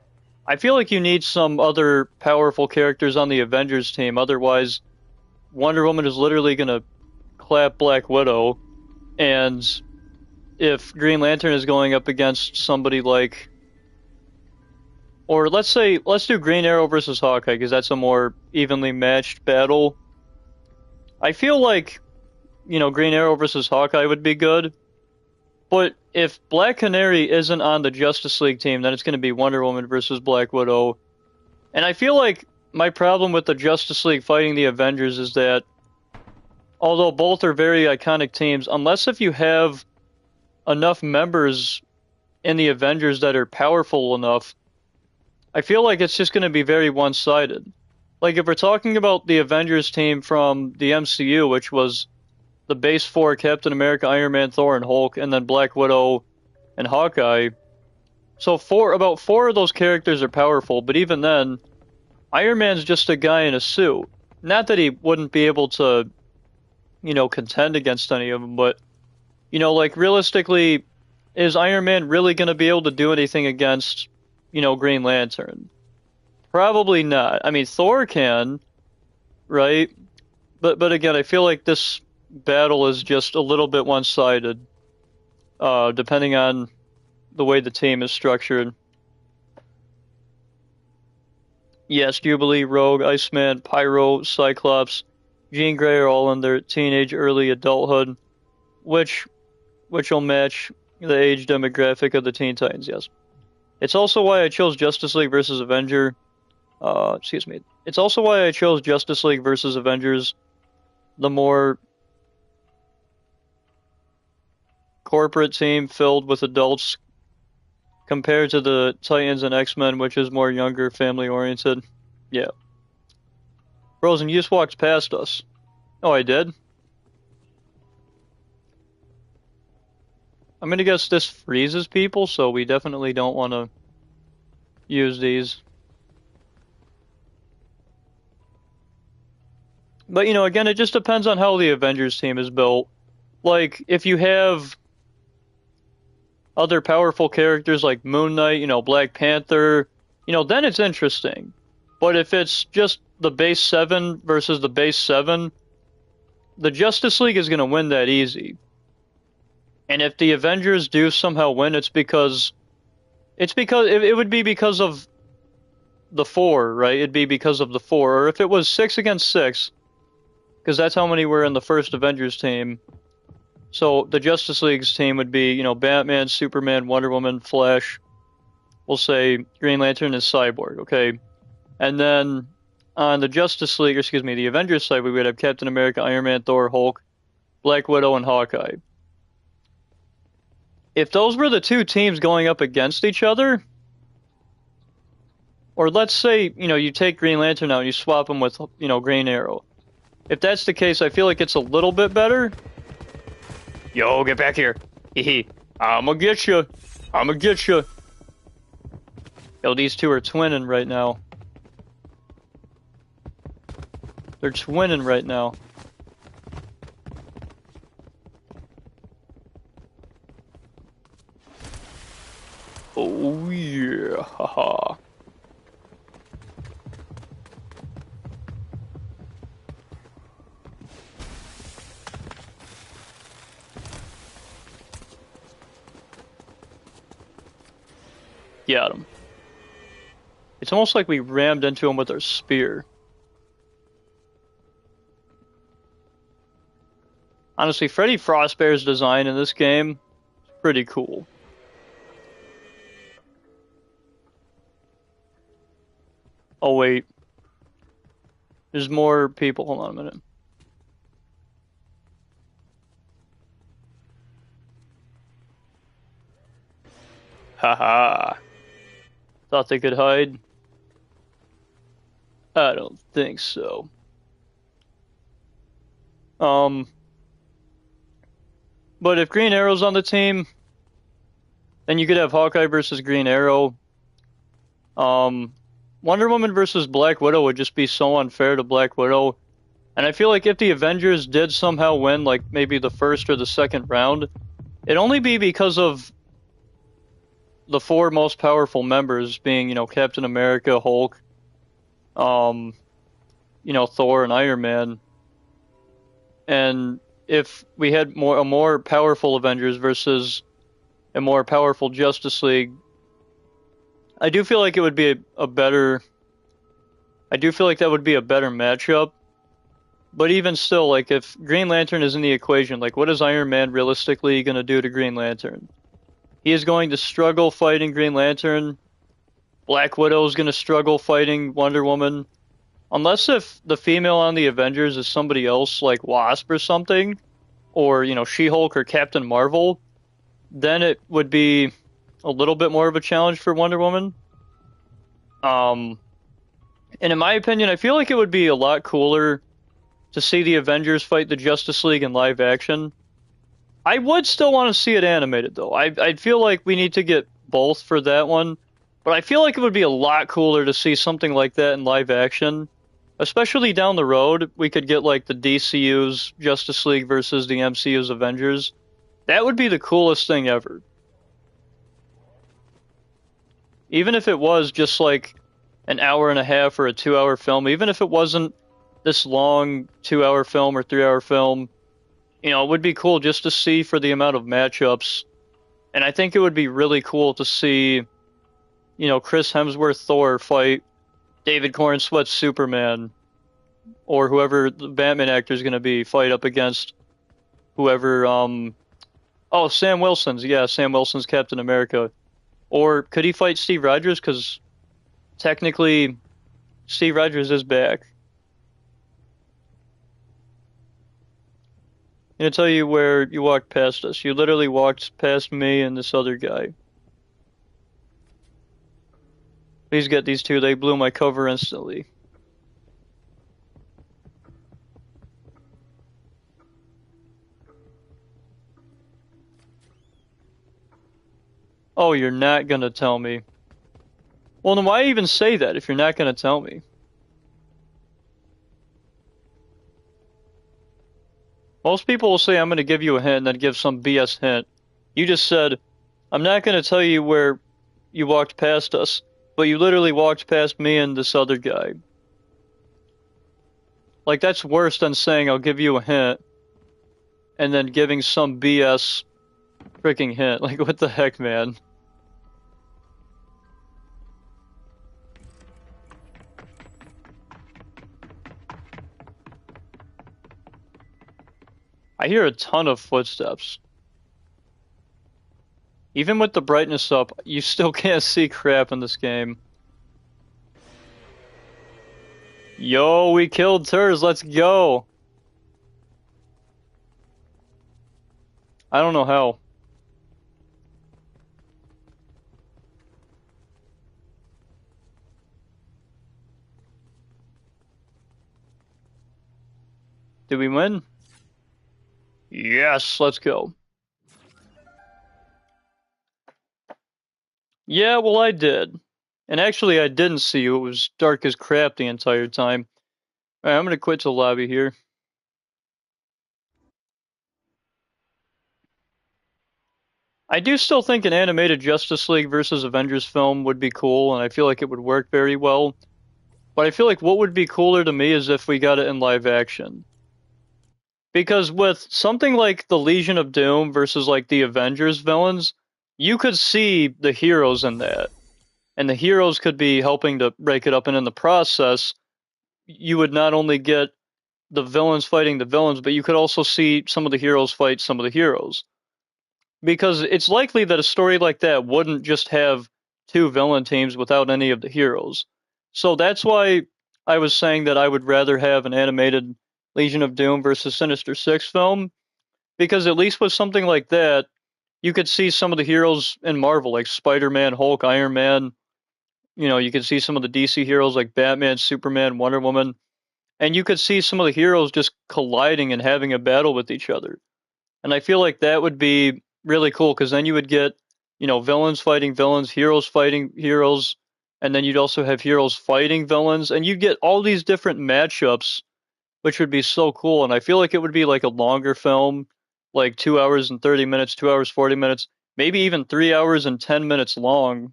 Speaker 1: I feel like you need some other powerful characters on the Avengers team, otherwise Wonder Woman is literally gonna clap Black Widow, and if Green Lantern is going up against somebody like... Or let's do Green Arrow versus Hawkeye, because that's a more evenly matched battle. I feel like, you know, Green Arrow versus Hawkeye would be good. But if Black Canary isn't on the Justice League team, then it's going to be Wonder Woman versus Black Widow. And I feel like my problem with the Justice League fighting the Avengers is that, although both are very iconic teams, unless if you have enough members in the Avengers that are powerful enough, I feel like it's just going to be very one-sided. Like, if we're talking about the Avengers team from the MCU, which was the base four: Captain America, Iron Man, Thor, and Hulk, and then Black Widow and Hawkeye. So about four of those characters are powerful, but even then, Iron Man's just a guy in a suit. Not that he wouldn't be able to, you know, contend against any of them, but, you know, like, realistically, is Iron Man really going to be able to do anything against, you know, Green Lantern? Probably not. I mean, Thor can, right? But again, I feel like this battle is just a little bit one-sided, depending on the way the team is structured. Yes, Jubilee, Rogue, Iceman, Pyro, Cyclops, Jean Grey are all in their teenage, early adulthood, which will match the age demographic of the Teen Titans, yes. It's also why I chose Justice League versus Avenger. It's also why I chose Justice League versus Avengers, the more corporate team filled with adults, compared to the Titans and X-Men, which is more younger, family-oriented. Yeah. Frozen, you just walked past us. Oh, I did? I'm gonna guess this freezes people, so we definitely don't want to use these. But, you know, again, it just depends on how the Avengers team is built. Like, if you have other powerful characters like Moon Knight, you know, Black Panther, you know, then it's interesting. But if it's just the base 7 versus the base 7, the Justice League is going to win that easy. And if the Avengers do somehow win, it would be because of the 4, right? It'd be because of the 4. Or if it was 6 against 6, because that's how many were in the first Avengers team. So the Justice League's team would be, you know, Batman, Superman, Wonder Woman, Flash, we'll say Green Lantern and Cyborg, okay? And then on the the Avengers side, we would have Captain America, Iron Man, Thor, Hulk, Black Widow, and Hawkeye. If those were the two teams going up against each other, or let's say, you know, you take Green Lantern out and you swap him with, you know, Green Arrow. If that's the case, I feel like it's a little bit better. Yo, get back here. Hee. I'ma get you. I'ma get you. Yo, these two are twinning right now. They're twinning right now. Oh yeah, haha. Got him. It's almost like we rammed into him with our spear. Honestly, Freddy Frostbear's design in this game is pretty cool. Oh wait. There's more people. Hold on a minute. Haha. Thought they could hide? I don't think so. But if Green Arrow's on the team, then you could have Hawkeye versus Green Arrow. Wonder Woman versus Black Widow would just be so unfair to Black Widow. And I feel like if the Avengers did somehow win, like maybe the first or the second round, it'd only be because of the four most powerful members being, Captain America, Hulk, Thor, and Iron Man. And if we had a more powerful Avengers versus a more powerful Justice League, I do feel like it would be a better. I do feel like that would be a better matchup. But even still, like if Green Lantern is in the equation, like what is Iron Man realistically going to do to Green Lantern? He is going to struggle fighting Green Lantern. Black Widow is going to struggle fighting Wonder Woman. Unless if the female on the Avengers is somebody else, like Wasp or something, or, She-Hulk or Captain Marvel, then it would be a little bit more of a challenge for Wonder Woman. And in my opinion, I feel like it would be a lot cooler to see the Avengers fight the Justice League in live action. I would still want to see it animated, though. I'd feel like we need to get both for that one. But I feel like it would be a lot cooler to see something like that in live action. Especially down the road, we could get like the DCU's Justice League versus the MCU's Avengers. That would be the coolest thing ever. Even if it was just like an hour and a half or a 2-hour film, even if it wasn't this long 2-hour film or 3-hour film, it would be cool just to see for the amount of matchups. And I think it would be really cool to see, Chris Hemsworth Thor fight David Corenswet Superman, or whoever the Batman actor is going to be, fight up against whoever, Sam Wilson's, Sam Wilson's Captain America. Or could he fight Steve Rogers? Because technically, Steve Rogers is back. I'm going to tell you where you walked past us. You literally walked past me and this other guy. Please get these two. They blew my cover instantly. Oh, you're not going to tell me. Well, then why even say that if you're not going to tell me? Most people will say I'm going to give you a hint and then give some BS hint. You just said, I'm not going to tell you where you walked past us, but you literally walked past me and this other guy. Like, that's worse than saying I'll give you a hint and then giving some BS freaking hint. Like, what the heck, man? I hear a ton of footsteps. Even with the brightness up, you still can't see crap in this game. Yo, we killed Turs, let's go! I don't know how. Did we win? Yes, let's go. Yeah, well, I did. And actually, I didn't see you. It was dark as crap the entire time. Alright, I'm gonna quit the lobby here. I do still think an animated Justice League versus Avengers film would be cool, and I feel like it would work very well. But I feel like what would be cooler to me is if we got it in live action. Because with something like the Legion of Doom versus like the Avengers villains, you could see the heroes in that. and the heroes could be helping to break it up, and in the process, you would not only get the villains fighting the villains, but you could also see some of the heroes fight some of the heroes. Because it's likely that a story like that wouldn't just have two villain teams without any of the heroes. So that's why I was saying that I would rather have an animated Legion of Doom versus Sinister Six film, because at least with something like that, you could see some of the heroes in Marvel, like Spider-Man, Hulk, Iron Man. You know, you could see some of the DC heroes like Batman, Superman, Wonder Woman, and you could see some of the heroes just colliding and having a battle with each other. And I feel like that would be really cool, because then you would get, villains fighting villains, heroes fighting heroes, and then you'd also have heroes fighting villains, and you'd get all these different matchups, which would be so cool. And I feel like it would be like a longer film, like 2 hours and 30 minutes, 2 hours, 40 minutes, maybe even 3 hours and 10 minutes long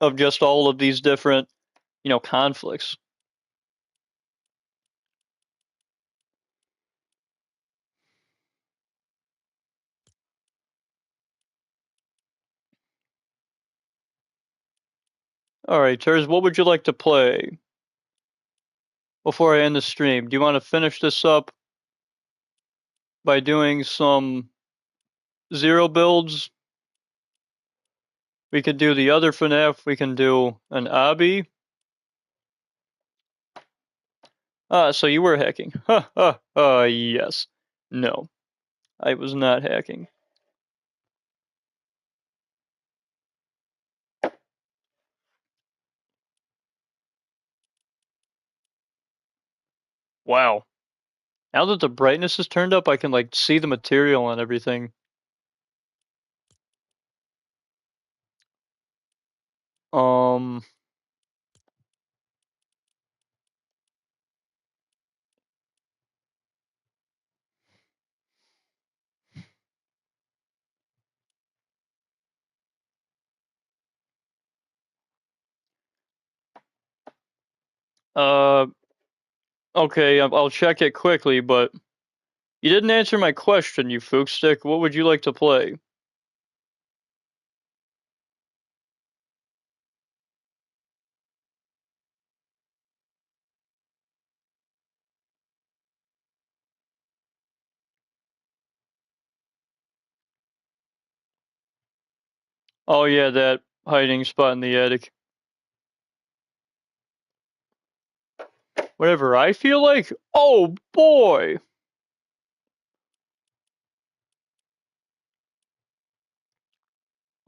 Speaker 1: of just all of these different, conflicts. All right, Ters, what would you like to play before I end the stream? Do you want to finish this up by doing some zero builds? We could do the other FNAF. We can do an obby. So you were hacking. Yes. No, I was not hacking. Wow. Now that the brightness is turned up, I can like see the material and everything. Um. Uh. Okay, I'll check it quickly, but you didn't answer my question, you fookstick. What would you like to play? Oh yeah, that hiding spot in the attic. Whatever I feel like? Oh boy!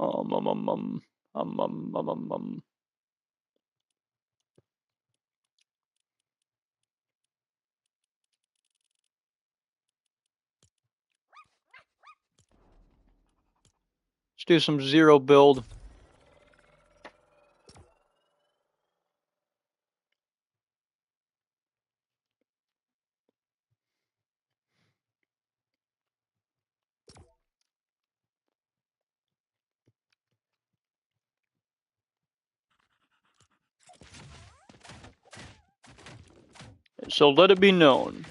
Speaker 1: Um, um, um, um, um. Let's do some zero build. So let it be known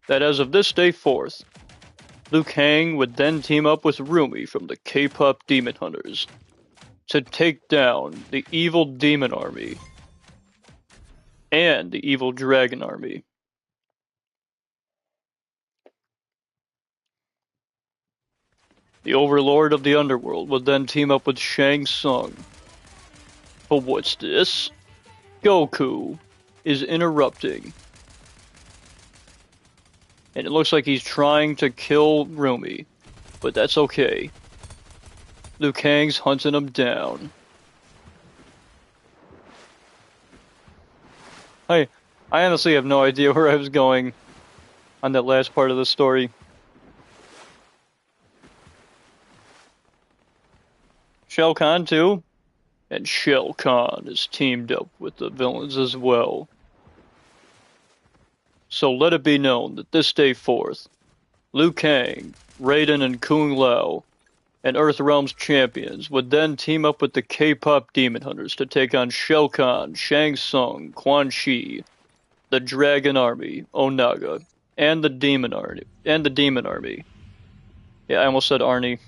Speaker 1: that as of this day forth, Liu Kang would then team up with Rumi from the K-pop Demon Hunters to take down the evil demon army and the evil dragon army. The overlord of the underworld would then team up with Shang Tsung. But what's this? Goku is interrupting. And it looks like he's trying to kill Rumi, but that's okay. Liu Kang's hunting him down. I honestly have no idea where I was going on that last part of the story. Shao Kahn too? And Shao Kahn is teamed up with the villains as well. So let it be known that this day forth, Liu Kang, Raiden, and Kung Lao, and Earthrealm's champions would then team up with the K-pop Demon Hunters to take on Shao Kahn, Shang Tsung, Quan Chi, the Dragon Army, Onaga, and the Demon Army. Yeah, I almost said Arnie.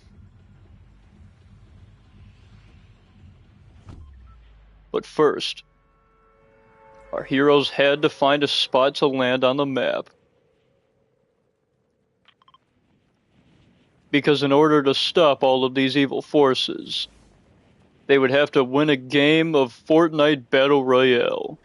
Speaker 1: But first, our heroes had to find a spot to land on the map. Because in order to stop all of these evil forces, they would have to win a game of Fortnite Battle Royale.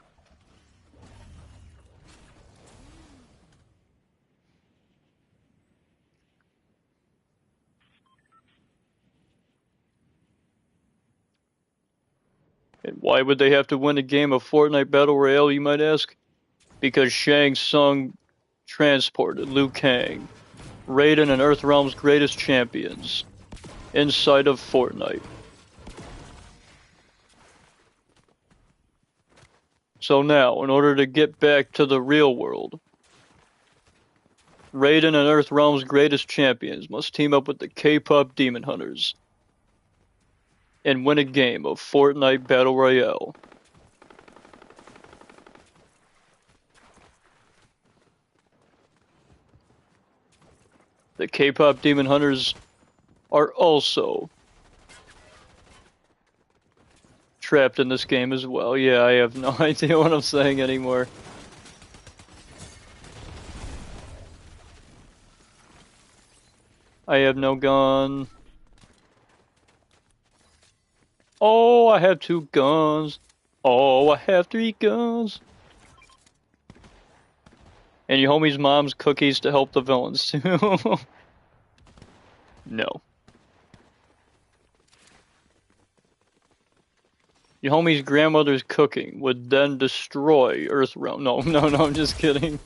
Speaker 1: And why would they have to win a game of Fortnite Battle Royale, you might ask? Because Shang Tsung transported Liu Kang, Raiden and Earthrealm's greatest champions, inside of Fortnite. So now, in order to get back to the real world, Raiden and Earthrealm's greatest champions must team up with the K-pop Demon Hunters and win a game of Fortnite Battle Royale. The K-pop Demon Hunters are also trapped in this game as well. Yeah, I have no idea what I'm saying anymore. I have no gun. Oh, I have 2 guns. Oh, I have 3 guns. And your homie's mom's cookies to help the villains too. No. Your homie's grandmother's cooking would then destroy Earthrealm. No, I'm just kidding.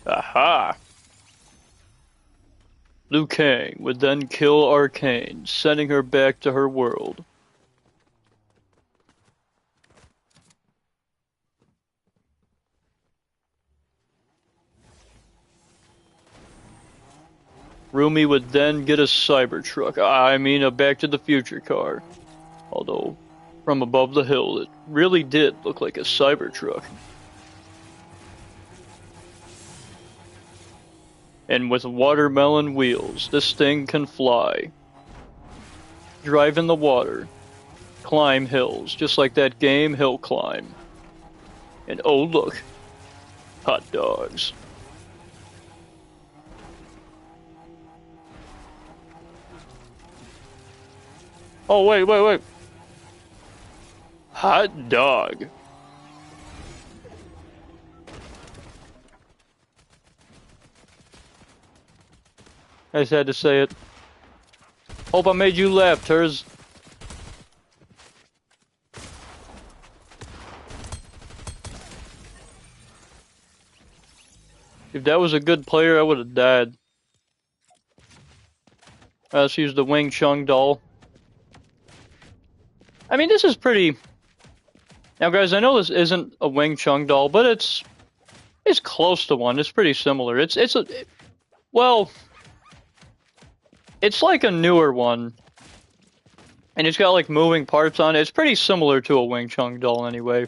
Speaker 1: Aha! Liu Kang would then kill Arcane, sending her back to her world. Rumi would then get a Cybertruck. I mean a Back to the Future car. Although, from above the hill, it really did look like a Cybertruck. And with watermelon wheels, this thing can fly, drive in the water, climb hills, just like that game Hill Climb. And oh look, hot dogs. Oh wait. Hot dog. I just had to say it. Hope I made you laugh, Turs. If that was a good player, I would have died. Let's use the Wing Chun doll. I mean, this is pretty... Now, guys, I know this isn't a Wing Chun doll, but it's close to one. It's pretty similar. Well... It's like a newer one, and it's got like moving parts on it. It's pretty similar to a Wing Chun doll anyway.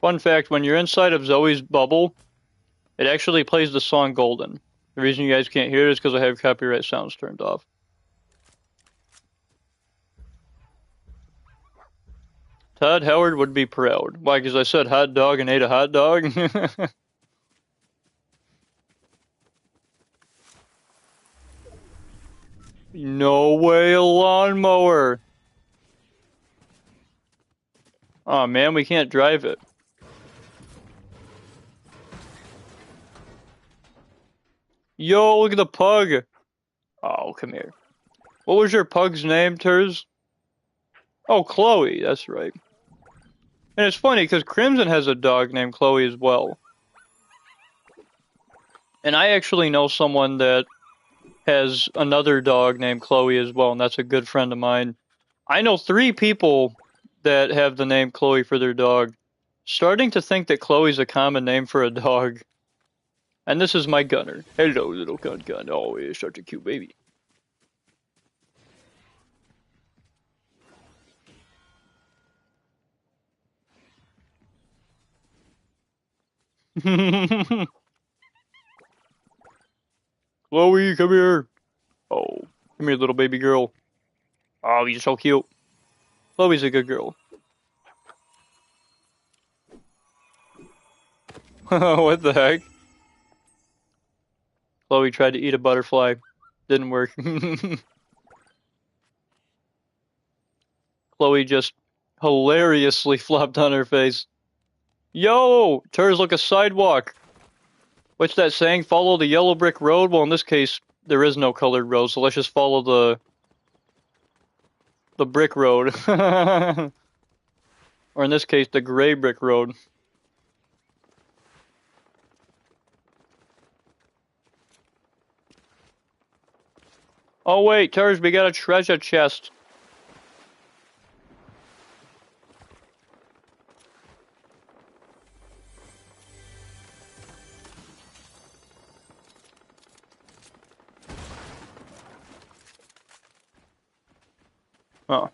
Speaker 1: Fun fact, when you're inside of Zoe's bubble, it actually plays the song Golden. The reason you guys can't hear it is because I have copyright sounds turned off. Todd Howard would be proud. Why? Because I said hot dog and ate a hot dog? No way, a lawnmower. Oh man, we can't drive it. Yo, look at the pug. Oh, come here. What was your pug's name, Turs? Oh, Chloe, that's right. And it's funny, because Crimson has a dog named Chloe as well. And I actually know someone that has another dog named Chloe as well, and that's a good friend of mine. I know 3 people that have the name Chloe for their dog. Starting to think that Chloe's a common name for a dog. And this is my Gunner. Hello, little gun. Oh, he's such a cute baby. Chloe, come here. Oh, come here, little baby girl. Oh, you're so cute. Chloe's a good girl. What the heck? Chloe tried to eat a butterfly. Didn't work. Chloe just hilariously flopped on her face. Yo! Turns like a sidewalk. What's that saying? Follow the yellow brick road? Well, in this case, there is no colored road, so let's just follow the brick road. Or in this case, the gray brick road. Oh wait, Turs, we got a treasure chest. Oh.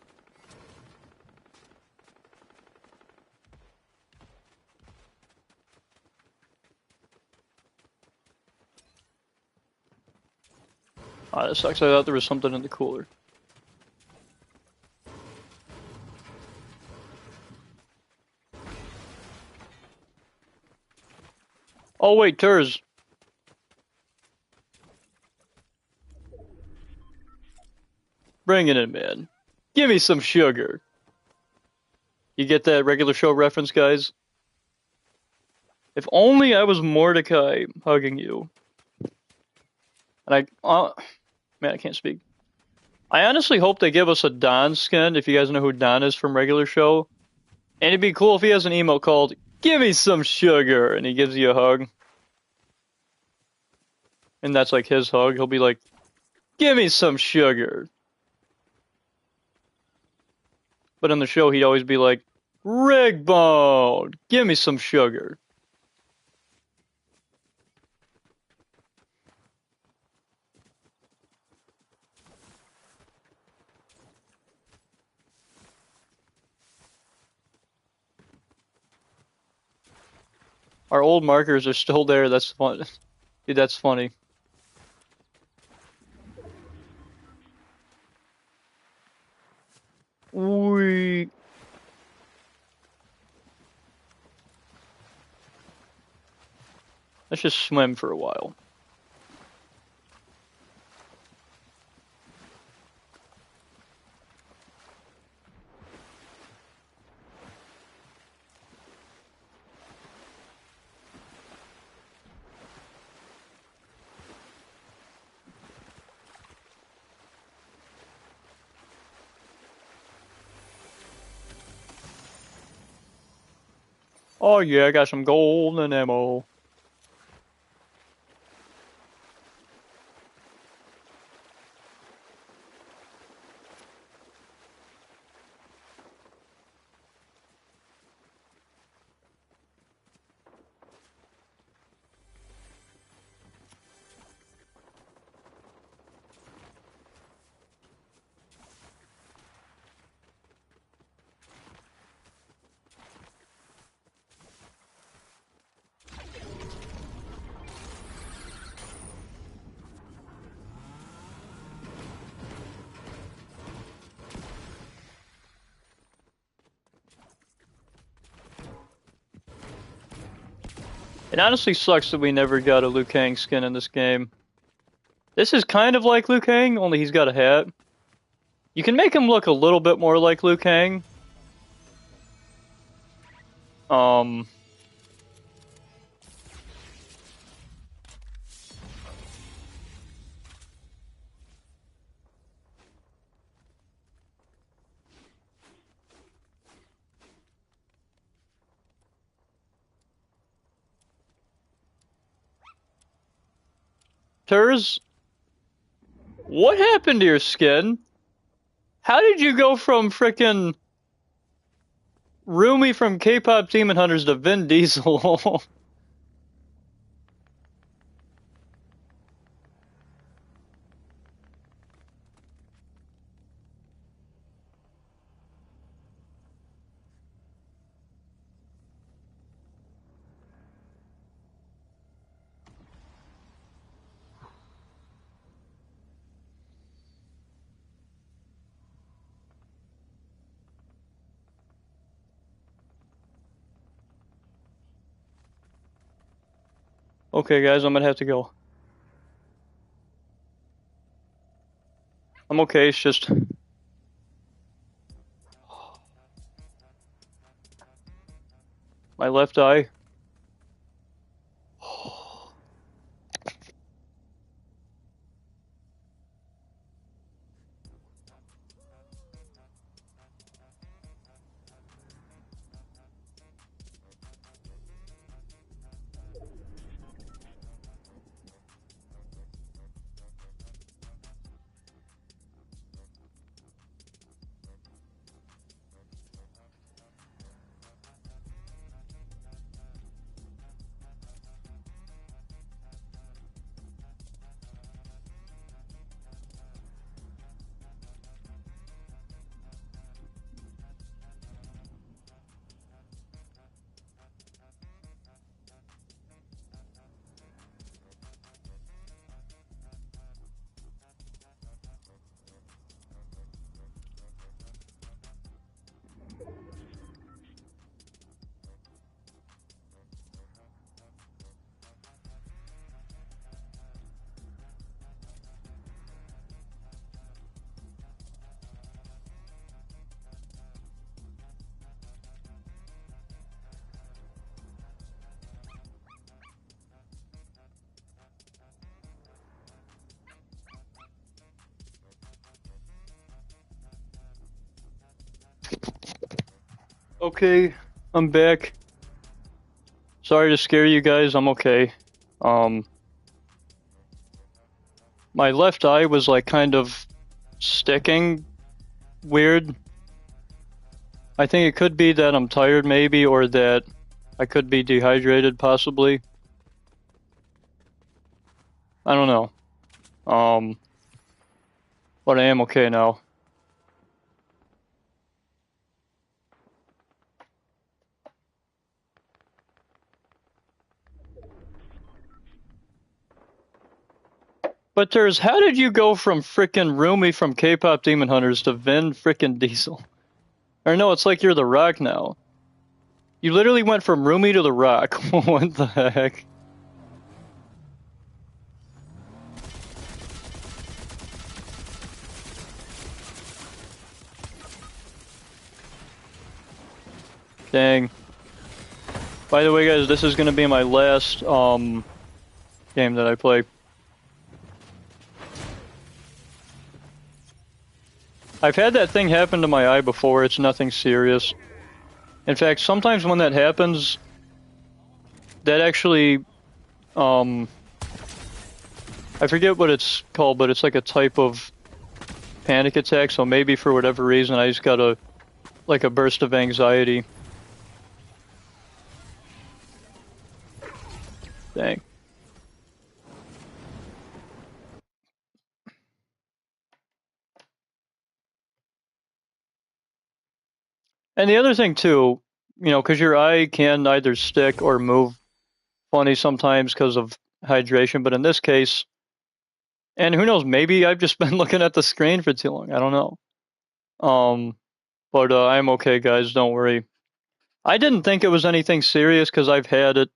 Speaker 1: Ah, that sucks. I thought there was something in the cooler. Oh wait, Turs. Bring it in, man. Give me some sugar. You get that regular show reference, guys? If only I was Mordecai hugging you. And man, I can't speak. I honestly hope they give us a Don skin, if you guys know who Don is from regular show. And it'd be cool if he has an emote called, "Give me some sugar," and he gives you a hug. And that's like his hug. He'll be like, "Give me some sugar." But in the show, he'd always be like, "Rigbone, give me some sugar." Our old markers are still there. That's fun. Dude, that's funny. We. Let's just swim for a while. Oh yeah, I got some golden ammo. It honestly sucks that we never got a Liu Kang skin in this game. This is kind of like Liu Kang, only he's got a hat. You can make him look a little bit more like Liu Kang. Um, Turs, what happened to your skin? How did you go from frickin' Rumi from K-pop Demon Hunters to Vin Diesel? Okay, guys, I'm gonna have to go. I'm okay, it's just... my left eye. Okay, I'm back. Sorry to scare you guys, I'm okay. My left eye was like kind of sticking weird. I think it could be that I'm tired maybe, or that I could be dehydrated possibly. I don't know. But I am okay now. But there's, how did you go from frickin' Rumi from K-pop Demon Hunters to Vin frickin' Diesel? Or no, it's like you're The Rock now. You literally went from Rumi to The Rock. What the heck? Dang. By the way, guys, this is gonna be my last, game that I play. I've had that thing happen to my eye before, it's nothing serious. In fact, sometimes when that happens, that actually, I forget what it's called, but it's like a type of panic attack, so maybe for whatever reason I just got a burst of anxiety. Dang. And the other thing too, you know, because your eye can either stick or move funny sometimes because of hydration, but in this case, and who knows, maybe I've just been looking at the screen for too long, I don't know. But I'm okay, guys, don't worry. I didn't think it was anything serious because I've had it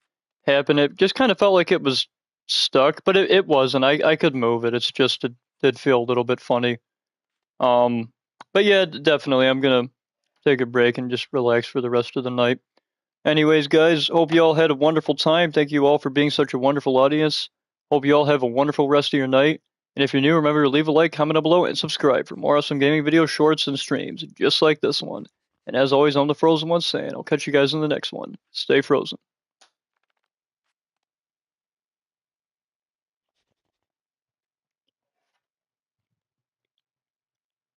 Speaker 1: happen. It just kind of felt like it was stuck, but it wasn't. I could move it. It's just, it did feel a little bit funny. But yeah, definitely, I'm gonna take a break and just relax for the rest of the night. Anyways, guys, hope you all had a wonderful time. Thank you all for being such a wonderful audience. Hope you all have a wonderful rest of your night. And if you're new, remember to leave a like, comment down below, and subscribe for more awesome gaming videos, shorts, and streams, just like this one. And as always, I'm the Frozen One saying, I'll catch you guys in the next one. Stay frozen.